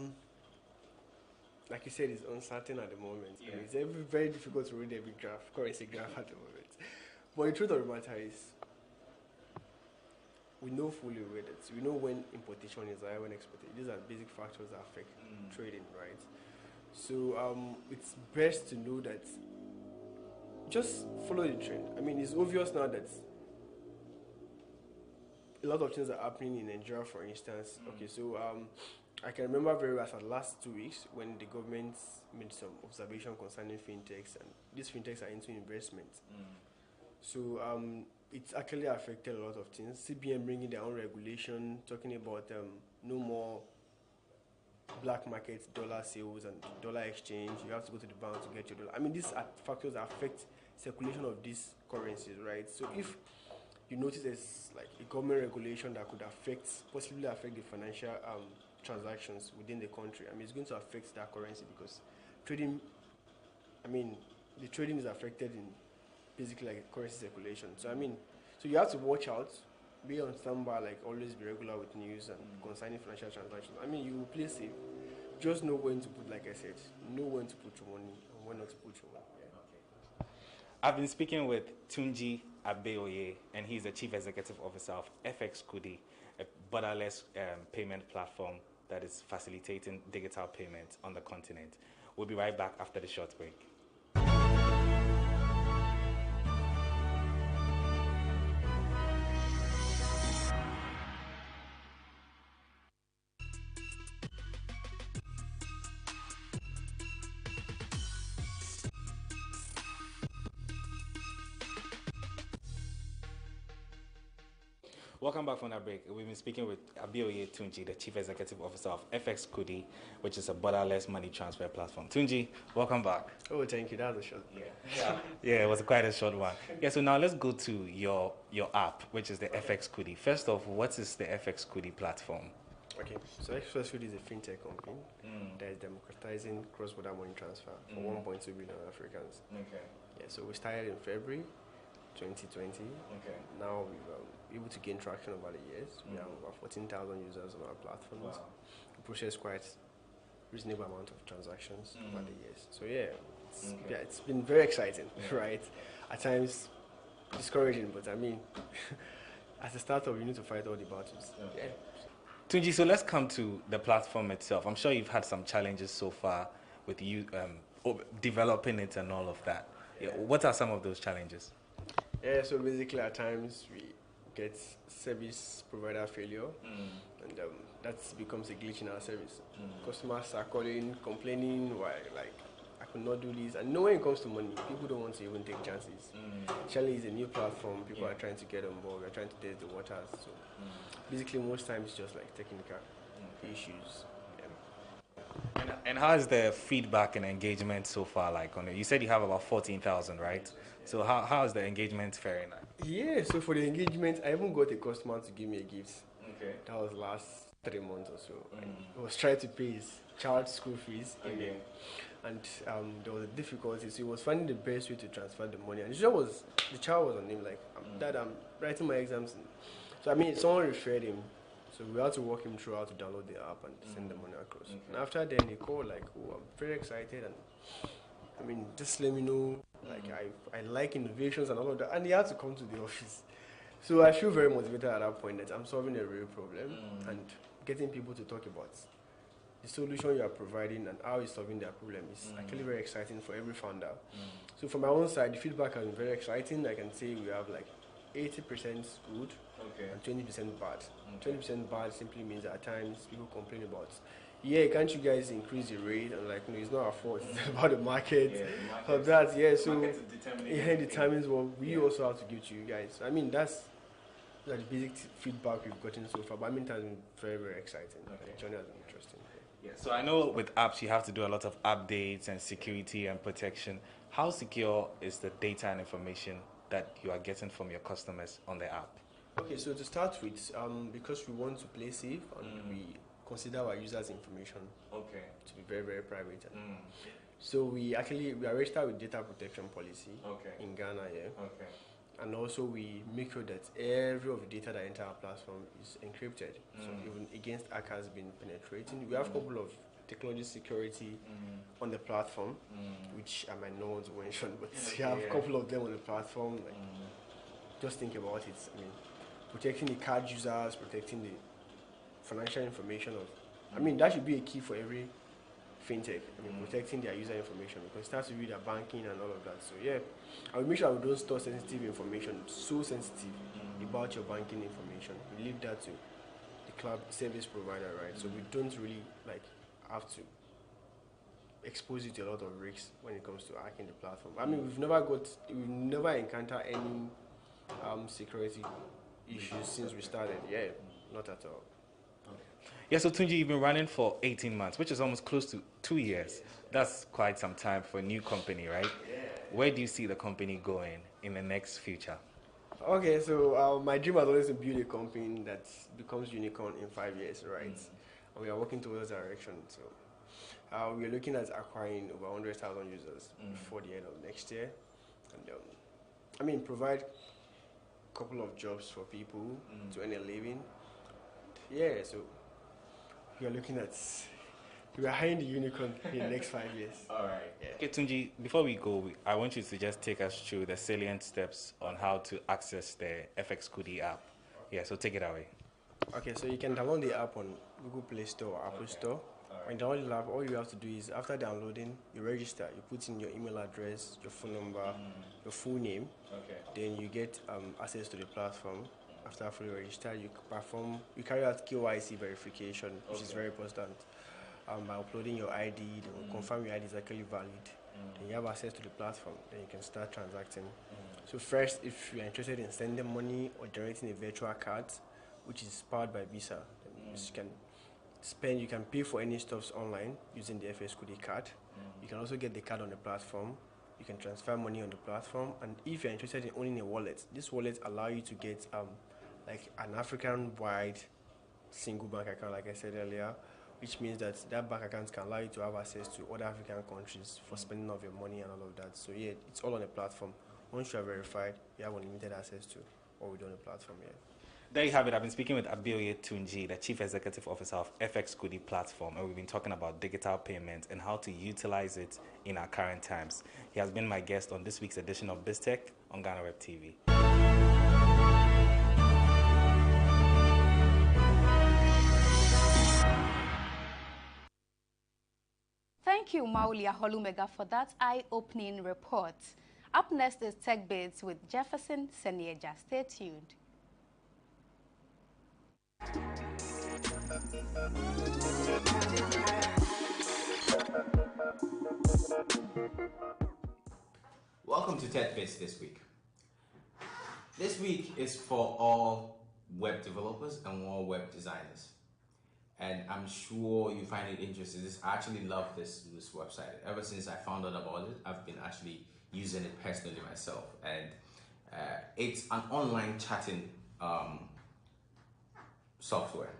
like you said, it's uncertain at the moment. Yeah. It's very difficult to read every currency graph at the moment. But the truth of the matter is, we know fully where that. We know when importation is high, when exportation. These are basic factors that affect trading, right? So it's best to know that. Just follow the trend. I mean, it's obvious now that a lot of things are happening in Nigeria, for instance. Okay, so I can remember very well the last 2 weeks when the government made some observation concerning fintechs, and these fintechs are into investment. So it's actually affected a lot of things. CBN bringing their own regulation, talking about no more black market dollar sales and dollar exchange. You have to go to the bank to get your dollar. I mean, these are factors that affect circulation of these currencies, right? So if you notice there's like a government regulation that could possibly affect the financial transactions within the country, I mean, it's going to affect that currency because trading, I mean, the trading is affected in basically like currency circulation. So I mean, so you have to watch out, be on standby, like always be regular with news and concerning financial transactions. I mean, you will play safe. Just know when to put, like I said, know when to put your money and when not to put your money. Yeah. I've been speaking with Tunji Abeoye, and he's the Chief Executive Officer of FX Kudi, a borderless payment platform that is facilitating digital payments on the continent. We'll be right back after the short break. Welcome back from that break. We've been speaking with Abeoye Tunji, the Chief Executive Officer of FX Kudi, which is a borderless money transfer platform. Tunji, welcome back. Oh, thank you. That was a short one. Yeah, it was quite a short one. Yeah, so now let's go to your app, which is the FX Kudi. First off, what is the FX Kudi platform? Okay, so FX Kudi is a fintech company that is democratizing cross-border money transfer for 1.2 billion Africans. Okay. Yeah, so we started in February 2020. Okay. Now we've able to gain traction over the years. We have over 14,000 users on our platforms. Wow. We process quite reasonable amount of transactions over the years. So yeah, it's been very exciting, right? At times discouraging, but I mean, as a startup, you need to fight all the battles. Yeah. Tunji, so let's come to the platform itself. I'm sure you've had some challenges so far with you developing it and all of that. Yeah. What are some of those challenges? Yeah, so basically at times we get service provider failure, and that becomes a glitch in our service. Customers are calling, complaining, why, like, I could not do this. And when it comes to money, people don't want to even take chances. Actually, it's a new platform. People are trying to get on board. We're trying to test the waters. So basically, most times it's just like technical issues. And how is the feedback and engagement so far like on it? You said you have about 14,000, right? So how is the engagement faring? Yeah, so for the engagement, I even got a customer to give me a gift. Okay. That was last 3 months or so. I was trying to pay his child's school fees in there. And there was a difficulty, so he was finding the best way to transfer the money. And the child was on him, like, Dad, I'm writing my exams. So I mean, someone referred him. So we had to walk him through how to download the app and send the money across. And after then, he called like, oh, I'm very excited, and I mean, just let me know, like, I like innovations and all of that. And he had to come to the office. So I feel very motivated at that point that I'm solving a real problem and getting people to talk about the solution you are providing and how it's solving their problem is actually very exciting for every founder. So from my own side, the feedback has been very exciting. I can say we have like 80% good, and 20% bad. 20% bad simply means that at times people complain about, yeah, can't you guys increase the rate? And like, no, it's not our fault. It's about the market. Of that, yeah. So it determines what we also have to give to you guys. I mean, that's the basic feedback we've gotten so far. But I mean, it has been very, very exciting. The journey has been interesting. Yeah, so I know with apps you have to do a lot of updates and security and protection. How secure is the data and information that you are getting from your customers on the app? Okay, so to start with, because we want to play safe and we consider our users' information to be very, very private. So we are registered with data protection policy in Ghana here. And also we make sure that every of the data that enter our platform is encrypted. So even against hackers being penetrating, we have a couple of technology security on the platform, which I might not want to mention, but we have a couple of them on the platform. Like, just think about it. I mean, protecting the card users, protecting the financial information of, I mean, that should be a key for every fintech. I mean, protecting their user information, because it starts to be their banking and all of that. So yeah, I will make sure I don't store sensitive information, so sensitive about your banking information. We leave that to the cloud service provider, right? So we don't really like have to expose you to a lot of risks when it comes to hacking the platform. I mean, we've never encountered any security issues since we started. Yeah, not at all. Yeah, so Tunji, you've been running for 18 months, which is almost close to 2 years. That's quite some time for a new company, right? Where do you see the company going in the next future? Okay, so my dream has always been to build a company that becomes unicorn in 5 years, right? And we are working towards that direction. So we are looking at acquiring over 100,000 users before the end of next year. And I mean, provide a couple of jobs for people to earn a living. Yeah, so we are looking at, we are hiring the unicorn in the next 5 years. All right. Yeah. Okay, Tunji, before we go, I want you to just take us through the salient steps on how to access the FX Kudi app. Yeah, so take it away. Okay, so you can download the app on Google Play Store or Apple Store. When you download the app, all you have to do is, after downloading, you register. You put in your email address, your phone number, your full name. Then you get access to the platform. After fully registered, you carry out KYC verification, which is very important. By uploading your ID, they will confirm your ID is actually valid. Then you have access to the platform. Then you can start transacting. So first, if you're interested in sending money or generating a virtual card, which is powered by Visa, you can pay for any stuffs online using the FS Kudi card. You can also get the card on the platform. You can transfer money on the platform. And if you're interested in owning a wallet, this wallet allows you to get like an African-wide single bank account, like I said earlier, which means that bank account can allow you to have access to other African countries for spending of your money and all of that. So yeah, it's all on the platform. Once you are verified, you have unlimited access to what we do on the platform. Yeah. There you have it. I've been speaking with Abioye Tunji, the Chief Executive Officer of FX Kudi platform, and we've been talking about digital payments and how to utilize it in our current times. He has been my guest on this week's edition of BizTech on GhanaWeb TV. Thank you, Maulia Holumega, for that eye-opening report. Up next is Tech Bits with Jefferson Senieja. Stay tuned. Welcome to Tech Bits this week. This week is for all web developers and all web designers. And I'm sure you find it interesting. I actually love this website. Ever since I found out about it, I've been actually using it personally myself. And it's an online chatting software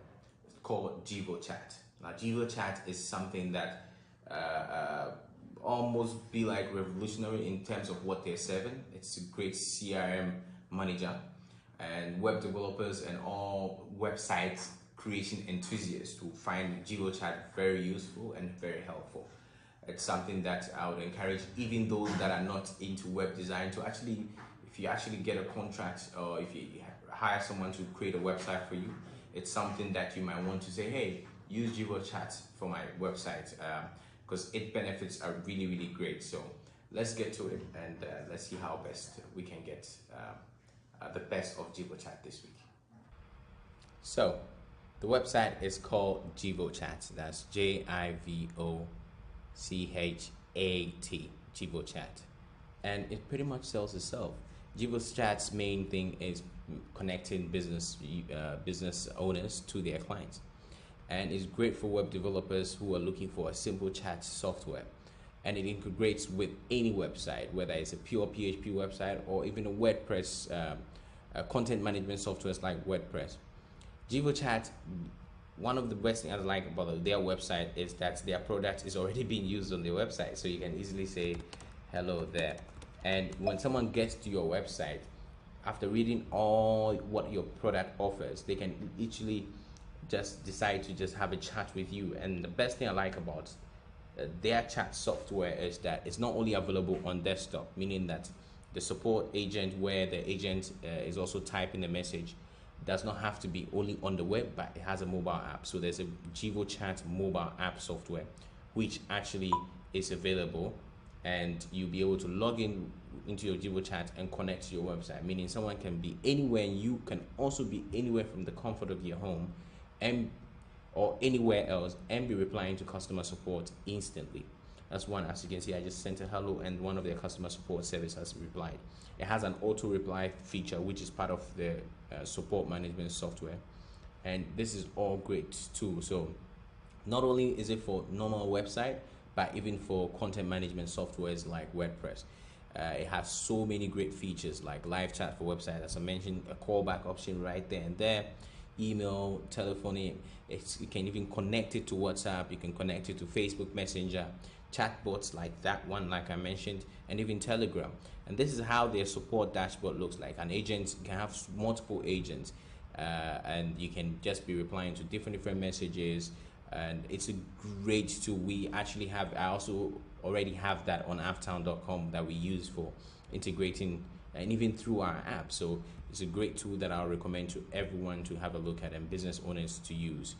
called GhanaChat. Now, GhanaChat is something that almost be like revolutionary in terms of what they're serving. It's a great CRM manager, and web developers and all websites creation enthusiasts will find GhanaChat very useful and very helpful. It's something that I would encourage even those that are not into web design to actually, if you actually get a contract or if you hire someone to create a website for you, it's something that you might want to say, hey, use GhanaChat for my website, because its benefits are really, really great. So let's get to it and let's see how best we can get the best of GhanaChat this week. So, the website is called GivoChat. That's JIVOCHAT, GivoChat. And it pretty much sells itself. GivoChat's main thing is connecting business owners to their clients. And it's great for web developers who are looking for a simple chat software. And it integrates with any website, whether it's a pure PHP website or even a WordPress, content management softwares like WordPress. GivoChat, one of the best things I like about their website is that their product is already being used on their website. So you can easily say hello there. And when someone gets to your website, after reading all what your product offers, they can literally just decide to just have a chat with you. And the best thing I like about their chat software is that it's not only available on desktop, meaning that the support agent, where the agent is also typing the message, does not have to be only on the web, but it has a mobile app. So there's a GivoChat mobile app software which actually is available, and you'll be able to log into your GivoChat and connect to your website, meaning someone can be anywhere and you can also be anywhere from the comfort of your home and or anywhere else and be replying to customer support instantly. That's one. As you can see, I just sent a hello and one of their customer support service has replied. It has an auto reply feature which is part of the support management software, and this is all great too. So not only is it for normal website, but even for content management softwares like WordPress. It has so many great features like live chat for website, as I mentioned, a callback option right there and there, email, telephony. You can even connect it to WhatsApp, you can connect it to Facebook Messenger, chatbots like that one, like I mentioned, and even Telegram. And this is how their support dashboard looks like. An agent can have multiple agents, and you can just be replying to different messages. And it's a great tool. We actually have, I also already have that on avtown.com that we use for integrating and even through our app. So it's a great tool that I'll recommend to everyone to have a look at and business owners to use.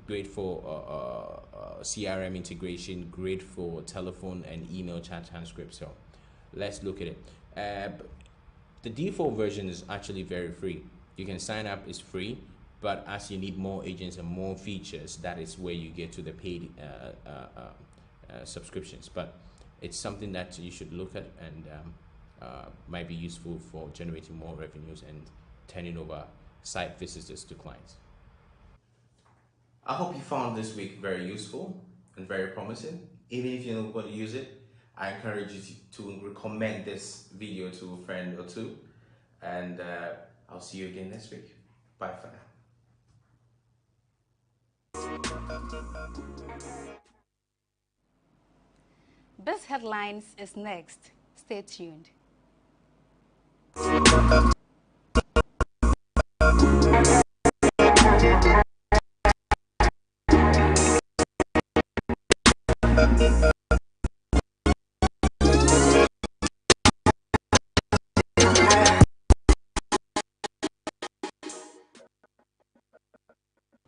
Great for CRM integration, great for telephone and email chat transcript. So let's look at it. The default version is actually very free. You can sign up, it's free. But as you need more agents and more features, that is where you get to the paid subscriptions. But it's something that you should look at and might be useful for generating more revenues and turning over site visitors to clients. I hope you found this week very useful and very promising. Even if you're not going to use it, I encourage you to recommend this video to a friend or two. And I'll see you again next week. Bye for now. Biz Headlines is next. Stay tuned.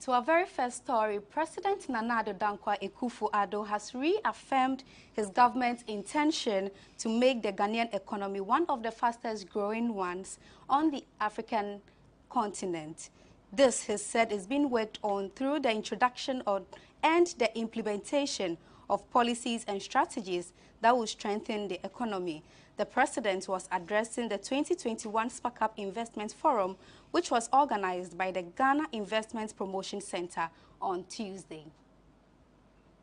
To our very first story, President Nana Addo Dankwa Akufo-Addo has reaffirmed his government's intention to make the Ghanaian economy one of the fastest growing ones on the African continent. This, he said, is being worked on through the introduction of and the implementation of policies and strategies that will strengthen the economy. The president was addressing the 2021 Spark Up Investment Forum, which was organized by the Ghana Investment Promotion Center on Tuesday.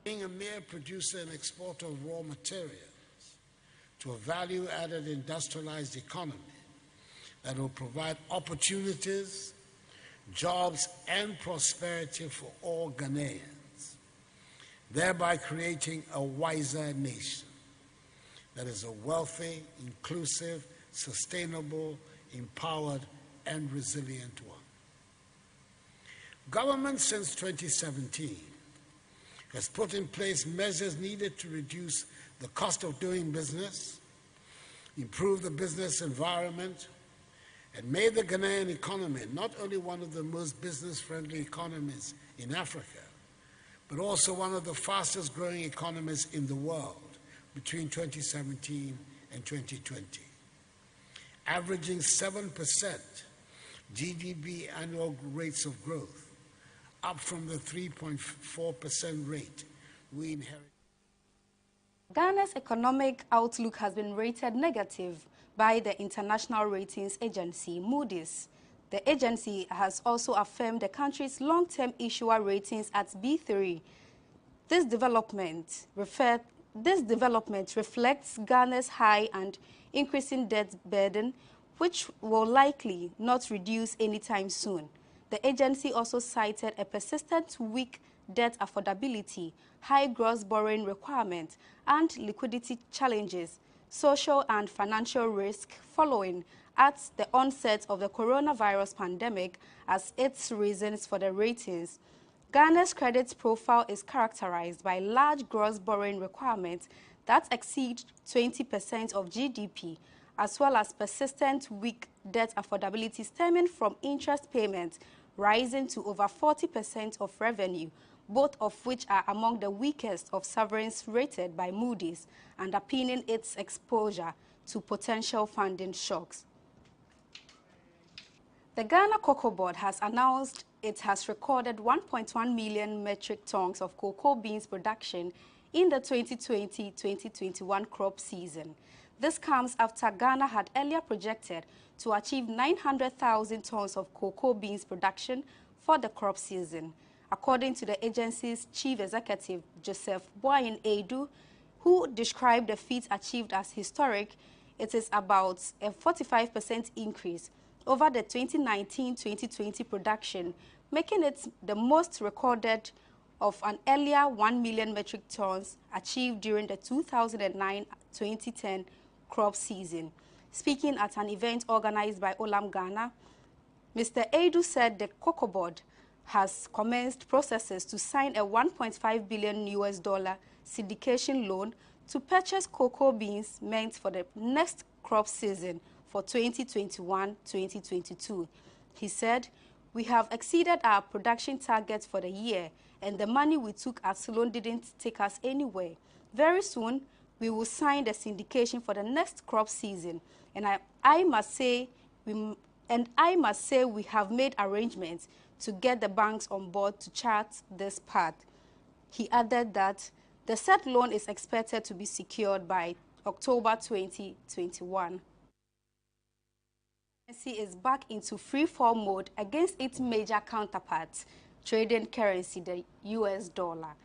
Being a mere producer and exporter of raw materials to a value-added industrialized economy that will provide opportunities, jobs, and prosperity for all Ghanaians, thereby creating a wiser nation that is a wealthy, inclusive, sustainable, empowered, and resilient one. Government since 2017 has put in place measures needed to reduce the cost of doing business, improve the business environment, and made the Ghanaian economy not only one of the most business-friendly economies in Africa, but also one of the fastest growing economies in the world between 2017 and 2020, averaging 7% GDP annual rates of growth, up from the 3.4% rate we inherited. Ghana's economic outlook has been rated negative by the international ratings agency Moody's. The agency has also affirmed the country's long-term issuer ratings at B3. This development reflects Ghana's high and increasing debt burden, which will likely not reduce anytime soon. The agency also cited a persistent weak debt affordability, high gross borrowing requirements, and liquidity challenges, social and financial risk following at the onset of the coronavirus pandemic as its reasons for the ratings. Ghana's credit profile is characterized by large gross borrowing requirements that exceed 20% of GDP, as well as persistent weak debt affordability stemming from interest payments rising to over 40% of revenue, both of which are among the weakest of sovereigns rated by Moody's, underpinning its exposure to potential funding shocks. The Ghana Cocoa Board has announced it has recorded 1.1 million metric tons of cocoa beans production in the 2020-2021 crop season. This comes after Ghana had earlier projected to achieve 900,000 tons of cocoa beans production for the crop season. According to the agency's chief executive, Joseph Boayin Edu, who described the feat achieved as historic, it is about a 45% increase over the 2019-2020 production, making it the most recorded of an earlier 1 million metric tons achieved during the 2009-2010 crop season. Speaking at an event organized by Olam Ghana, Mr. Edu said the Cocoa Board has commenced processes to sign a $1.5 billion syndication loan to purchase cocoa beans meant for the next crop season for 2021-2022. He said, "We have exceeded our production targets for the year, and the money we took as loan didn't take us anywhere. Very soon, we will sign the syndication for the next crop season, and I must say we have made arrangements to get the banks on board to chart this path." He added that the said loan is expected to be secured by October 2021. The currency is back into free-fall mode against its major counterpart, trading currency, the US dollar,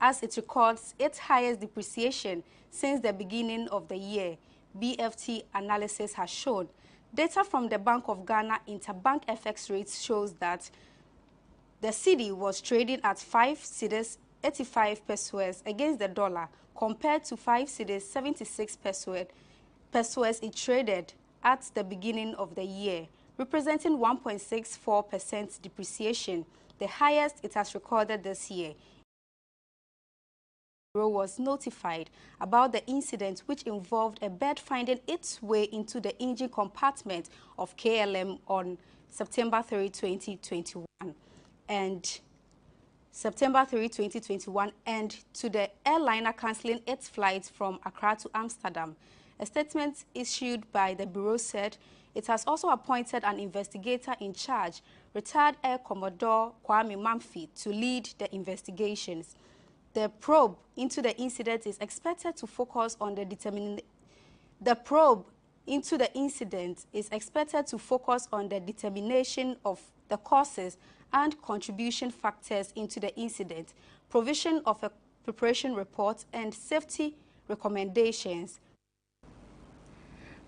as it records its highest depreciation since the beginning of the year. BFT analysis has shown. Data from the Bank of Ghana interbank FX rates shows that the cedi was trading at 5 cedis 85 pesos against the dollar, compared to 5 cedis 76 pesos it traded at the beginning of the year, representing 1.64% depreciation, the highest it has recorded this year. The Bureau was notified about the incident, which involved a bird finding its way into the engine compartment of KLM on September 3, 2021, and to the airliner cancelling its flights from Accra to Amsterdam. A statement issued by the Bureau said it has also appointed an investigator in charge, retired Air Commodore Kwame Mamfi, to lead the investigations. The probe into the incident is expected to focus on the determination of the causes and contribution factors into the incident, provision of a preparation report, and safety recommendations.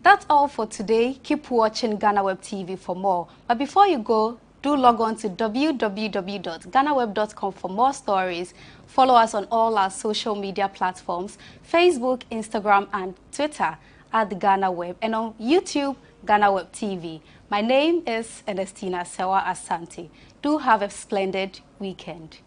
That's all for today. Keep watching GhanaWeb TV for more. But before you go, do log on to www.ghanaweb.com for more stories. Follow us on all our social media platforms, Facebook, Instagram, and Twitter at GhanaWeb, and on YouTube, GhanaWeb TV. My name is Ernestina Sewa Asante. Do have a splendid weekend.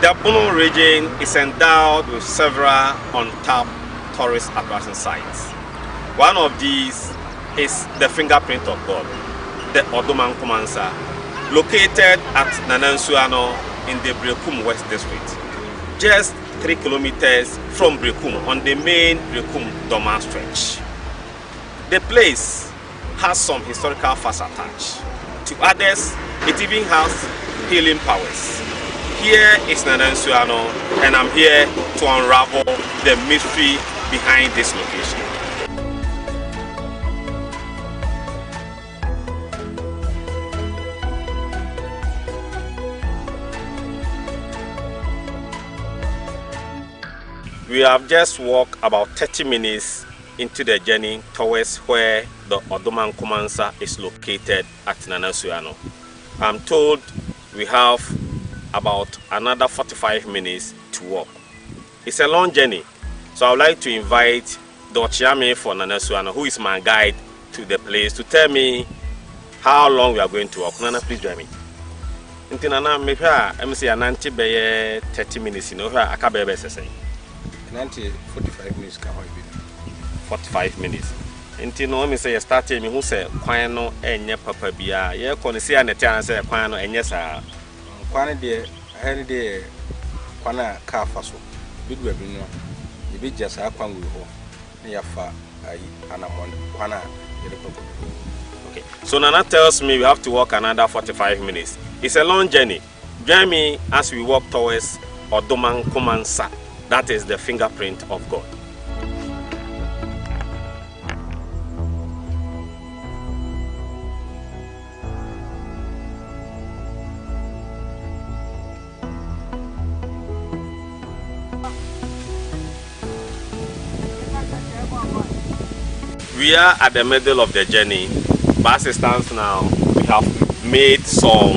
The Bono region is endowed with several untapped tourist attraction sites. One of these is the fingerprint of God, the Odoman Kumansa, located at Nanansuano in the Brekum West District, just 3 kilometers from Brekum on the main Brekum-Doma stretch. The place has some historical facts attached. To others, it even has healing powers. Here is Nanansuano, and I'm here to unravel the mystery behind this location. We have just walked about 30 minutes into the journey towards where the Odoman Kumansa is located at Nanansuano. I'm told we have about another 45 minutes to walk. It's a long journey, so I would like to invite the Ochiame for Nanansuano, who is my guide to the place, to tell me how long we are going to walk. Nana, please join me. Nana, maybe I'm saying 30 minutes. You know, I can't be say. 45 minutes can be 45 minutes. Until no me say started me who say kwan no enye papa bia ye ko ne say na tia say kwan no enye sa kwan de aheri de kwan a ka fa so bidu abi no ye be jasa kwan we ho na ya fa ayi anamon kwan a ye de papa. Okay, so Nana tells me we have to walk another 45 minutes. It's a long journey. Join me as we walk towards Odoman Kumansa. That is the fingerprint of God. We are at the middle of the journey. But as it stands now, we have made some.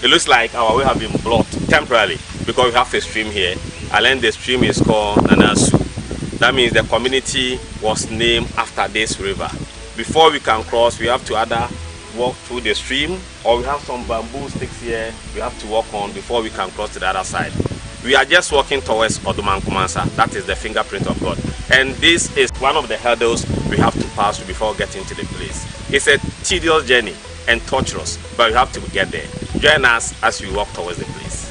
It looks like our way have been blocked temporarily because we have a stream here. And the stream is called Nanasu. That means the community was named after this river. Before we can cross, we have to either walk through the stream, or we have some bamboo sticks here we have to walk on before we can cross to the other side. We are just walking towards Odoman Kumansa. That is the fingerprint of God. And this is one of the hurdles we have to pass through before getting to the place. It's a tedious journey and torturous, but we have to get there. Join us as we walk towards the place.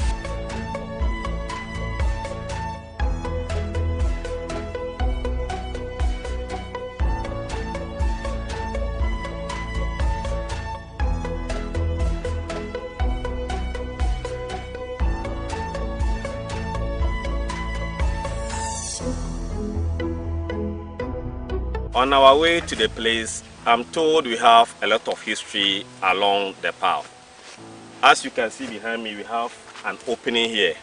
On our way to the place, I'm told we have a lot of history along the path. As you can see behind me, we have an opening here.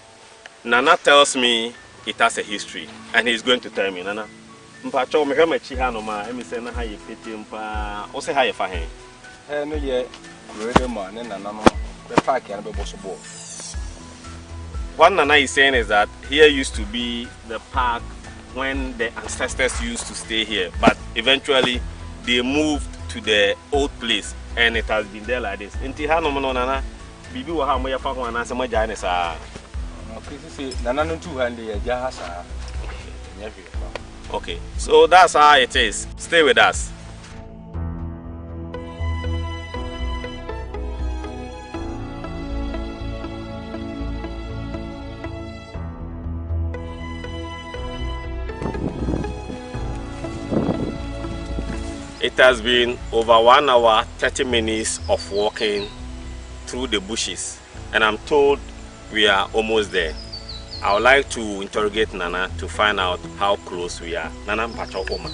Nana tells me it has a history, and he's going to tell me. Nana, mpacho me hema chi ha no ma, emi se na ha ye peti mpa, o se ha ye fa hen. No ye kurede ma ne nana no be park ya be boso bo. What Nana is saying is that here used to be the park when the ancestors used to stay here, but eventually they moved to the old place and it has been there like this. Inti ha no mo Nana bibi wo ha mo ya fa ho na se mo ja ne sa. Nana no 200 ya ja sa. Okay, so that's how it is. Stay with us. It has been over 1 hour, 30 minutes of walking through the bushes, and I'm told we are almost there. I would like to interrogate Nana to find out how close we are. Nana mpacho oma.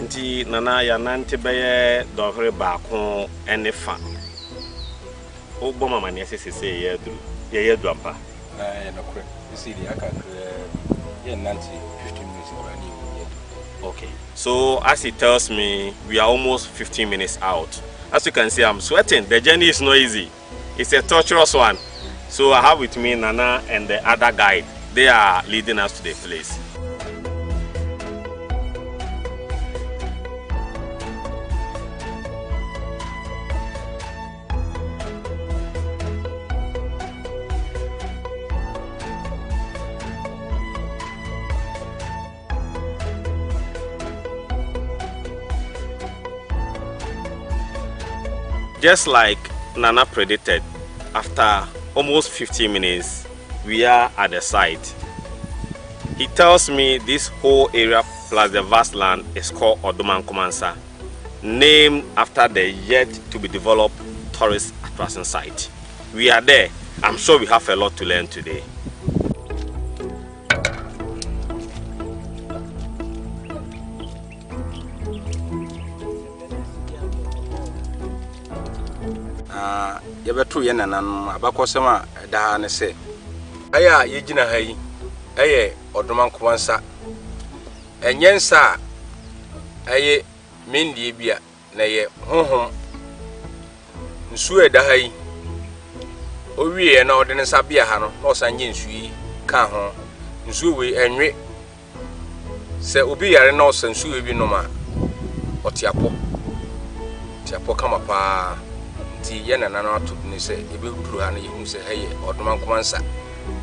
Nti Nana ya nante beye dohre baako ene fa. Obo mama ne sese ye yedu ampa. No correct. You see the aka ye nante 15 minutes already. Okay. So as he tells me, we are almost 15 minutes out. As you can see, I'm sweating. The journey is not easy. It's a torturous one. So I have with me Nana and the other guide. They are leading us to the place. Just like Nana predicted, after almost 15 minutes, we are at the site. He tells me this whole area plus the vast land is called Odoman Kumansa, named after the yet to be developed tourist attraction site. We are there. I'm sure we have a lot to learn today. Yebetu yenanan abakosema da ne se aya yegina hayi eye Odoman Kumansa enyensa aye mendie bia na ye honhom nsu eda hayi owie na ode ne sabia ha no na osanye nsu yi ka ho nsu we enwe se obi yare na osansu we bi no ma otiapo kama pa ti yena na na to ni se ebe duru ha na yehu se haye Odoman Kumansa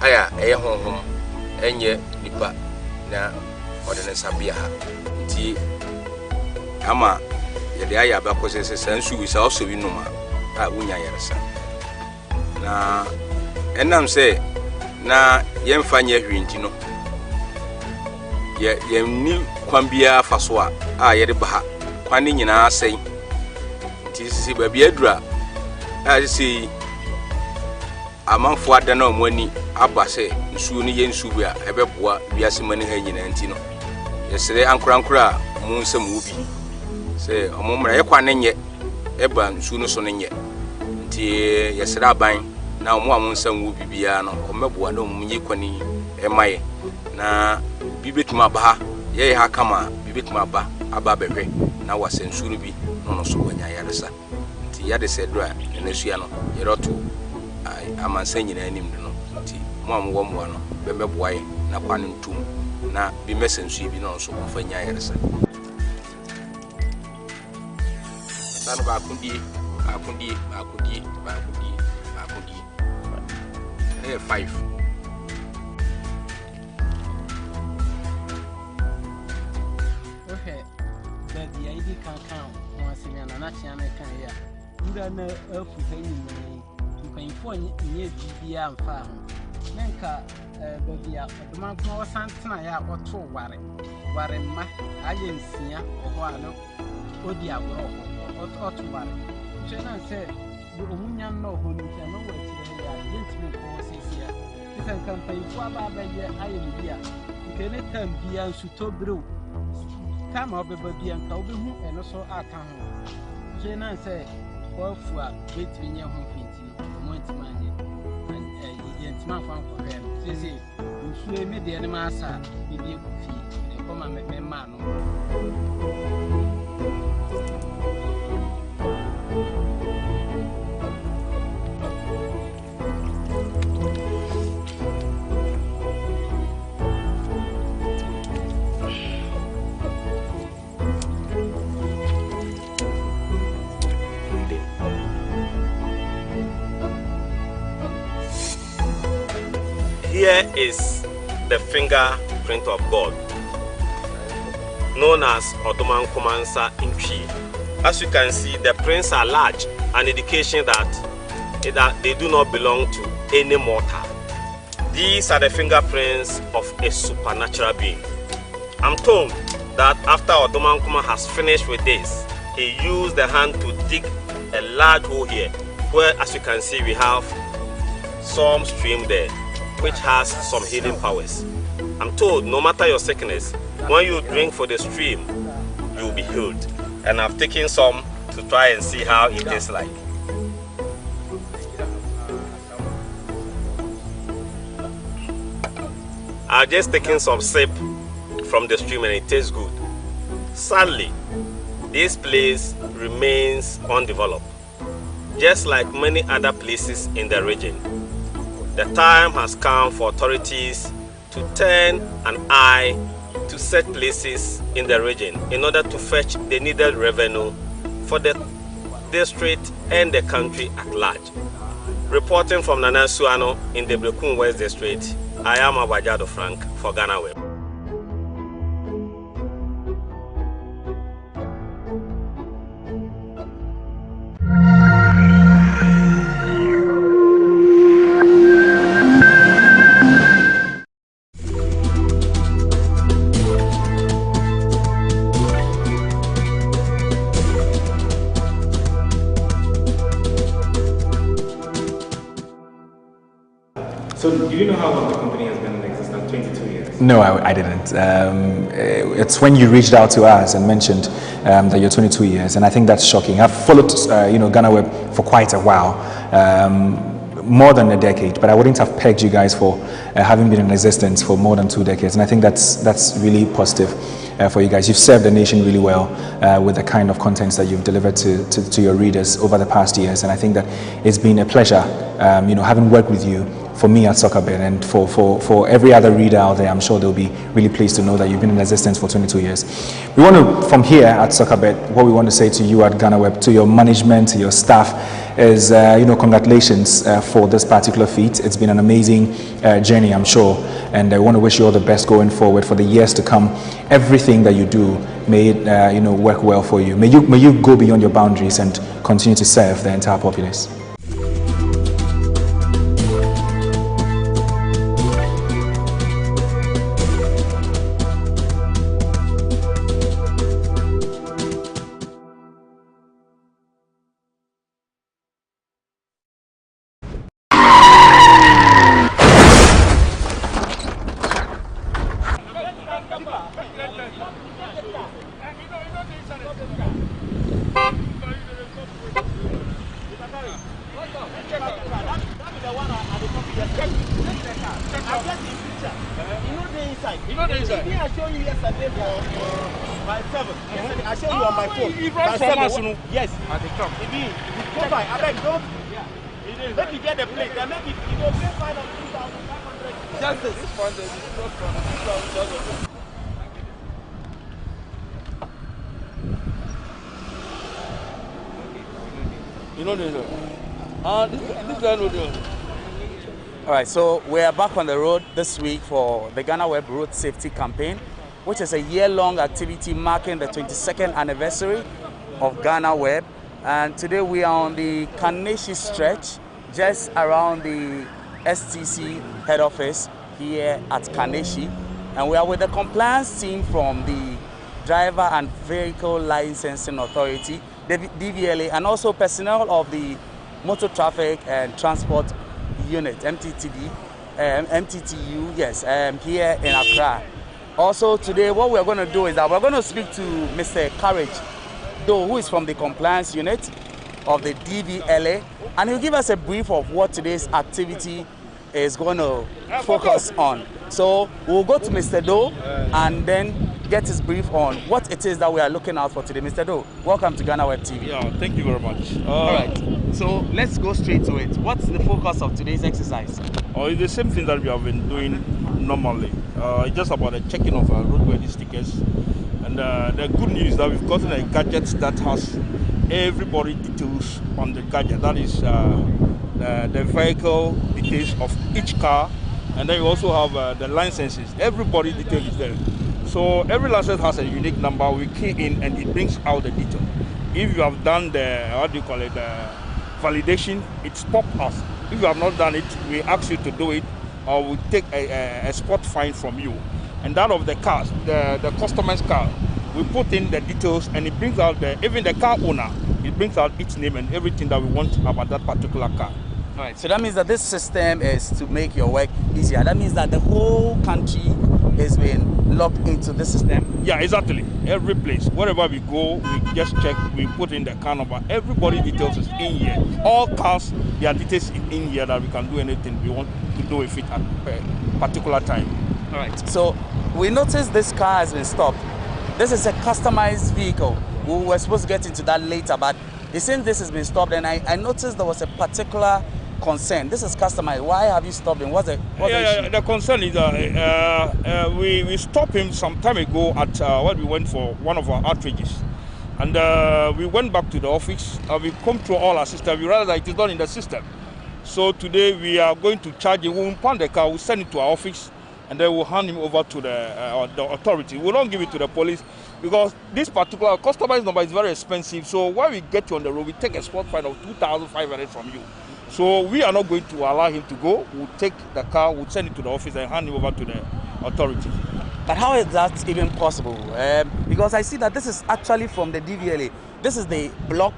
aya eye honhom enye nipa na ode ne sabia ha ti ama yede aya abakose se sansu wi sa oso wi no ma a wunya yaresa na enam se na yemfa nya hwinti no ye ni kwambia faso a yede ba kwan ni nyina asɛn ti sisi ba bia dura a sisi amanfo ada na omani aba se nsuo ni ye nsuo bia ebeboa biase mani ha nyina nti no yesere ankurankura mu nsam ubi se omomra ye kwan nye eba nsuo no so nye nti yesere aban na omo amu nsam ubi bia no omeboa na omunyi kwani emaye na bibetuma ba ye ha kama bibetuma aba behwe na wasensu no bi no so wanya yaresa nti yade sedra enesua no yeroto amansa nyina anim no nti mo amwo mo no bemeboa ye na kwan ntum na bi mesensu bi no so wafanya yaresa tanu ba kundi 5 okay that the ID can count once in an national can ya ura na afu hanyi mai mpanfo nye bibia amfa menka babia Odoman Kuma wasantena ya oto ware ma aye nsia oho ano odi agoro oto ware chena se omunya no ho ntia no wetire ya gentleman ko sesia isan campaign fo aba ye aye bibia nkene tambia nsutobrew kama obebabia nka obehu eno so aka ho chena se ofua betrinye ho fiti mo ntimanye yentima kwan ko hwe sisi nsu eme de ne ma asa bibie ku fi e koma me ma no Here is the fingerprint of God, known as Odoman Kumansa in Twi. As you can see, the prints are large, an indication that they do not belong to any mortal. These are the fingerprints of a supernatural being. I'm told that after Odoman Kuma has finished with this, he used the hand to dig a large hole here, where, as you can see, we have some stream there, which has some healing powers. I'm told no matter your sickness, when you drink for the stream, you will be healed. And I've taken some to try and see how it tastes like. I've just taken some sip from the stream and it tastes good. Sadly, this place remains undeveloped, just like many other places in the region. The time has come for authorities to turn an eye to such places in the region in order to fetch the needed revenue for the district and the country at large. Reporting from Nana Suano in the Blekun West District, I am Abajado Frank for GhanaWeb. So do you know how long the company has been in existence? 22 years? No, I didn't. It's when you reached out to us and mentioned that you're 22 years, and I think that's shocking. I've followed, GhanaWeb for quite a while, more than a decade, but I wouldn't have pegged you guys for having been in existence for more than 2 decades, and I think that's really positive for you guys. You've served the nation really well with the kind of contents that you've delivered to your readers over the past years, and I think that it's been a pleasure, having worked with you. For me at Soccerbet, and for every other reader out there, I'm sure they'll be really pleased to know that you've been in existence for 22 years. We want to, from here at Soccerbet, what we want to say to you at GhanaWeb, to your management, to your staff, is congratulations for this particular feat. It's been an amazing journey, I'm sure, and I want to wish you all the best going forward for the years to come. Everything that you do, may it work well for you. May you go beyond your boundaries and continue to serve the entire populace. All right, so we are back on the road this week for the GhanaWeb Road Safety Campaign, which is a year-long activity marking the 22nd anniversary of GhanaWeb. And today we are on the Kaneshi stretch, just around the STC head office here at Kaneshi. And we are with the compliance team from the Driver and Vehicle Licensing Authority, the DVLA, and also personnel of the Motor Traffic and Transport Unit, MTTU, yes, here in Accra. Also today, what we're going to do is that we're going to speak to Mr. Courage, who is from the Compliance Unit of the DVLA, and he'll give us a brief of what today's activity is going to focus on. So we'll go to Mr. Doe and then get his brief on what it is that we are looking out for today. Mr. Doe, welcome to GhanaWeb TV. Yeah, thank you very much. All right, so let's go straight to it. What's the focus of today's exercise? It's the same thing that we have been doing normally. It's just about the checking of roadworthy stickers. And the good news is that we've gotten a gadget that has everybody details on the gadget. That is the vehicle details of each car. And then you also have the licenses. Everybody detail is there. So every license has a unique number. We key in and it brings out the detail. If you have done the, validation, it's pop us. If you have not done it, we ask you to do it, or we take a spot fine from you. And that of the cars, the customer's car, we put in the details and it brings out even the car owner, it brings out its name and everything that we want about that particular car. All right, so that means that this system is to make your work easier. That means that the whole country has been locked into this system. Yeah, exactly. Every place, wherever we go, we just check, we put in the car number. Everybody details is in here. All cars, their details is in here that we can do anything we want to do with it at a particular time. All right, so we noticed this car has been stopped. This is a customized vehicle. We were supposed to get into that later, but since this has been stopped, and I noticed there was a particular concern. This is customized. Why have you stopped him? What's the issue? The concern is we stopped him some time ago at when we went for one of our outrages. And we went back to the office. We come through all our system. We realized that it is not in the system. So today we are going to charge him. We'll pound the car, we'll send it to our office, and then we'll hand him over to the authority. We don't give it to the police because this particular customized number is very expensive. So when we get you on the road, we take a spot fine of 2,500 from you. So we are not going to allow him to go. We'll take the car, we'll send it to the office and hand it over to the authority. But how is that even possible? Because I see that this is actually from the DVLA. This is the block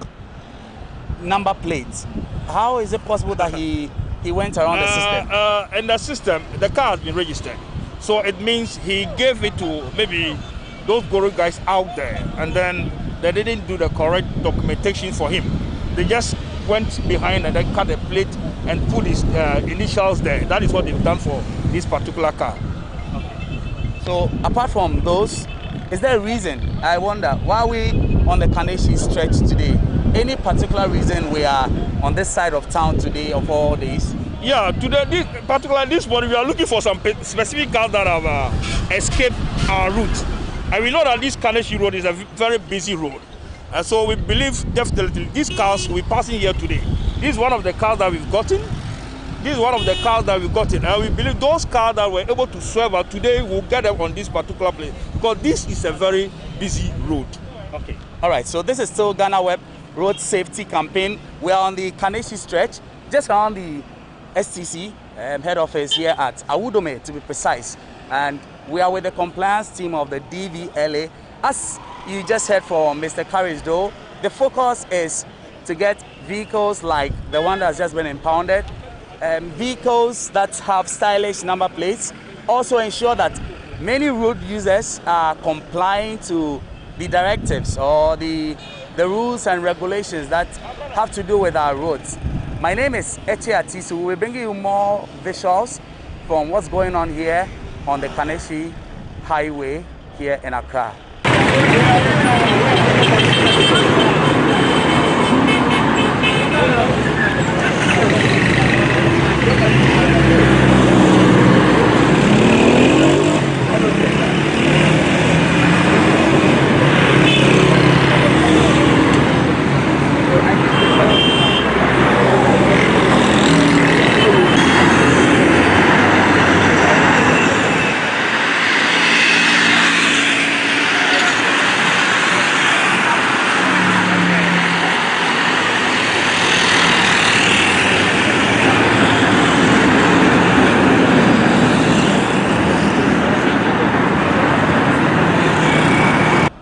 number plate. How is it possible that he he went around the system? In the system, the car has been registered. So it means he gave it to maybe those Guru guys out there, and then they didn't do the correct documentation for him. They just went behind and then cut a plate and put his initials there. That is what they've done for this particular car. Okay. So apart from those, is there a reason, I wonder, why we on the Kaneshi stretch today? Any particular reason we are on this side of town today of all days? Yeah, today, particularly this morning, we are looking for some specific cars that have escaped our route. And we know that this Kaneshi road is a very busy road. And so we believe definitely these cars will be passing here today. This is one of the cars that we've gotten. This is one of the cars that we've gotten. And we believe those cars that were able to swerve out today will get them on this particular place. Because this is a very busy road. Okay. All right, so this is still GhanaWeb Road Safety Campaign. We are on the Kaneshi stretch, just around the STC head office here at Awudome, to be precise. And we are with the compliance team of the DVLA. As you just heard from Mr. Courage, though, the focus is to get vehicles like the one that's just been impounded, vehicles that have stylish number plates, also ensure that many road users are complying to the directives or the rules and regulations that have to do with our roads. My name is Eche Atisu. We're bringing you more visuals from what's going on here on the Kaneshi Highway here in Accra.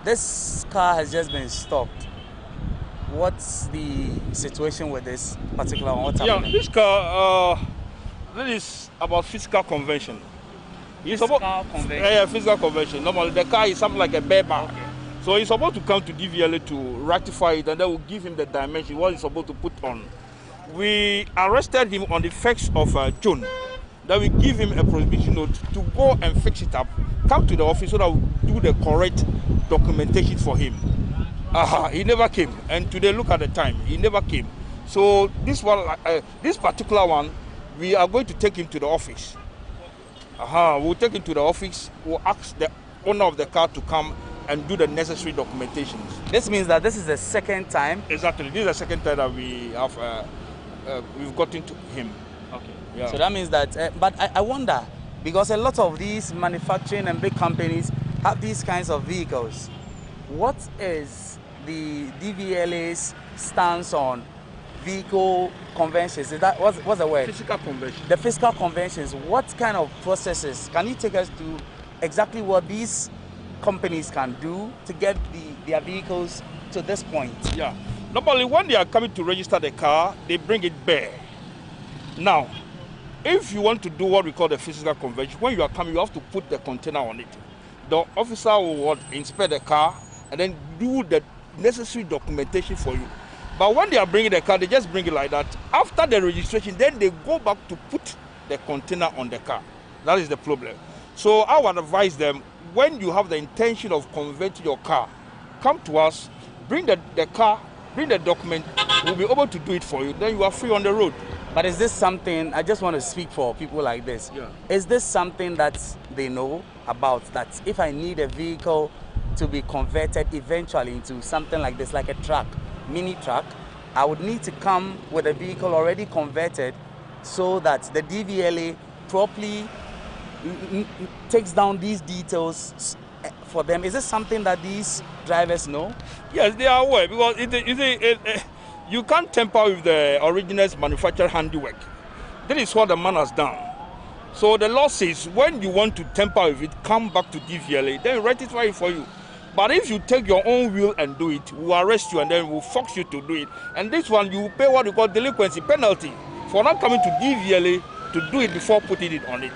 This car has just been stopped. What's the situation with this particular one? Yeah, this car, this is about physical convention. Physical convention? Yeah, physical convention. Normally, the car is something like a bear bar. Okay. So he's supposed to come to DVLA to rectify it, and then we'll give him the dimension, what he's supposed to put on. We arrested him on the 1st of June. Then we give him a prohibition note to go and fix it up, come to the office so that we do the correct documentation for him. He never came, and today look at the time, he never came. So this one, this particular one, we are going to take him to the office. We'll take him to the office, we'll ask the owner of the car to come and do the necessary documentations. This means that this is the second time? Exactly, this is the second time that we have, we've gotten to him. Okay. Yeah. So that means that, but I wonder, because a lot of these manufacturing and big companies have these kinds of vehicles. What is the DVLA's stance on vehicle conventions? Is that, what's the word? Physical convention. The physical conventions. What kind of processes? Can you take us to exactly what these companies can do to get their vehicles to this point? Yeah. Normally, when they are coming to register the car, they bring it bare. Now, if you want to do what we call the physical convention, when you are coming, you have to put the container on it. The officer will inspect the car and then do the necessary documentation for you. But when they are bringing the car, they just bring it like that. After the registration, then they go back to put the container on the car. That is the problem. So I would advise them, when you have the intention of converting your car, come to us, bring the car, bring the document, we'll be able to do it for you. Then you are free on the road. But is this something, I just want to speak for people like this. Yeah. Is this something that they know about, that if I need a vehicle to be converted eventually into something like this, like a truck, mini truck, I would need to come with a vehicle already converted so that the DVLA properly takes down these details for them? Is this something that these drivers know? Yes, they are aware, because you can't tamper with the original's manufactured handiwork. That is what the man has done. So the law says when you want to tamper with it, come back to DVLA, then rectify it for you. But if you take your own wheel and do it, we'll arrest you and then we'll force you to do it. And this one, you pay what you call delinquency penalty. for not coming to DVLA to do it before putting it on it.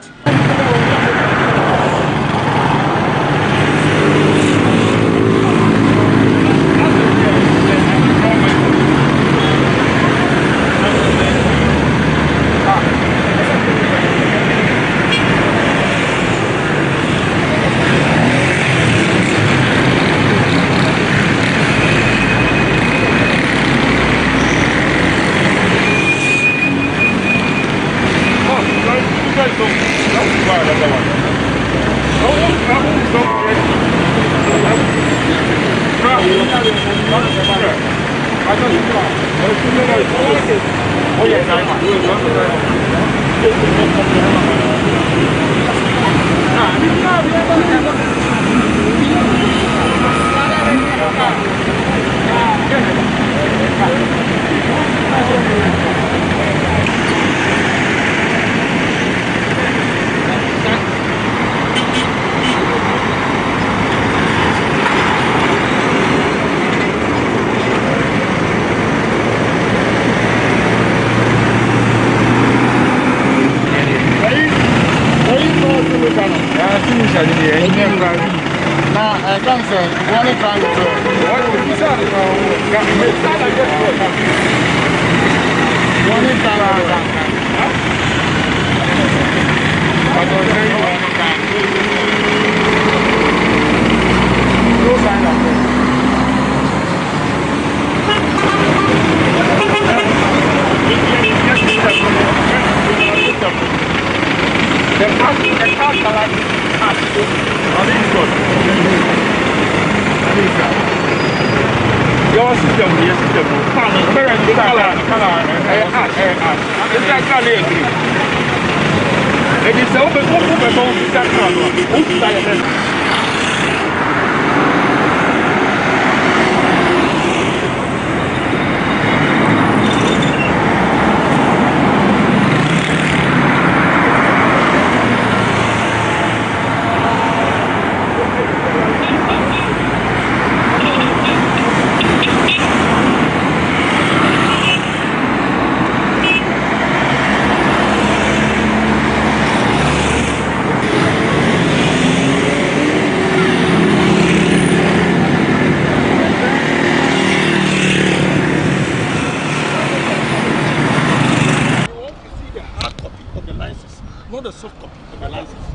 Not a soft copy of the license.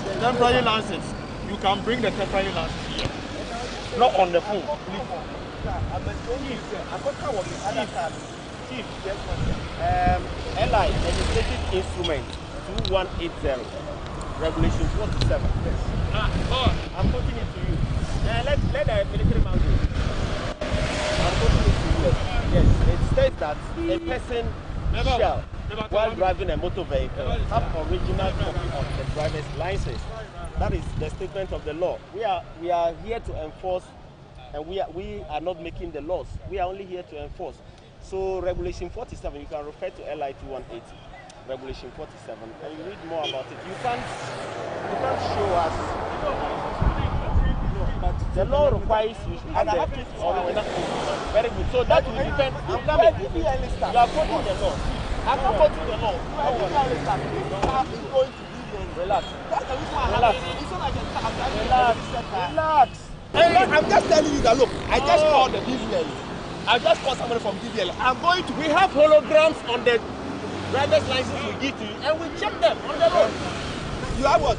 The temporary license, you can bring the temporary license here. Not on the phone, please. Chief, LI, Legislative Instrument 2180, Regulation 47. Yes. I'm putting it to you. Let the military man do it. I'm putting it to you. Yes, it states that a person shall, while driving a motor vehicle, have original copy of the driver's license. That is the statement of the law. We are here to enforce, and we are not making the laws. We are only here to enforce. So Regulation 47, you can refer to LI 2180, Regulation 47, and you read more about it. You can't show us. But the law requires you to have the very good. So that will depend. You are quoting the law. I'm not quoting the law. Relax. Relax. I'm just telling you that, look, I just called the DVL. I just called somebody from DVL. We have holograms on the driver's license we give to you, and we check them on the road. You have what?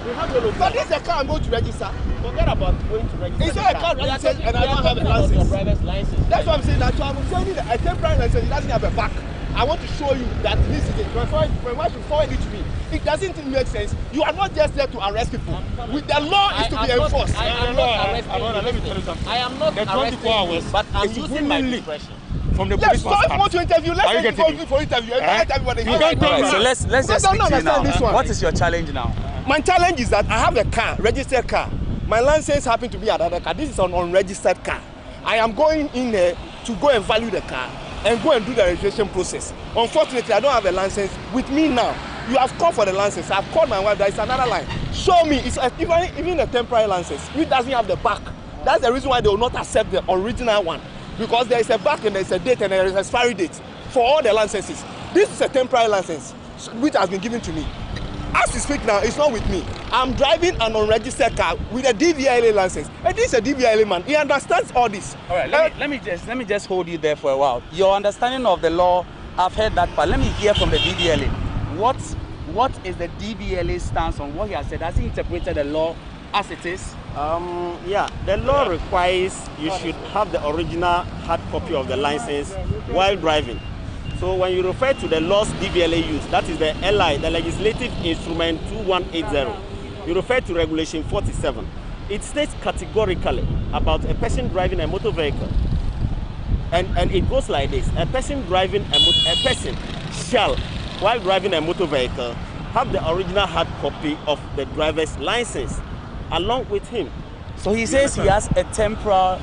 We have holograms. But this is a car I'm going to register. Forget about going to register. It's not a car registered and I don't have a license. Driver's license. That's what I'm saying. That's why I'm saying that a temporary license, it doesn't have a back. I want to show you that this is it. When you forward it to me, it doesn't make sense. You are not just there to arrest people. With the law is to be enforced. I am not arresting. Let me tell you something. I am not arresting, but I'm using my discretion. From the police. Yes, so if you want to interview, let's go for interview. Everybody. So let's just speak to you now. What is your challenge now? My challenge is that I have a car, registered car. My license happen to be another car. This is an unregistered car. I am going in there to go and value the car and go and do the registration process. Unfortunately, I don't have a license with me now. You have called for the license. I've called my wife. There is another line. Show me. It's even a temporary license. It doesn't have the back. That's the reason why they will not accept the original one. because there is a back and there is a date and there is an expiry date for all the licenses. This is a temporary license which has been given to me. As we speak now, it's not with me. I'm driving an unregistered car with a DVLA license. And this is a DVLA man. He understands all this. All right, let me just hold you there for a while. Your understanding of the law, I've heard that, but let me hear from the DVLA. What is the DVLA stance on what he has said? Has he interpreted the law as it is? Yeah, the law requires you should have the original hard copy of the license while driving. So when you refer to the laws DVLA use, that is the LI, the Legislative Instrument 2180, you refer to Regulation 47. It states categorically about a person driving a motor vehicle. And it goes like this: a person shall, while driving a motor vehicle, have the original hard copy of the driver's license along with him. So he says he has a temporary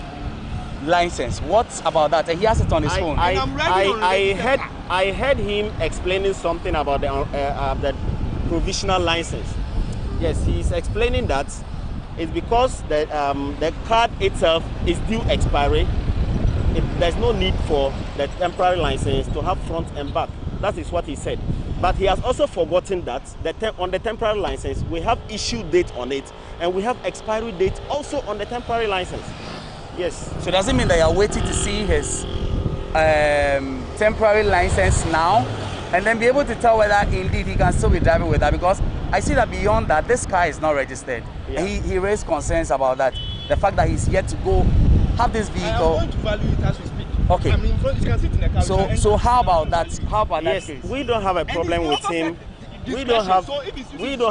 license. What about that? He has it on his phone. I heard him explaining something about the provisional license. Yes, he's explaining that it's because the card itself is due expiry. There's no need for the temporary license to have front and back. That is what he said. But he has also forgotten that on the temporary license, we have issue date on it, and we have expiry date also on the temporary license. Yes. So does it mean that you're waiting to see his temporary license now, and then be able to tell whether indeed he can still be driving with that? Because I see that beyond that, this car is not registered. Yeah. He raised concerns about that. The fact that he's yet to go have this vehicle. I am going to value it as we speak. Okay. I mean, you can sit in the car. So how about that? How about yes, that case? We don't have a problem with him. We don't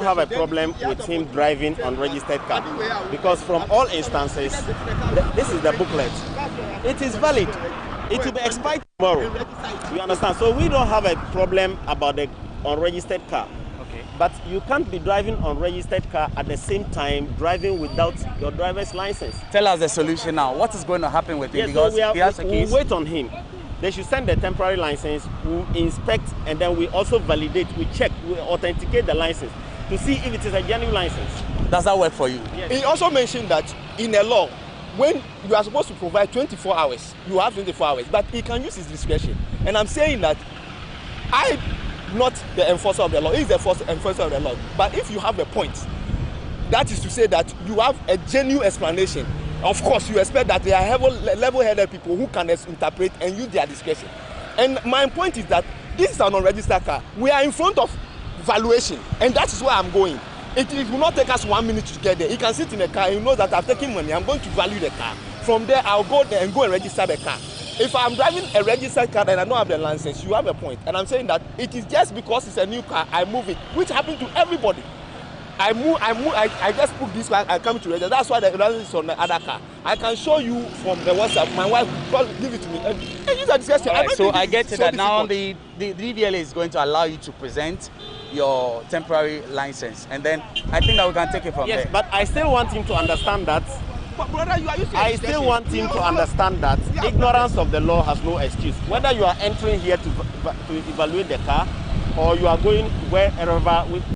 have a problem with him driving unregistered car, because from all instances, this is the booklet. It is valid. It will be expired tomorrow. You understand? So we don't have a problem about the unregistered car. Okay. But you can't be driving unregistered car at the same time driving without your driver's license. Tell us the solution now. What is going to happen with him? Yes, because so he has a case. We'll wait on him. They should send the temporary license, we'll inspect, and then we also validate, we check, we authenticate the license to see if it is a genuine license. Does that work for you? Yes. He also mentioned that in a law, when you are supposed to provide 24 hours, you have 24 hours, but he can use his discretion. And I'm saying that I'm not the enforcer of the law, he's the enforcer of the law. But if you have a point, that is to say that you have a genuine explanation. Of course, you expect that they are level-headed people who can interpret and use their discretion. And my point is that this is an unregistered car. We are in front of valuation, and that is where I'm going. It will not take us 1 minute to get there. He can sit in a car and he knows that I've taken money. I'm going to value the car. From there, I'll go there and go and register the car. If I'm driving a registered car and I don't have the license, you have a point. And I'm saying that it is just because it's a new car, I move it, which happened to everybody. I just put this car, I come to register. That's why the license is on the other car. I can show you from the WhatsApp. My wife, give it to me. And use that discussion. Right, so I get to that now. The DVLA is going to allow you to present your temporary license, and then I think that we can take it from there. Yes, but I still want him to understand that. But brother, I still want him to understand that ignorance of the law has no excuse. Whether you are entering here to evaluate the car, or you are going wherever with